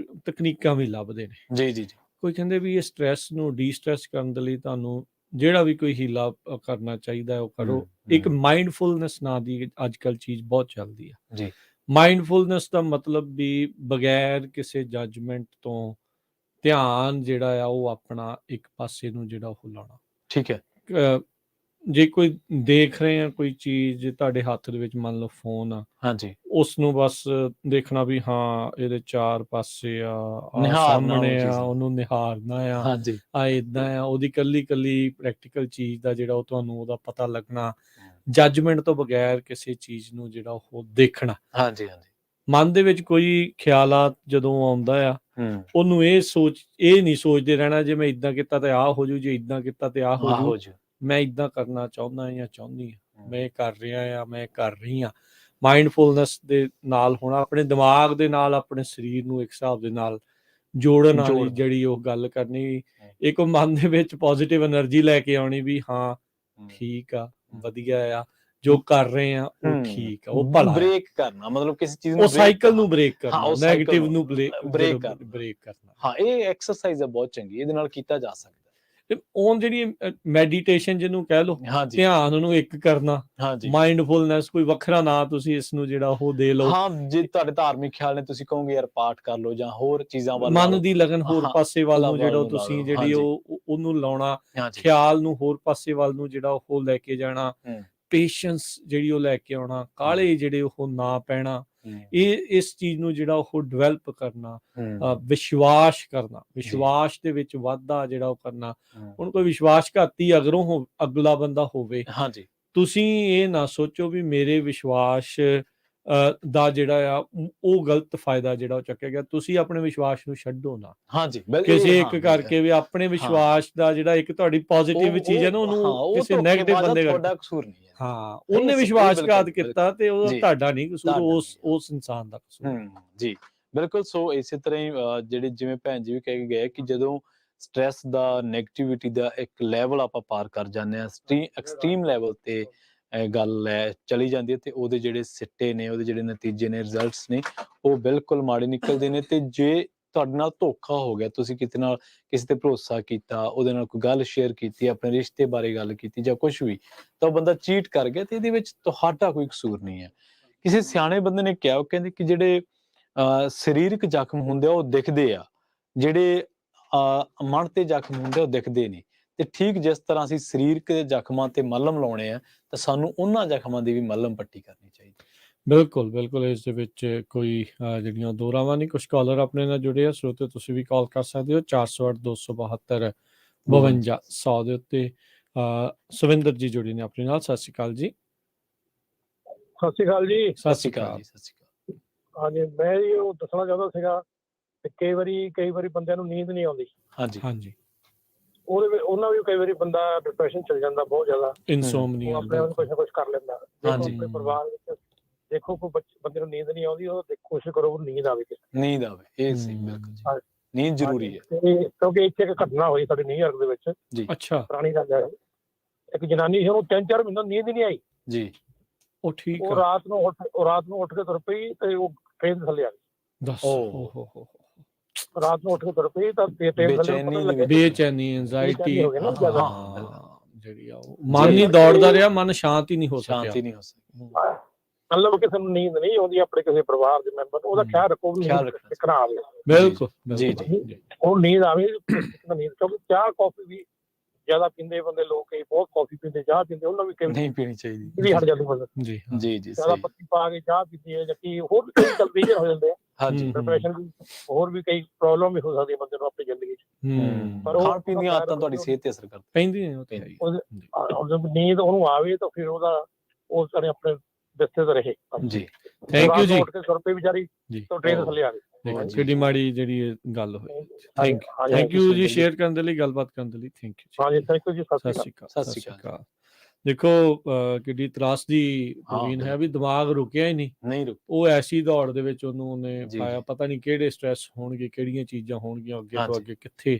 [SPEAKER 2] ਤਕਨੀਕਾਂ ਵੀ ਲੱਭਦੇ ਨੇ।
[SPEAKER 1] ਜੀ ਜੀ ਜੀ।
[SPEAKER 2] ਕੋਈ ਕਹਿੰਦੇ ਵੀ ਇਹ ਸਟ੍ਰੈਸ ਨੂੰ ਡੀ-ਸਟ੍ਰੈਸ ਕਰਨ ਦੇ ਲਈ ਤੁਹਾਨੂੰ ਜਿਹੜਾ ਵੀ ਕੋਈ ਹੀਲਾ ਕਰਨਾ ਚਾਹੀਦਾ ਉਹ ਕਰੋ। ਇੱਕ ਮਾਈਂਡਫੁਲਨੈਸ ਨਾਂ ਦੀ ਅੱਜ ਕੱਲ੍ਹ ਚੀਜ਼ ਬਹੁਤ ਚੱਲਦੀ ਆ
[SPEAKER 1] ਜੀ।
[SPEAKER 2] ਮਾਈਂਡਫੁਲਨੈਸ ਦਾ ਮਤਲਬ ਵੀ ਬਗੈਰ ਕਿਸੇ ਜੱਜਮੈਂਟ ਤੋਂ ਧਿਆਨ ਜਿਹੜਾ ਆ ਉਹ ਆਪਣਾ ਇੱਕ ਪਾਸੇ ਨੂੰ ਜਿਹੜਾ ਉਹ ਲਾਉਣਾ।
[SPEAKER 1] ਠੀਕ ਹੈ।
[SPEAKER 2] ਜੇ ਕੋਈ ਦੇਖ ਰਹੇ ਆ ਕੋਈ ਚੀਜ਼ ਤੁਹਾਡੇ ਹੱਥ ਦੇ ਵਿੱਚ, ਮੰਨ ਲਓ ਫੋਨ ਆ,
[SPEAKER 1] ਹਾਂਜੀ,
[SPEAKER 2] ਉਸ ਨੂੰ ਬਸ ਦੇਖਣਾ ਵੀ ਹਾਂ ਇਹਦੇ 4 ਪਾਸੇ ਆ,
[SPEAKER 1] ਨਿਹਾਰਨਾ
[SPEAKER 2] ਸਾਹਮਣੇ
[SPEAKER 1] ਉਹ
[SPEAKER 2] ਆ,
[SPEAKER 1] ਚੀਜ਼।
[SPEAKER 2] ਉਹਨੂੰ ਨਿਹਾਰਨਾ ਆ,
[SPEAKER 1] ਹਾਂਜੀ,
[SPEAKER 2] ਏਦਾਂ ਆ, ਉਹਦੀ ਕੱਲੀ ਪ੍ਰੈਕਟੀਕਲ ਚੀਜ਼ ਦਾ ਜਿਹੜਾ ਉਹ ਤੁਹਾਨੂੰ ਉਹਦਾ ਪਤਾ ਲੱਗਣਾ, ਜੱਜਮੈਂਟ ਤੋਂ ਬਗੈਰ ਕਿਸੇ ਚੀਜ਼ ਨੂੰ ਜਿਹੜਾ ਉਹ ਦੇਖਣਾ।
[SPEAKER 1] ਹਾਂਜੀ, ਹਾਂਜੀ।
[SPEAKER 2] ਮਨ ਦੇ ਵਿੱਚ ਕੋਈ ਖਿਆਲਾਤ ਜਦੋਂ ਆਉਂਦਾ ਆ, ਉਹਨੂੰ ਇਹ ਨਹੀਂ ਸੋਚਦੇ ਰਹਿਣਾ ਜੇ ਮੈਂ ਇਦਾਂ ਕੀਤਾ ਤੇ ਆਹ ਹੋ ਜੂ, ਜੇ ਇਦਾਂ ਕੀਤਾ ਤੇ ਆਹ ਹੋ ਜੂ, ਮੈਂ ਇਦਾਂ ਕਰਨਾ ਚਾਹੁੰਦਾ ਜਾਂ ਚਾਹੁੰਦੀ ਹਾਂ, ਮੈਂ ਇਹ ਕਰ ਰਿਹਾ ਆ, ਮੈਂ ਕਰ ਰਹੀ ਹਾਂ। ਮਾਈਂਡਫੁਲਨੈਸ ਦੇ ਨਾਲ ਹੋਣਾ, ਆਪਣੇ ਦਿਮਾਗ ਦੇ ਨਾਲ ਆਪਣੇ ਸਰੀਰ ਨੂੰ ਇੱਕ ਹਿਸਾਬ ਦੇ ਨਾਲ ਜੋੜਨ ਵਾਲੀ ਜਿਹੜੀ ਉਹ ਗੱਲ ਕਰਨੀ, ਇੱਕ ਮਨ ਦੇ ਵਿੱਚ ਪੋਜ਼ਿਟਿਵ એનર્ਜੀ ਲੈ ਕੇ ਆਉਣੀ ਵੀ ਹਾਂ ਠੀਕ ਆ, ਵਧੀਆ ਆ, ਜੋ ਕਰ ਰਹੇ ਆ ਉਹ ਠੀਕ ਆ, ਉਹ ਭਲਾ
[SPEAKER 1] ਬ੍ਰੇਕ ਕਰਨਾ, ਮਤਲਬ ਕਿਸੇ ਚੀਜ਼ ਨੂੰ
[SPEAKER 2] ਉਹ ਸਾਈਕਲ ਨੂੰ ਬ੍ਰੇਕ ਕਰਨਾ, ਨੈਗੇਟਿਵ ਨੂੰ
[SPEAKER 1] ਬ੍ਰੇਕ
[SPEAKER 2] ਕਰਨਾ।
[SPEAKER 1] ਹਾਂ, ਇਹ ਐਕਸਰਸਾਈਜ਼ ਹੈ ਬਹੁਤ ਚੰਗੀ, ਇਹਦੇ ਨਾਲ ਕੀਤਾ ਜਾ ਸਕਦਾ।
[SPEAKER 2] ਉਹ ਜਿਹੜੀ ਮੈਡੀਟੇਸ਼ਨ ਜਿਹਨੂੰ ਕਹਿ ਲਓ, ਧਿਆਨ ਨੂੰ ਇੱਕ ਕਰਨਾ, ਮਾਈਂਡਫੁਲਨੈਸ, ਕੋਈ ਵੱਖਰਾ ਨਾਂ ਤੁਸੀਂ ਇਸ ਨੂੰ ਜਿਹੜਾ ਉਹ ਦੇ ਲਓ।
[SPEAKER 1] ਹਾਂ, ਜੇ ਤੁਹਾਡੇ ਧਾਰਮਿਕ ਖਿਆਲ ਨੇ ਤੁਸੀਂ ਕਹੋਗੇ ਯਾਰ ਪਾਠ ਕਰ ਲਓ ਜਾਂ ਹੋਰ ਚੀਜ਼ਾਂ ਵੱਲ,
[SPEAKER 2] ਮਨ ਦੀ ਲਗਨ ਹੋਰ ਪਾਸੇ ਵੱਲ ਨੂੰ ਜਿਹੜਾ ਤੁਸੀਂ ਜਿਹੜੀ ਉਹਨੂੰ ਲਾਉਣਾ, ਖਿਆਲ ਨੂੰ ਹੋਰ ਪਾਸੇ ਵੱਲ ਨੂੰ ਜਿਹੜਾ ਉਹ ਲੈ ਕੇ ਜਾਣਾ, ਪੇਸ਼ੈਂਸ ਜਿਹੜੀ ਉਹ ਲੈ ਕੇ ਆਉਣਾ, ਕਾਹਲੇ ਜਿਹੜੇ ਉਹ ਨਾ ਪੈਣਾ, ਇਸ ਚੀਜ਼ ਨੂੰ ਜਿਹੜਾ ਉਹ ਡਿਵੈਲਪ ਕਰਨਾ, ਵਿਸ਼ਵਾਸ ਕਰਨਾ, ਵਿਸ਼ਵਾਸ ਦੇ ਵਿੱਚ ਵਾਧਾ ਜਿਹੜਾ ਉਹ ਕਰਨਾ। ਹੁਣ ਕੋਈ ਵਿਸ਼ਵਾਸਘਾਤੀ ਅਗਰੋਂ ਅਗਲਾ ਬੰਦਾ ਹੋਵੇ, ਤੁਸੀਂ ਇਹ ਨਾ ਸੋਚੋ ਵੀ ਮੇਰੇ ਵਿਸ਼ਵਾਸ ਦਾ ਜਿਹੜਾ ਆ ਉਹ ਗਲਤ ਫਾਇਦਾ ਜਿਹੜਾ ਉਹ ਚੱਕਿਆ ਗਿਆ, ਤੁਸੀਂ ਆਪਣੇ ਵਿਸ਼ਵਾਸ ਨੂੰ ਛੱਡੋ ਨਾ ਕਿਸੇ ਇੱਕ ਕਰਕੇ ਵੀ। ਆਪਣੇ ਵਿਸ਼ਵਾਸ ਦਾ ਜਿਹੜਾ ਇੱਕ ਤੁਹਾਡੀ ਪੋਜ਼ਿਟਿਵ ਚੀਜ਼ ਹੈ ਨਾ, ਉਹਨੂੰ ਕਿਸੇ ਨੈਗੇਟਿਵ ਬੰਦੇ ਦਾ ਕਸੂਰ ਨਹੀਂ ਹੈ। ਹਾਂ, ਉਹਨੇ ਵਿਸ਼ਵਾਸਘਾਤ ਕੀਤਾ ਤੇ ਉਹ ਤੁਹਾਡਾ ਨਹੀਂ ਕਸੂਰ, ਉਸ ਇਨਸਾਨ ਦਾ ਕਸੂਰ।
[SPEAKER 1] ਜੀ ਬਿਲਕੁਲ। ਸੋ ਇਸੇ ਤਰ੍ਹਾਂ ਹੀ ਜਿਹੜੇ ਜਿਵੇਂ ਭੈਣ ਜੀ ਵੀ ਕਹਿ ਗਏ ਕਿ ਜਦੋਂ ਸਟ੍ਰੈਸ ਦਾ, ਨੈਗੇਟਿਵਿਟੀ ਦਾ ਇੱਕ ਲੈਵਲ ਆਪਾਂ ਪਾਰ ਕਰ ਜਾਂਦੇ ਹਾਂ, ਐਕਸਟ੍ਰੀਮ ਲੈਵਲ ਤੇ ਗੱਲ ਚਲੀ ਜਾਂਦੀ ਹੈ, ਤੇ ਉਹਦੇ ਜਿਹੜੇ ਸਿੱਟੇ ਨੇ, ਉਹਦੇ ਜਿਹੜੇ ਨਤੀਜੇ ਨੇ, ਰਿਜ਼ਲਟਸ ਨੇ, ਉਹ ਬਿਲਕੁਲ ਮਾੜੇ ਨਿਕਲਦੇ ਨੇ। ਤੇ ਜੇ ਤੁਹਾਡੇ ਨਾਲ ਧੋਖਾ ਹੋ ਗਿਆ, ਤੁਸੀਂ ਕਿਸੇ ਤੇ ਭਰੋਸਾ ਕੀਤਾ, ਉਹਦੇ ਨਾਲ ਕੋਈ ਗੱਲ ਸ਼ੇਅਰ ਕੀਤੀ, ਆਪਣੇ ਰਿਸ਼ਤੇ ਬਾਰੇ ਗੱਲ ਕੀਤੀ ਜਾਂ ਕੁਛ ਵੀ, ਤਾਂ ਉਹ ਬੰਦਾ ਚੀਟ ਕਰ ਗਿਆ, ਤੇ ਇਹਦੇ ਵਿੱਚ ਤੁਹਾਡਾ ਕੋਈ ਕਸੂਰ ਨਹੀਂ ਹੈ। ਕਿਸੇ ਸਿਆਣੇ ਬੰਦੇ ਨੇ ਕਿਹਾ, ਉਹ ਕਹਿੰਦੇ ਕਿ ਜਿਹੜੇ ਸਰੀਰਕ ਜ਼ਖਮ ਹੁੰਦੇ ਆ ਉਹ ਦਿਖਦੇ ਆ, ਜਿਹੜੇ ਮਨ ਤੇ ਜ਼ਖਮ ਹੁੰਦੇ ਉਹ ਦਿਖਦੇ ਨਹੀਂ। ਤੇ ਠੀਕ ਜਿਸ ਤਰ੍ਹਾਂ ਅਸੀਂ ਸਰੀਰਕ ਜ਼ਖਮਾਂ ਤੇ ਮੱਲਮ ਲਾਉਣੇ ਆ, ਤਾਂ ਸਾਨੂੰ ਉਹਨਾਂ ਜ਼ਖਮਾਂ ਦੀ ਵੀ ਮੱਲਮ ਪੱਟੀ ਕਰਨੀ ਚਾਹੀਦੀ।
[SPEAKER 2] ਬਿਲਕੁਲ ਬਿਲਕੁਲ, ਇਸ ਦੇ ਵਿੱਚ ਕੋਈ ਜਿਹੜੀਆਂ ਦੋ ਰਾਵਾਂ ਨਹੀਂ। ਕੁਝ ਕਾਲਰ ਆਪਣੇ ਨਾਲ ਜੁੜੇ ਆ, ਸਰੋਤੇ ਤੁਸੀਂ ਵੀ ਕਾਲ ਕਰ ਸਕਦੇ ਹੋ 408 272 52 100 ਦੇ ਉੱਤੇ। ਸਵਿੰਦਰ ਜੀ ਜੁੜੇ ਨੇ ਆਪਣੇ ਨਾਲ। ਸਤਿ ਸ਼੍ਰੀ ਅਕਾਲ ਜੀ।
[SPEAKER 4] ਸਤਿ ਸ਼੍ਰੀ ਅਕਾਲ ਜੀ।
[SPEAKER 1] ਸਤਿ ਸ਼੍ਰੀ ਅਕਾਲ ਜੀ। ਸਤਿ ਸ਼੍ਰੀ ਅਕਾਲ।
[SPEAKER 4] ਹਾਂਜੀ, ਮੈਂ ਜੀ ਉਹ ਦੱਸਣਾ ਚਾਹੁੰਦਾ ਸੀਗਾ ਕਿ ਕਈ ਵਾਰੀ ਬੰਦਿਆਂ ਨੂੰ ਨੀਂਦ ਨਹੀਂ ਆਉਂਦੀ।
[SPEAKER 2] ਹਾਂਜੀ ਹਾਂਜੀ,
[SPEAKER 4] ਉਹਨਾਂ ਵੀ ਕਈ ਵਾਰੀ ਬੰਦਾ ਡਿਪਰੈਸ਼ਨ ਚਲ ਜਾਂਦਾ ਬਹੁਤ ਜ਼ਿਆਦਾ,
[SPEAKER 2] ਇਨਸੋਮਨੀਆ,
[SPEAKER 4] ਆਪਣੇ ਆਪ ਕੁਝ ਨਾ ਕੁਝ ਕਰ ਲੈਂਦਾ। ਆਪਣੇ ਪਰਿਵਾਰ ਵਿੱਚ ਦੇਖੋ ਕੋਈ ਬੰਦੇ ਨੂੰ ਨੀਂਦ ਨਹੀਂ ਆਉਂਦੀ, ਉਹ ਕੋਸ਼ਿਸ਼ ਕਰੋ ਉਹ ਨੀਂਦ ਆਵੇ।
[SPEAKER 1] ਇਹ ਸਹੀ, ਬਿਲਕੁਲ ਨੀਂਦ ਜ਼ਰੂਰੀ ਹੈ।
[SPEAKER 4] ਕਿਉਂਕਿ ਇੱਥੇ ਇੱਕ ਘਟਨਾ ਹੋਈ ਸਾਡੇ ਨਿਊਯਾਰਕ ਦੇ ਵਿੱਚ।
[SPEAKER 2] ਅੱਛਾ।
[SPEAKER 4] ਪੁਰਾਣੀ ਗੱਲ ਹੈ, ਇੱਕ ਜਨਾਨੀ ਸੀ, ਉਹਨੂੰ 3-4 ਮਹੀਨੇ ਨੀਂਦ ਹੀ ਨਹੀਂ ਆਈ
[SPEAKER 1] ਜੀ।
[SPEAKER 2] ਉਹ ਠੀਕ,
[SPEAKER 4] ਉਹ ਰਾਤ ਨੂੰ ਉੱਠ ਕੇ ਤੁਰ ਪਈ ਤੇ ਉਹ ਟ੍ਰੇਨ ਥੱਲੇ ਆ ਗਈ। ਰਾਤ ਨੂੰ ਉੱਠ ਕੇ ਤੁਰ ਪਈ ਤਾਂ ਟ੍ਰੇਨ ਥੱਲੇ
[SPEAKER 2] ਬੇਚੈਨੀ, ਐਂਜ਼ਾਇਟੀ ਜਿਹੜੀ ਆ, ਮਨ ਨਹੀਂ ਦੌੜਦਾ ਰਿਹਾ, ਮਨ ਸ਼ਾਂਤ ਹੀ ਨਹੀਂ ਹੋ ਸਕਿਆ।
[SPEAKER 4] ਮਤਲਬ ਕਿਸੇ ਨੂੰ ਨੀਂਦ ਨਹੀਂ ਆਉਂਦੀ, ਆਪਣੇ ਕਿਸੇ ਪਰਿਵਾਰ ਦੇ ਮੈਂਬਰ, ਉਹਦਾ ਖਿਆਲ ਰੱਖੋ, ਫਿਕਰ ਆਵੇ।
[SPEAKER 2] ਬਿਲਕੁਲ
[SPEAKER 1] ਜੀ,
[SPEAKER 4] ਉਹ ਨੀਂਦ ਆਵੇ। ਕਿਉਂਕਿ ਚਾਹ ਕੌਫੀ ਵੀ ਜ਼ਿਆਦਾ ਪੀਂਦੇ ਬੰਦੇ, ਲੋਕ ਕਈ ਬਹੁਤ ਕੌਫੀ ਪੀਂਦੇ, ਚਾਹ ਪੀਂਦੇ, ਉਹਨਾਂ ਵੀ
[SPEAKER 1] ਨਹੀਂ ਪੀਣੀ ਚਾਹੀਦੀ,
[SPEAKER 4] ਵੀ ਹਟ ਜਾਂਦੀ ਬੰਦਾ।
[SPEAKER 1] ਜੀ ਜੀ,
[SPEAKER 4] ਜ਼ਿਆਦਾ ਪੱਤੀ ਪਾ ਕੇ ਚਾਹ ਪੀਂਦੀ ਹੈ, ਜਾਂ ਕੀ ਹੋਰ ਵੀ ਕਈ ਜਲਦੀ ਹੋ ਜਾਂਦੇ ਆ।
[SPEAKER 1] ਹਾਂਜੀ,
[SPEAKER 4] ਡਿਪਰੈਸ਼ਨ ਵੀ, ਹੋਰ ਵੀ ਕਈ ਪ੍ਰੋਬਲਮ ਵੀ ਹੋ ਸਕਦੀ ਹੈ ਬੰਦੇ ਨੂੰ ਆਪਣੀ ਜ਼ਿੰਦਗੀ 'ਚ।
[SPEAKER 1] ਪਰ ਖਾਣ ਪੀਣ ਦੀਆਂ ਆਦਤਾਂ ਤੁਹਾਡੀ ਸਿਹਤ ਤੇ ਅਸਰ
[SPEAKER 2] ਪੈਂਦੀਆਂ।
[SPEAKER 4] ਨੀਂਦ ਉਹਨੂੰ ਆਵੇ ਤਾਂ ਫਿਰ ਉਹ ਆਪਣੇ ਬਿਸਤਰੇ ਤੇ ਰਹੇ।
[SPEAKER 1] ਜੀ,
[SPEAKER 2] ਥੈਂਕ ਯੂ ਜੀ।
[SPEAKER 4] ਉੱਠ ਕੇ ਤੁਰ ਪਈ ਵਿਚਾਰੀ, ਤਾਂ ਟ੍ਰੇਨ ਥੱਲੇ ਆ ਗਈ।
[SPEAKER 2] ਕਿੰਨੀ ਮਾੜੀ ਜਿਹੜੀ ਗੱਲ ਹੋਈ। ਥੈਂਕ ਯੂ ਜੀ ਸ਼ੇਅਰ ਕਰਨ ਦੇ ਲਈ, ਗੱਲਬਾਤ ਕਰਨ ਦੇ ਲਈ। Thank you.
[SPEAKER 4] ਹਾਂਜੀ, ਥੈਂਕ ਯੂ ਜੀ।
[SPEAKER 2] ਸਤਿ ਸ਼੍ਰੀ ਅਕਾਲ। ਸਤਿ ਸ਼੍ਰੀ ਅਕਾਲ। ਦੇਖੋ ਕਿੱਡੀ ਤਰਾਸਦੀ ਨਵੀਨ ਹੈ ਵੀ ਦਿਮਾਗ ਰੁਕਿਆ ਹੀ ਨਹੀਂ। ਉਹ ਐਸੀ ਦੌੜ ਦੇ ਵਿੱਚ ਉਹਨੇ ਪਾਇਆ, ਪਤਾ ਨਹੀਂ ਕਿਹੜੇ ਸਟ੍ਰੈਸ ਹੋਣਗੇ, ਕਿਹੜੀਆਂ ਚੀਜ਼ਾਂ ਹੋਣਗੀਆਂ, ਅੱਗੇ ਤੋਂ ਅੱਗੇ ਕਿੱਥੇ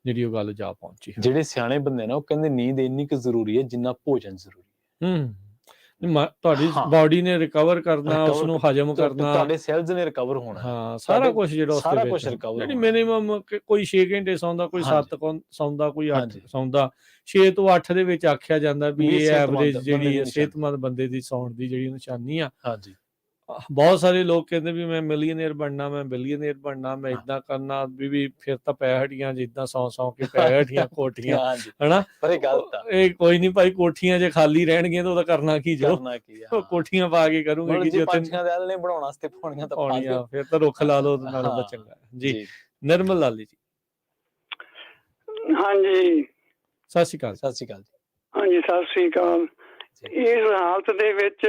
[SPEAKER 2] ਜਿਹੜੀ ਉਹ ਗੱਲ ਜਾ ਪਹੁੰਚੀ।
[SPEAKER 1] ਜਿਹੜੇ ਸਿਆਣੇ ਬੰਦੇ ਨਾ, ਉਹ ਕਹਿੰਦੇ ਨੀਂਦ ਇੰਨੀ ਕੁ ਜ਼ਰੂਰੀ ਹੈ ਜਿੰਨਾ ਭੋਜਨ ਜ਼ਰੂਰੀ ਹੈ।
[SPEAKER 2] ਤੁਹਾਡੀ
[SPEAKER 1] ਹਾਂ।
[SPEAKER 2] ਬਾਡੀ ਨੇ ਰਿਕਵਰ ਕਰਨਾ,
[SPEAKER 1] Recover
[SPEAKER 2] ਉਸਨੂੰ ਹਜਮ ਕਰਨਾ,
[SPEAKER 1] ਤੁਹਾਡੇ ਸੈਲਸ ਨੇ ਰਿਕਵਰ ਹੋਣਾ ਹੈ।
[SPEAKER 2] ਹਾਂ ਸਾਰਾ
[SPEAKER 1] ਤੁਹਾਡੇ
[SPEAKER 2] ਕੁਝ ਜਿਹੜਾ
[SPEAKER 1] ਸਾਰਾ
[SPEAKER 2] ਉਸਦੇ
[SPEAKER 1] ਕੁਛ
[SPEAKER 2] ਵਿੱਚ
[SPEAKER 1] recover
[SPEAKER 2] ਜਿਹੜੀ
[SPEAKER 1] ਹੋਣਾ।
[SPEAKER 2] ਮਿਨੀਮਮ ਕੋਈ 6 ਘੰਟੇ ਸੌਂਦਾ, ਕੋਈ
[SPEAKER 1] ਹਾਂਜੀ।
[SPEAKER 2] 7 ਸੌਂਦਾ, ਕੋਈ 8
[SPEAKER 1] ਹਾਂਜੀ।
[SPEAKER 2] ਸੌਂਦਾ, 6 ਤੋਂ 8 ਦੇ ਵਿੱਚ ਆਖਿਆ ਜਾਂਦਾ ਵੀ
[SPEAKER 1] ਵੀ
[SPEAKER 2] ਇਹ
[SPEAKER 1] ਸਿਹਤਮੰਦ
[SPEAKER 2] ਐਵਰੇਜ
[SPEAKER 1] ਬੰਦੇ
[SPEAKER 2] ਜਿਹੜੀ
[SPEAKER 1] ਦੀ
[SPEAKER 2] ਹੈ
[SPEAKER 1] ਨਿਸ਼ਾਨੀ।
[SPEAKER 2] ਸਿਹਤਮੰਦ ਬੰਦੇ ਦੀ ਸੌਣ ਦੀ ਜਿਹੜੀ ਨਿਸ਼ਾਨੀ ਆ।
[SPEAKER 1] ਹਾਂਜੀ।
[SPEAKER 2] ਬਹੁਤ ਸਾਰੇ ਲੋਕ ਕਹਿੰਦੇ ਵੀ ਮੈਂ ਮਿਲੀਅਨੇਅਰ ਬਣਨਾ, ਮੈਂ ਬਿਲੀਅਨੇਅਰ ਬਣਨਾ, ਮੈਂ ਇਦਾਂ ਕਰਨਾ ਵੀ ਫਿਰ ਤਾਂ ਪੈ ਹਟੀਆਂ ਜਿੱਦਾਂ ਸੌਂ ਕੇ ਪੈ ਹਟੀਆਂ ਕੋਠੀਆਂ,
[SPEAKER 1] ਹਾਂਜੀ।
[SPEAKER 2] ਹਨਾ।
[SPEAKER 1] ਪਰ ਇਹ ਗਲਤ ਆ।
[SPEAKER 2] ਇਹ ਕੋਈ ਨਹੀਂ ਭਾਈ, ਕੋਠੀਆਂ ਜੇ ਖਾਲੀ ਰਹਿਣਗੀਆਂ ਤਾਂ ਉਹਦਾ ਕਰਨਾ ਕੀ ਜੋ,
[SPEAKER 1] ਕਰਨਾ ਕੀ ਆ।
[SPEAKER 2] ਉਹ ਕੋਠੀਆਂ ਪਾ ਕੇ ਕਰੂੰਗੇ
[SPEAKER 1] ਮਤਲਬ
[SPEAKER 2] ਕਿ
[SPEAKER 1] ਜੇ
[SPEAKER 2] ਜੇ
[SPEAKER 1] ਪੰਛੀਆਂ ਦੇ ਆਲਣੇ ਬਣਾਉਣ ਵਾਸਤੇ ਪਾਉਣੀਆਂ ਤਾਂ ਪਾ
[SPEAKER 2] ਪਾਉਣੀਆਂ,
[SPEAKER 1] ਦਿਓ।
[SPEAKER 2] ਫਿਰ ਤਾਂ ਰੁੱਖ ਲਾ ਲਓ, ਉਹਦੇ ਨਾਲੋਂ ਤਾਂ ਚੰਗਾ ਜੀ। ਨਿਰਮਲ ਲਾਲੀ ਜੀ,
[SPEAKER 5] ਹਾਂਜੀ
[SPEAKER 2] ਸਤਿ ਸ਼੍ਰੀ ਅਕਾਲ।
[SPEAKER 1] ਸਤਿ ਸ਼੍ਰੀ ਅਕਾਲ ਜੀ।
[SPEAKER 5] ਹਾਂਜੀ ਸਤਿ ਸ੍ਰੀ ਅਕਾਲ। ਇਸ ਹਾਲਤ ਦੇ ਵਿੱਚ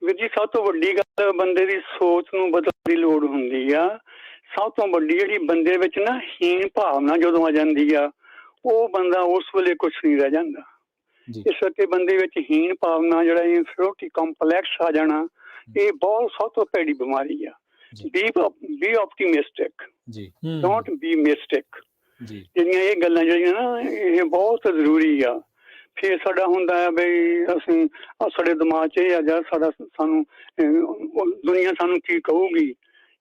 [SPEAKER 5] ਵੀਰ ਜੀ ਸਭ ਤੋਂ ਵੱਡੀ ਗੱਲ ਬੰਦੇ ਦੀ ਸੋਚ ਨੂੰ ਬਦਲਣ ਦੀ ਲੋੜ ਹੁੰਦੀ ਆ। ਸਭ ਤੋਂ ਵੱਡੀ ਜਿਹੜੀ ਬੰਦੇ ਵਿੱਚ ਨਾ ਹੀਨ ਭਾਵਨਾ ਜਦੋਂ ਆ ਜਾਂਦੀ ਆ, ਉਹ ਬੰਦਾ ਉਸ ਵੇਲੇ ਕੁਛ ਨਹੀਂ ਰਹਿ ਜਾਂਦਾ। ਇਸ ਕਰਕੇ ਬੰਦੇ ਵਿੱਚ ਹੀਨ ਭਾਵਨਾ ਜਿਹੜਾ ਇਨਫੀਰੀਅਰਿਟੀ ਕੰਪਲੈਕਸ ਆ ਜਾਣਾ, ਇਹ ਬਹੁਤ ਸਭ ਤੋਂ ਭੈੜੀ ਬਿਮਾਰੀ ਆ। Be optimistic, don't be mystic. ਜਿਹੜੀਆਂ ਇਹ ਗੱਲਾਂ ਜਿਹੜੀਆਂ ਨਾ ਇਹ ਬਹੁਤ ਜ਼ਰੂਰੀ ਆ। ਫਿਰ ਸਾਡਾ ਹੁੰਦਾ ਹੈ ਬਈ ਅਸੀਂ ਸਾਡੇ ਦਿਮਾਗ 'ਚ ਇਹ ਆ ਜਾ ਸਾਨੂੰ ਦੁਨੀਆ ਸਾਨੂੰ ਕੀ ਕਹੂਗੀ।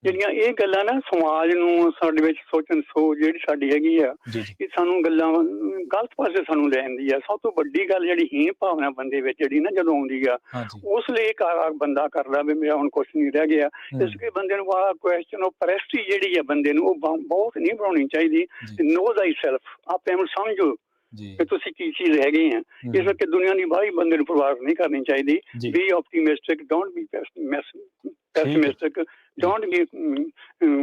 [SPEAKER 5] ਜਿਹੜੀਆਂ ਇਹ ਗੱਲਾਂ ਨਾ ਸਮਾਜ ਨੂੰ ਸਾਡੇ ਵਿੱਚ ਸੋਚਣ ਸੋਚ ਜਿਹੜੀ ਸਾਡੀ ਹੈਗੀ ਆ, ਇਹ ਸਾਨੂੰ ਗੱਲਾਂ ਗਲਤ ਪਾਸੇ ਸਾਨੂੰ ਲੈ ਜਾਂਦੀ ਆ। ਸਭ ਤੋਂ ਵੱਡੀ ਗੱਲ ਜਿਹੜੀ ਹੀਨ ਭਾਵਨਾ ਬੰਦੇ ਵਿੱਚ ਜਿਹੜੀ ਨਾ ਜਦੋਂ ਆਉਂਦੀ ਆ, ਉਸ ਲਈ ਬੰਦਾ ਕਰਦਾ ਵੀ ਮੇਰਾ ਹੁਣ ਕੁਛ ਨਹੀਂ ਰਹਿ ਗਿਆ। ਇਸ ਕਰਕੇ ਬੰਦੇ ਨੂੰ ਆਹ ਕੁਐਸਚਨ ਆਫ ਪ੍ਰੈਸਟੀਜ ਜਿਹੜੀ ਆ ਬੰਦੇ ਨੂੰ ਉਹ ਬਹੁਤ ਨਹੀਂ ਬਣਾਉਣੀ ਚਾਹੀਦੀ। ਨੋ ਥਾਈ ਸੈਲਫ, ਆਪਣੇ ਨੂੰ ਸਮਝੋ ਕਿ ਤੁਸੀਂ ਕੀ ਚੀਜ਼ ਹੈਗੇ ਆ। ਇਸ ਕਰਕੇ ਦੁਨੀਆ ਦੀ ਬਾਹਰੀ ਬੰਦੇ ਨੂੰ ਪ੍ਰਵਾਹ ਨਹੀਂ ਕਰਨੀ ਚਾਹੀਦੀ। Be optimistic, don't be pessimistic, don't be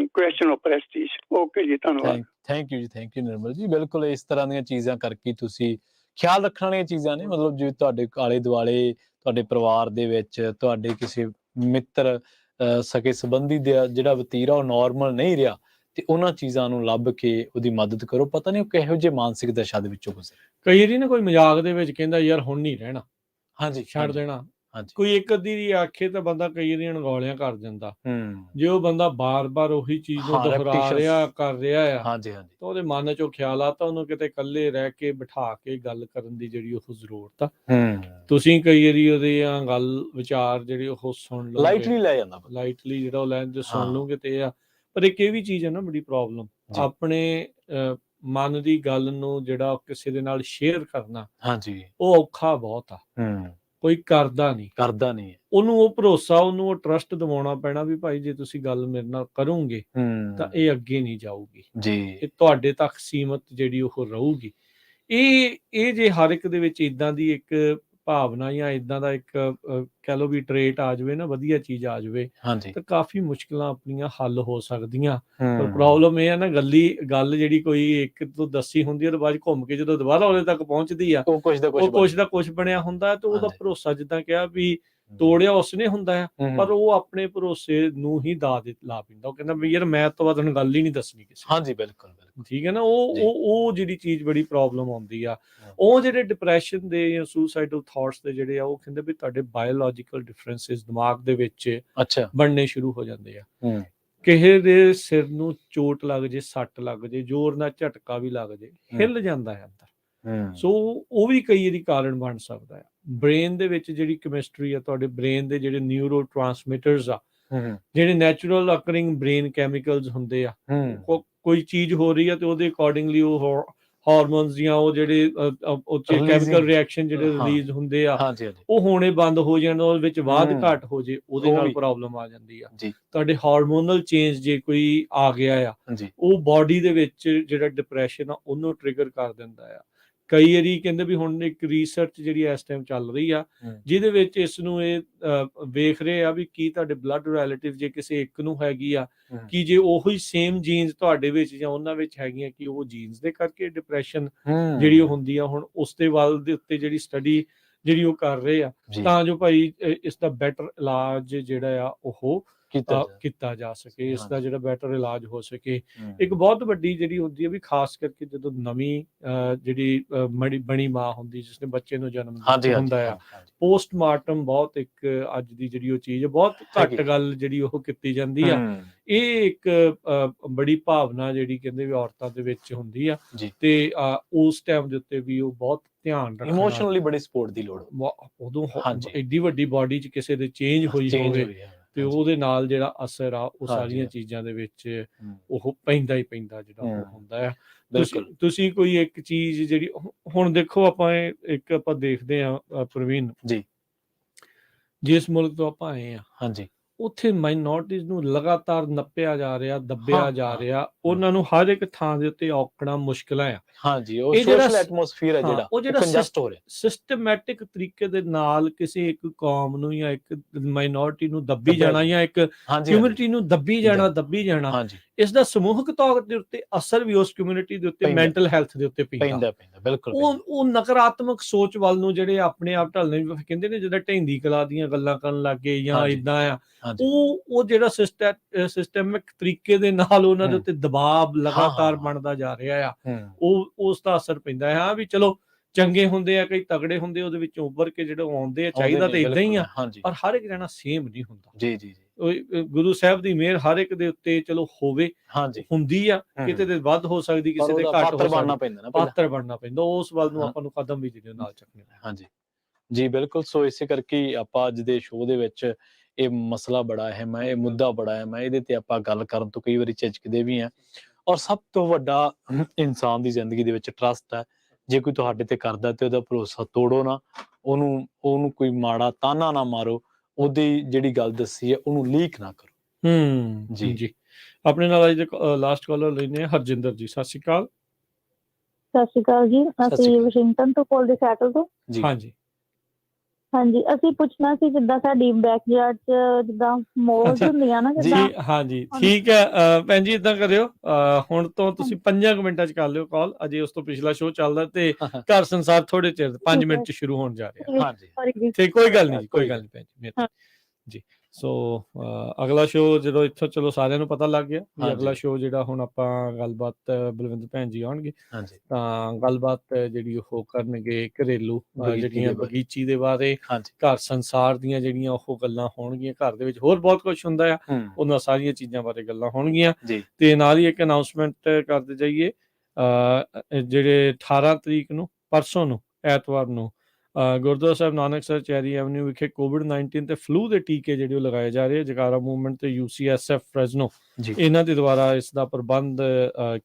[SPEAKER 5] question of prestige. Okay ਜੀ, ਧੰਨਵਾਦ।
[SPEAKER 1] ਥੈਂਕ ਯੂ ਜੀ, ਥੈਂਕ ਯੂ ਨਿਰਮਲ ਜੀ। ਬਿਲਕੁਲ ਇਸ ਤਰ੍ਹਾਂ ਦੀਆਂ ਚੀਜ਼ਾਂ ਕਰਕੇ ਤੁਸੀਂ ਖਿਆਲ ਰੱਖਣ ਵਾਲੀਆਂ ਚੀਜ਼ਾਂ ਨੇ। ਮਤਲਬ ਜਿਵੇਂ ਤੁਹਾਡੇ ਆਲੇ ਦੁਆਲੇ, ਤੁਹਾਡੇ ਪਰਿਵਾਰ ਦੇ ਵਿੱਚ, ਤੁਹਾਡੇ ਕਿਸੇ ਮਿੱਤਰ ਸਕੇ ਸੰਬੰਧੀ ਦਾ ਜਿਹੜਾ ਵਤੀਰਾ ਉਹ ਨੋਰਮਲ ਨਹੀਂ ਰਿਹਾ, ਤੇ ਉਹਨਾਂ ਚੀਜ਼ਾਂ ਨੂੰ ਲੱਭ ਕੇ ਉਹਦੀ ਮਦਦ ਕਰੋ। ਪਤਾ ਨਹੀਂ ਉਹ ਕਿਹੋ ਜਿਹੇ ਮਾਨਸਿਕ ਦਸ਼ਾ ਦੇ ਵਿੱਚੋਂ ਗੁਜ਼ਰੇ।
[SPEAKER 2] ਕਈ ਵਾਰੀ ਨਾ ਕੋਈ ਮਜ਼ਾਕ ਦੇ ਵਿੱਚ ਕਹਿੰਦਾ ਯਾਰ ਹੁਣ ਨਹੀਂ ਰਹਿਣਾ,
[SPEAKER 1] ਹਾਂਜੀ,
[SPEAKER 2] ਛੱਡ ਦੇਣਾ।
[SPEAKER 1] ਹਾਂਜੀ।
[SPEAKER 2] ਕੋਈ ਇੱਕ ਅੱਧੀ ਦੀ ਆਖੇ ਤਾਂ ਬੰਦਾ ਕਈ ਵਾਰੀ ਅਣਗੌਲਿਆਂ ਕਰ ਜਾਂਦਾ। ਜੇ ਉਹ ਬੰਦਾ ਬਾਰ-ਬਾਰ ਉਹੀ ਚੀਜ਼ ਨੂੰ ਦੁਹਰਾ ਰਿਹਾ ਕਰ ਰਿਹਾ ਆ, ਤਾਂ ਉਹਦੇ ਮਨ 'ਚ ਉਹ ਖਿਆਲਾਤ ਆ, ਉਹਨੂੰ ਕਿਤੇ ਇਕੱਲੇ ਰਹਿ ਕੇ ਬਿਠਾ ਕੇ ਗੱਲ ਕਰਨ ਦੀ ਜਿਹੜੀ ਉਹ ਜ਼ਰੂਰਤ ਆ। ਤੁਸੀਂ ਕਈ ਵਾਰੀ ਉਹਦੀਆਂ ਗੱਲ ਵਿਚਾਰ ਜਿਹੜੇ ਉਹ ਸੁਣ ਲਓ,
[SPEAKER 1] ਲਾਈਟਲੀ ਲੈ ਜਾਂਦਾ,
[SPEAKER 2] ਲਾਈਟਲੀ ਜਿਹੜਾ ਉਹ ਲੈਣ ਜੇ ਸੁਣ ਲਓਗੇ ਤੇ ਆ। ਪਰ ਇੱਕ ਇਹ ਵੀ ਚੀਜ਼ ਹੈ ਨਾ ਬੜੀ ਪ੍ਰੋਬਲਮ, ਆਪਣੇ ਮਨ ਦੀ ਗੱਲ ਨੂੰ ਜਿਹੜਾ ਕਿਸੇ ਦੇ ਨਾਲ ਸ਼ੇਅਰ ਕਰਨਾ, ਉਹ ਔਖਾ ਬਹੁਤ ਆ। ਕੋਈ ਕਰਦਾ ਨਹੀਂ ਉਹਨੂੰ ਉਹ ਭਰੋਸਾ, ਉਹਨੂੰ ਉਹ ਟਰਸਟ ਦਿਵਾਉਣਾ ਪੈਣਾ ਵੀ ਭਾਈ ਜੇ ਤੁਸੀਂ ਗੱਲ ਮੇਰੇ ਨਾਲ ਕਰੋਗੇ ਤਾਂ ਇਹ ਅੱਗੇ ਨਹੀਂ ਜਾਊਗੀ, ਇਹ ਤੁਹਾਡੇ ਤੱਕ ਸੀਮਤ ਜਿਹੜੀ ਉਹ ਰਹੂਗੀ। ਇਹ ਜੇ ਹਰ ਇੱਕ ਦੇ ਵਿੱਚ ਇਦਾਂ ਦੀ ਇੱਕ ਭਾਵਨਾ ਜਾਂ ਇਦਾਂ ਦਾ ਇੱਕ ਕਹਿ ਲਓ ਵੀ ਟਰੇਟ ਆ ਜਾਵੇ ਨਾ, ਵਧੀਆ ਚੀਜ਼ ਆ ਜਾਵੇ, ਤਾਂ ਕਾਫੀ ਮੁਸ਼ਕਿਲਾਂ ਆਪਣੀਆਂ ਹੱਲ ਹੋ ਸਕਦੀਆਂ। ਪਰ ਪ੍ਰੋਬਲਮ ਇਹ ਹੈ ਨਾ, ਗੱਲ ਜਿਹੜੀ ਕੋਈ ਇੱਕ ਤੋਂ ਦੱਸੀ ਹੁੰਦੀ ਹੈ, ਉਹਦੇ ਬਾਅਦ ਘੁੰਮ ਕੇ ਜਦੋਂ ਦੁਬਾਰਾ ਉਹਦੇ ਤੱਕ ਪਹੁੰਚਦੀ ਆ, ਉਹ ਕੁਛ ਦਾ ਕੁਛ ਬਣਿਆ ਹੁੰਦਾ। ਤੇ ਉਹਦਾ ਭਰੋਸਾ ਜਿੱਦਾਂ ਕਿਹਾ ਵੀ ਤੋੜਿਆ ਉਸਨੇ ਹੁੰਦਾ ਆ, ਪਰ ਉਹ ਆਪਣੇ ਭਰੋਸੇ ਨੂੰ ਹੀ ਲਾ ਪੈਂਦਾ। ਉਹ ਕਹਿੰਦਾ ਵੀ ਯਾਰ ਮੈਂ ਤੋਂ ਬਾਅਦ ਤੁਹਾਨੂੰ ਗੱਲ ਹੀ ਨਹੀਂ ਦੱਸਣੀ ਕਿਸੇ।
[SPEAKER 1] ਹਾਂਜੀ, ਬਿਲਕੁਲ
[SPEAKER 2] ਠੀਕ ਹੈ ਨਾ। ਉਹ ਜਿਹੜੀ ਚੀਜ਼ ਬੜੀ ਪ੍ਰੋਬਲਮ ਆਉਂਦੀ ਆ। ਉਹ ਜਿਹੜੇ ਡਿਪਰੈਸ਼ਨ ਦੇ ਜਾਂ ਸੁਸਾਈਡਲ ਥਾਟਸ ਦੇ ਜਿਹੜੇ ਆ, ਉਹ ਕਹਿੰਦੇ ਵੀ ਤੁਹਾਡੇ ਬਾਇਓਲੋਜੀਕਲ ਡਿਫਰੈਂਸਿਸ ਦਿਮਾਗ ਦੇ ਵਿੱਚ ਬਣਨੇ ਸ਼ੁਰੂ ਹੋ ਜਾਂਦੇ ਆ। ਕਿਸੇ ਦੇ ਸਿਰ ਨੂੰ ਚੋਟ ਲੱਗ ਜੇ, ਸੱਟ ਲੱਗ ਜੇ, ਜ਼ੋਰ ਨਾਲ ਝਟਕਾ ਵੀ ਲੱਗ ਜੇ, ਹਿੱਲ ਜਾਂਦਾ ਹੈ ਅੰਦਰ। ਸੋ ਉਹ ਵੀ ਕਈ ਵਾਰੀ ਕਾਰਨ ਬਣ ਸਕਦਾ ਹੈ। ਬ੍ਰੇਨ ਦੇ ਵਿੱਚ ਜਿਹੜੀ ਕੈਮਿਸਟਰੀ ਆ, ਤੁਹਾਡੇ ਬ੍ਰੇਨ ਦੇ ਜਿਹੜੇ ਨਿਊਰੋ ਟਰਾਂਸਮਿਟਰਸ ਆ, ਜਿਹੜੇ ਨੈਚੁਰਲ ਅਕਰਿੰਗ ਬ੍ਰੇਨ ਕੈਮੀਕਲਸ ਹੁੰਦੇ ਆ, ਕੋਈ ਚੀਜ਼ ਹੋ ਰਹੀ ਆ ਤੇ ਉਹਦੇ ਅਕੋਰਡਿੰਗਲੀ ਉਹ ਹਾਰਮੋਨਸ ਜਾਂ ਉਹ ਜਿਹੜੇ ਕੈਮੀਕਲ ਰਿਐਕਸ਼ਨ ਜਿਹੜੇ ਰਿਲੀਜ਼ ਹੁੰਦੇ ਆ, ਉਹ ਹੋਣੇ ਬੰਦ ਹੋ ਜਾਣ, ਉਹਦੇ ਵਿੱਚ ਵਾਧ ਘਾਟ ਹੋ ਜੇ, ਉਹਦੇ ਨਾਲ ਪ੍ਰੋਬਲਮ ਆ ਜਾਂਦੀ ਆ। ਤੁਹਾਡੇ ਹਾਰਮੋਨਲ ਚੇਂਜ ਜੇ ਕੋਈ ਆ ਗਿਆ ਆ, ਉਹ ਬਾਡੀ ਦੇ ਵਿੱਚ ਜਿਹੜਾ ਡਿਪਰੈਸ਼ਨ ਆ ਉਹਨੂੰ ਟ੍ਰਿਗਰ ਕਰ ਦਿੰਦਾ ਆ। ਕਈ ਵਾਰੀ ਕਹਿੰਦੇ ਵੀ ਹੁਣ ਇੱਕ ਰਿਸਰਚ ਜਿਹੜੀ ਇਸ ਟਾਈਮ ਚੱਲ ਰਹੀ ਆ, ਜਿਹਦੇ ਵਿੱਚ ਇਸ ਨੂੰ ਇਹ ਵੇਖ ਰਹੇ ਆ ਵੀ ਕੀ ਤੁਹਾਡੇ ਬਲੱਡ ਰਿਲੇਟਿਵ ਜੇ ਕਿਸੇ ਇੱਕ ਨੂੰ ਹੈਗੀ ਆ, ਕਿ ਜੇ ਉਹੀ ਸੇਮ ਜੀਨਸ ਤੁਹਾਡੇ ਵਿੱਚ ਜਾਂ ਉਹਨਾਂ ਵਿੱਚ ਹੈਗੀਆਂ, ਕਿ ਉਹ ਜੀਨਸ ਦੇ ਕਰਕੇ ਡਿਪਰੈਸ਼ਨ ਜਿਹੜੀ ਉਹ ਹੁੰਦੀ ਆ। ਹੁਣ ਉਸ ਦੇ ਵੱਲ ਦੇ ਉੱਤੇ ਜਿਹੜੀ ਸਟੱਡੀ ਜਿਹੜੀ ਉਹ ਕਰ ਰਹੇ ਆ, ਤਾਂ ਜੋ ਭਾਈ ਇਸ ਦਾ ਬੈਟਰ ਇਲਾਜ ਜਿਹੜਾ ਆ ਉਹ ਕੀਤਾ ਜਾ ਸਕੇ, ਇਸ ਦਾ
[SPEAKER 1] ਹਾਂਜੀ।
[SPEAKER 2] ਜਿਹੜਾ ਬੈਟਰ ਇਲਾਜ ਹੋ ਸਕੇ।
[SPEAKER 1] ਹੂੰ।
[SPEAKER 2] ਇੱਕ ਬਹੁਤ ਵੱਡੀ ਜਿਹੜੀ ਹੁੰਦੀ ਹੈ ਵੀ ਖਾਸ ਕਰਕੇ ਜਦੋਂ ਨਵੀਂ ਜਿਹੜੀ ਬਣੀ ਮਾਂ ਹੁੰਦੀ ਜਿਸਨੇ ਬੱਚੇ ਨੂੰ ਜਨਮ
[SPEAKER 1] ਹਾਂਜੀ ਹਾਂਜੀ
[SPEAKER 2] ਹੁੰਦਾ ਆ,
[SPEAKER 1] ਹਾਂਜੀ ਹਾਂਜੀ
[SPEAKER 2] ਪੋਸਟਮਾਰਟਮ ਬਹੁਤ ਇੱਕ ਅੱਜ ਦੀ ਜਿਹੜੀ ਉਹ ਚੀਜ਼ ਹੈ, ਬਹੁਤ ਘੱਟ
[SPEAKER 1] ਹੈਗੀ।
[SPEAKER 2] ਗੱਲ ਜਿਹੜੀ ਉਹ ਕੀਤੀ ਜਾਂਦੀ ਆ।
[SPEAKER 1] ਹੂੰ,
[SPEAKER 2] ਇਹ ਇੱਕ ਬੜੀ ਭਾਵਨਾ ਜਿਹੜੀ ਕਹਿੰਦੇ ਵੀ ਔਰਤਾਂ ਦੇ ਵਿੱਚ ਹੁੰਦੀ ਆ,
[SPEAKER 1] ਜੀ।
[SPEAKER 2] ਤੇ ਉਸ ਟਾਈਮ ਦੇ ਉੱਤੇ ਵੀ ਉਹ ਬਹੁਤ ਧਿਆਨ ਰੱਖਣਾ,
[SPEAKER 1] ਇਮੋਸ਼ਨਲੀ ਬੜੀ ਸਪੋਰਟ ਦੀ ਲੋੜ
[SPEAKER 2] ਉਦੋਂ
[SPEAKER 1] ਹਾਂਜੀ।
[SPEAKER 2] ਐਡੀ ਵੱਡੀ ਬਾਡੀ 'ਚ ਕਿਸੇ ਦੇ ਚੇਂਜ ਹੋਈ
[SPEAKER 1] ਚੇਂਜ
[SPEAKER 2] ਹੋਵੇ
[SPEAKER 1] ਹੋਈ ਹੈ
[SPEAKER 2] ਤੇ
[SPEAKER 1] ਹਾਂਜੀ।
[SPEAKER 2] ਉਹਦੇ ਨਾਲ ਜਿਹੜਾ ਅਸਰ ਆ ਉਹ
[SPEAKER 1] ਹਾਂਜੀ।
[SPEAKER 2] ਸਾਰੀਆਂ ਚੀਜ਼ਾਂ ਦੇ ਵਿੱਚ
[SPEAKER 1] ਹੂੰ,
[SPEAKER 2] ਉਹ ਪੈਂਦਾ ਹੀ ਪੈਂਦਾ ਜਿਹੜਾ ਉਹ
[SPEAKER 1] ਹੂੰ।
[SPEAKER 2] ਹੁੰਦਾ ਆ।
[SPEAKER 1] ਬਿਲਕੁਲ।
[SPEAKER 2] ਤੁਸੀਂ ਕੋਈ ਇੱਕ ਚੀਜ਼ ਜਿਹੜੀ ਹੁਣ ਦੇਖੋ ਆਪਾਂ ਇੱਕ ਆਪਾਂ ਦੇਖਦੇ ਆ ਪ੍ਰਵੀਨ
[SPEAKER 1] ਜੀ।
[SPEAKER 2] ਜਿਸ ਮੁਲਕ ਤੋਂ ਆਪਾਂ ਆਏ ਆ
[SPEAKER 1] ਹਾਂਜੀ।
[SPEAKER 2] ਉੱਥੇ ਮਾਈਨੋਰਟੀਜ਼ ਨੂੰ ਲਗਾਤਾਰ ਨੱਪਿਆ ਜਾ ਰਿਹਾ, ਦੱਬਿਆ
[SPEAKER 1] ਹਾਂ,
[SPEAKER 2] ਜਾ
[SPEAKER 1] ਹਾਂ,
[SPEAKER 2] ਰਿਹਾ, ਉਹਨਾਂ ਨੂੰ ਹਰ ਇੱਕ ਥਾਂ ਦੇ ਉੱਤੇ ਔਕੜਾਂ ਮੁਸ਼ਕਲਾਂ ਆ।
[SPEAKER 1] ਹਾਂਜੀ, ਉਹ
[SPEAKER 2] ਇਹ ਜਿਹੜਾ
[SPEAKER 1] ਸੋਸ਼ਲ ਐਟਮੋਸਫੀਅਰ ਹੈ
[SPEAKER 2] ਹਾਂ,
[SPEAKER 1] ਜਿਹੜਾ
[SPEAKER 2] ਉਹ ਜਿਹੜਾ
[SPEAKER 1] ਕੰਜਸਟ ਹੋ ਰਿਹਾ।
[SPEAKER 2] ਸਿਸਟਮੈਟਿਕ ਤਰੀਕੇ ਦੇ ਨਾਲ ਕਿਸੇ ਇੱਕ ਕੌਮ ਨੂੰ ਜਾਂ ਇੱਕ ਮਾਈਨੋਰਟੀ ਨੂੰ ਦੱਬੀ
[SPEAKER 1] ਦੱਬਿਆ
[SPEAKER 2] ਜਾਣਾ ਜਾਂ ਇੱਕ
[SPEAKER 1] ਹਾਂਜੀ
[SPEAKER 2] ਕਮਿਊਨਿਟੀ ਨੂੰ ਦੱਬੀ ਜਾਣਾ,
[SPEAKER 1] ਹਾਂਜੀ
[SPEAKER 2] ਇਸ ਦਾ ਸਮੂਹਕ ਤੌਰ ਦੇ ਉੱਤੇ ਅਸਰ ਵੀ ਉਸ ਕਮਿਊਨਿਟੀ ਦੇ ਉੱਤੇ,
[SPEAKER 1] ਪੈਂਦਾ।
[SPEAKER 2] ਮੈਂਟਲ ਹੈਲਥ ਦੇ ਉੱਤੇ ਪੈਂਦਾ।
[SPEAKER 1] ਪੈਂਦਾ ਬਿਲਕੁਲ।
[SPEAKER 2] ਉਹ ਨਕਾਰਾਤਮਕ ਸੋਚ ਵੱਲ ਨੂੰ ਜਿਹੜੇ ਆਪਣੇ ਆਪ ਢਲਣੇ ਕਹਿੰਦੇ ਨੇ, ਜਿਹੜਾ ਢਹਿੰਦੀ ਕਲਾ ਦੀਆਂ ਗੱਲਾਂ ਕਰਨ ਲੱਗ ਗਏ ਜਾਂ
[SPEAKER 1] ਹਾਂਜੀ।
[SPEAKER 2] ਇਦਾਂ ਆ,
[SPEAKER 1] ਹਾਂਜੀ।
[SPEAKER 2] ਉਹ ਜਿਹੜਾ ਸਿਸਟਮਿਕ ਤਰੀਕੇ ਦੇ ਨਾਲ ਉਹਨਾਂ ਦੇ
[SPEAKER 1] ਹੂੰ।
[SPEAKER 2] ਉੱਤੇ ਦਬਾਅ ਲਗਾਤਾਰ
[SPEAKER 1] ਹਾਂ।
[SPEAKER 2] ਬਣਦਾ ਜਾ ਰਿਹਾ ਆ,
[SPEAKER 1] ਹੂੰ।
[SPEAKER 2] ਉਸ ਦਾ ਅਸਰ ਪੈਂਦਾ ਹੈ। ਹਾਂ ਵੀ ਚਲੋ ਚੰਗੇ ਹੁੰਦੇ ਆ, ਕਈ ਤਗੜੇ ਹੁੰਦੇ, ਉਹਦੇ ਵਿੱਚੋਂ ਉੱਭਰ ਕੇ ਜਿਹੜੇ ਆਉਂਦੇ ਆ, ਚਾਹੀਦਾ ਤੇ ਇਦਾਂ ਹੀ ਆ,
[SPEAKER 1] ਹਾਂਜੀ।
[SPEAKER 2] ਪਰ ਹਰ ਇੱਕ ਜਣਾ ਸੇਮ ਨਹੀਂ ਹੁੰਦਾ।
[SPEAKER 1] ਜੀ ਜੀ ਜੀ।
[SPEAKER 2] ਗੁਰੂ ਸਾਹਿਬ ਦੀ ਮਿਹਰ ਹਰ ਇੱਕ ਦੇ ਉੱਤੇ ਚਲੋ ਹੋਵੇ,
[SPEAKER 1] ਹਾਂਜੀ।
[SPEAKER 2] ਹੁੰਦੀ ਆ, ਕਿਤੇ ਤੇ ਵੱਧ ਹੋ ਸਕਦੀ, ਕਿਸੇ ਤੇ ਘੱਟ ਹੋ
[SPEAKER 1] ਪਾਤਰ ਬਣਨਾ
[SPEAKER 2] ਸਕਦੀ,
[SPEAKER 1] ਪੈਂਦਾ ਨਾ ਪਹਿਲਾਂ।
[SPEAKER 2] ਪਾਤਰ ਬਣਨਾ ਪੈਂਦਾ, ਉਸ ਵੱਲ ਨੂੰ
[SPEAKER 1] ਹਾਂ।
[SPEAKER 2] ਆਪਾਂ ਨੂੰ ਕਦਮ ਵੀ ਜਿਹੜੇ ਨਾਲ ਚੱਕਣੇ।
[SPEAKER 1] ਹਾਂਜੀ ਜੀ ਬਿਲਕੁਲ। ਸੋ ਇਸੇ ਕਰਕੇ ਹੀ ਆਪਾਂ ਅੱਜ ਦੇ ਸ਼ੋਅ ਦੇ ਵਿੱਚ ਇਹ ਮਸਲਾ ਬੜਾ ਅਹਿਮ ਹੈ, ਇਹ ਮੁੱਦਾ ਬੜਾ ਅਹਿਮ ਹੈ, ਇਹਦੇ ਤੇ ਆਪਾਂ ਗੱਲ ਕਰਨ ਤੋਂ ਕਈ ਵਾਰੀ ਝਿਜਕਦੇ ਵੀ ਹਾਂ। ਔਰ ਸਭ ਤੋਂ ਵੱਡਾ ਇਨਸਾਨ ਦੀ ਜ਼ਿੰਦਗੀ ਦੇ ਵਿੱਚ ਟਰਸਟ ਹੈ। ਜੇ ਕੋਈ ਤੁਹਾਡੇ ਤੇ ਕਰਦਾ ਤੇ ਉਹਦਾ ਭਰੋਸਾ ਤੋੜੋ ਨਾ, ਉਹਨੂੰ ਕੋਈ ਮਾੜਾ ਤਾਨਾ ਨਾ ਮਾਰੋ, ਉਹਦੀ ਜਿਹੜੀ ਗੱਲ ਦੱਸੀ ਹੈ ਉਹਨੂੰ ਲੀਕ ਨਾ ਕਰੋ।
[SPEAKER 2] ਜੀ ਆਪਣੇ ਨਾਲ ਅੱਜ ਦੇ ਲਾਸਟ ਕਾਲਰ ਲੈਨੇ ਹਰਜਿੰਦਰ ਜੀ। ਸਤਿ ਸ਼੍ਰੀ ਅਕਾਲ।
[SPEAKER 6] ਸਤਿ ਸ਼੍ਰੀ ਅਕਾਲ ਜੀ, ਅਸੀਂ ਵਾਸ਼ਿੰਗਟਨ ਤੋਂ ਬੋਲਦੇ, ਸੈਟਲ ਤੋਂ।
[SPEAKER 2] ਹਾਂਜੀ
[SPEAKER 6] ਹਾਂਜੀ, ਅਸੀਂ ਪੁੱਛਣਾ ਸੀ ਜਿੱਦਾਂ ਸਾਡੀ ਬੈਕਯਾਰਡ 'ਚ ਜਿੱਦਾਂ ਮੋਲਸ ਹੁੰਦੀਆਂ ਨਾ, ਜਿੱਦਾਂ।
[SPEAKER 2] ਹਾਂਜੀ ਠੀਕ ਹੈ ਭੈਣ ਜੀ, ਇਦਾਂ ਕਰਿਓ, ਹੁਣ ਤੋਂ ਤੁਸੀਂ 5 ਮਿੰਟਾਂ 'ਚ ਕਰ ਲਿਓ ਕਾਲ। ਅਜੇ ਉਸ ਤੋਂ ਪਿਛਲਾ ਸ਼ੋਅ ਚੱਲਦਾ ਤੇ ਘਰ ਸੰਸਾਰ ਥੋੜੇ ਚਿਰ 5 ਮਿੰਟ 'ਚ ਸ਼ੁਰੂ ਹੋਣ ਜਾ ਰਿਹਾ।
[SPEAKER 1] ਹਾਂਜੀ
[SPEAKER 2] ਤੇ ਕੋਈ ਗੱਲ ਨਹੀਂ ਭੈਣ ਜੀ। ਜੀ ਸੋ ਅਗਲਾ ਸ਼ੋਅ ਜਦੋਂ ਇੱਥੋਂ ਚਲੋ ਸਾਰਿਆਂ ਨੂੰ ਪਤਾ ਲੱਗ ਗਿਆ ਵੀ ਅਗਲਾ ਸ਼ੋਅ ਜਿਹੜਾ ਹੁਣ ਆਪਾਂ ਗੱਲਬਾਤ ਬਲਵਿੰਦਰ ਭੈਣ ਜੀ ਆਉਣਗੇ ਤਾਂ ਗੱਲਬਾਤ ਜਿਹੜੀ ਉਹ ਕਰਨਗੇ ਘਰੇਲੂ ਜਿਹੜੀਆਂ ਬਗੀਚੀ ਦੇ ਬਾਰੇ, ਘਰ ਸੰਸਾਰ ਦੀਆਂ ਜਿਹੜੀਆਂ ਉਹ ਗੱਲਾਂ ਹੋਣਗੀਆਂ। ਘਰ ਦੇ ਵਿੱਚ ਹੋਰ ਬਹੁਤ ਕੁਝ ਹੁੰਦਾ ਆ, ਉਹਨਾਂ ਸਾਰੀਆਂ ਚੀਜ਼ਾਂ ਬਾਰੇ ਗੱਲਾਂ ਹੋਣਗੀਆਂ। ਤੇ ਨਾਲ ਹੀ ਇੱਕ ਅਨਾਉਂਸਮੈਂਟ ਕਰਦੇ ਜਾਈਏ, ਜਿਹੜੇ 18 ਤਰੀਕ ਨੂੰ ਪਰਸੋਂ ਨੂੰ ਐਤਵਾਰ ਨੂੰ ਗੁਰਦੁਆਰਾ ਸਾਹਿਬ ਨਾਨਕਸਰ ਚੈਰੀ ਐਵਨਿਊ ਵਿਖੇ ਕੋਵਿਡ-19 ਤੇ ਫਲੂ ਦੇ ਟੀਕੇ ਜਿਹੜੇ ਉਹ ਲਗਾਏ ਜਾ ਰਹੇ, ਜਗਾਰਾ ਮੂਵਮੈਂਟ ਤੇ UCSF ਫ੍ਰੈਜ਼ਨੋ ਇਹਨਾਂ ਦੇ ਦੁਆਰਾ ਇਸ ਦਾ ਪ੍ਰਬੰਧ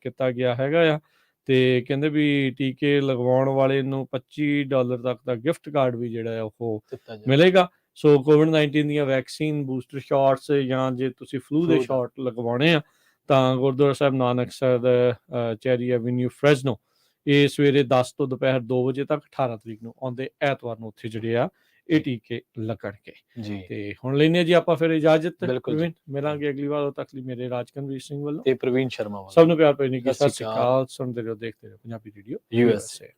[SPEAKER 2] ਕੀਤਾ ਗਿਆ ਹੈਗਾ ਆ। ਤੇ ਕਹਿੰਦੇ ਵੀ ਟੀਕੇ ਲਗਵਾਉਣ ਵਾਲੇ ਨੂੰ $25 ਤੱਕ ਦਾ ਗਿਫਟ ਕਾਰਡ ਵੀ ਜਿਹੜਾ ਉਹ ਮਿਲੇਗਾ। ਸੋ ਕੋਵਿਡ-19 ਦੀਆਂ ਵੈਕਸੀਨ, ਬੂਸਟਰ ਸ਼ਾਟਸ ਜਾਂ ਜੇ ਤੁਸੀਂ ਫਲੂ ਦੇ ਸ਼ਾਟ ਲਗਵਾਉਣੇ ਆ ਤਾਂ ਗੁਰਦੁਆਰਾ ਸਾਹਿਬ ਨਾਨਕਸਰ ਚੈਰੀ ਐਵਨਿਊ ਫ੍ਰੈਜ਼ਨੋ, ਇਹ ਸਵੇਰੇ 10 ਤੋਂ ਦੁਪਹਿਰ 2 ਵਜੇ ਤੱਕ 18 ਤਰੀਕ ਨੂੰ ਆਉਂਦੇ ਐਤਵਾਰ ਨੂੰ ਉੱਥੇ ਜਿਹੜੇ ਆ ਇਹ ਟੀਕੇ ਲੱਗਣਗੇ। ਤੇ ਹੁਣ ਲੈਨੇ ਜੀ ਆਪਾਂ ਫਿਰ ਇਜਾਜ਼ਤ। ਮਿਲਾਂਗੇ ਅਗਲੀ ਵਾਰ, ਉਦੋਂ ਤੱਕ ਲਈ ਮੇਰੇ ਰਾਜਕਨਵੀਰ ਸਿੰਘ ਵੱਲੋਂ
[SPEAKER 1] ਤੇ ਪ੍ਰਵੀਨ ਸ਼ਰਮਾ ਵੱਲੋਂ
[SPEAKER 2] ਸਭ ਨੂੰ ਪਿਆਰ ਭਰੀ ਨਿੱਘੀ ਸਤਿ ਸ਼੍ਰੀ ਅਕਾਲ। ਸੁਣਦੇ ਰਹੋ, ਦੇਖਦੇ ਰਹੋ ਪੰਜਾਬੀ ਰੇਡੀਓ USA।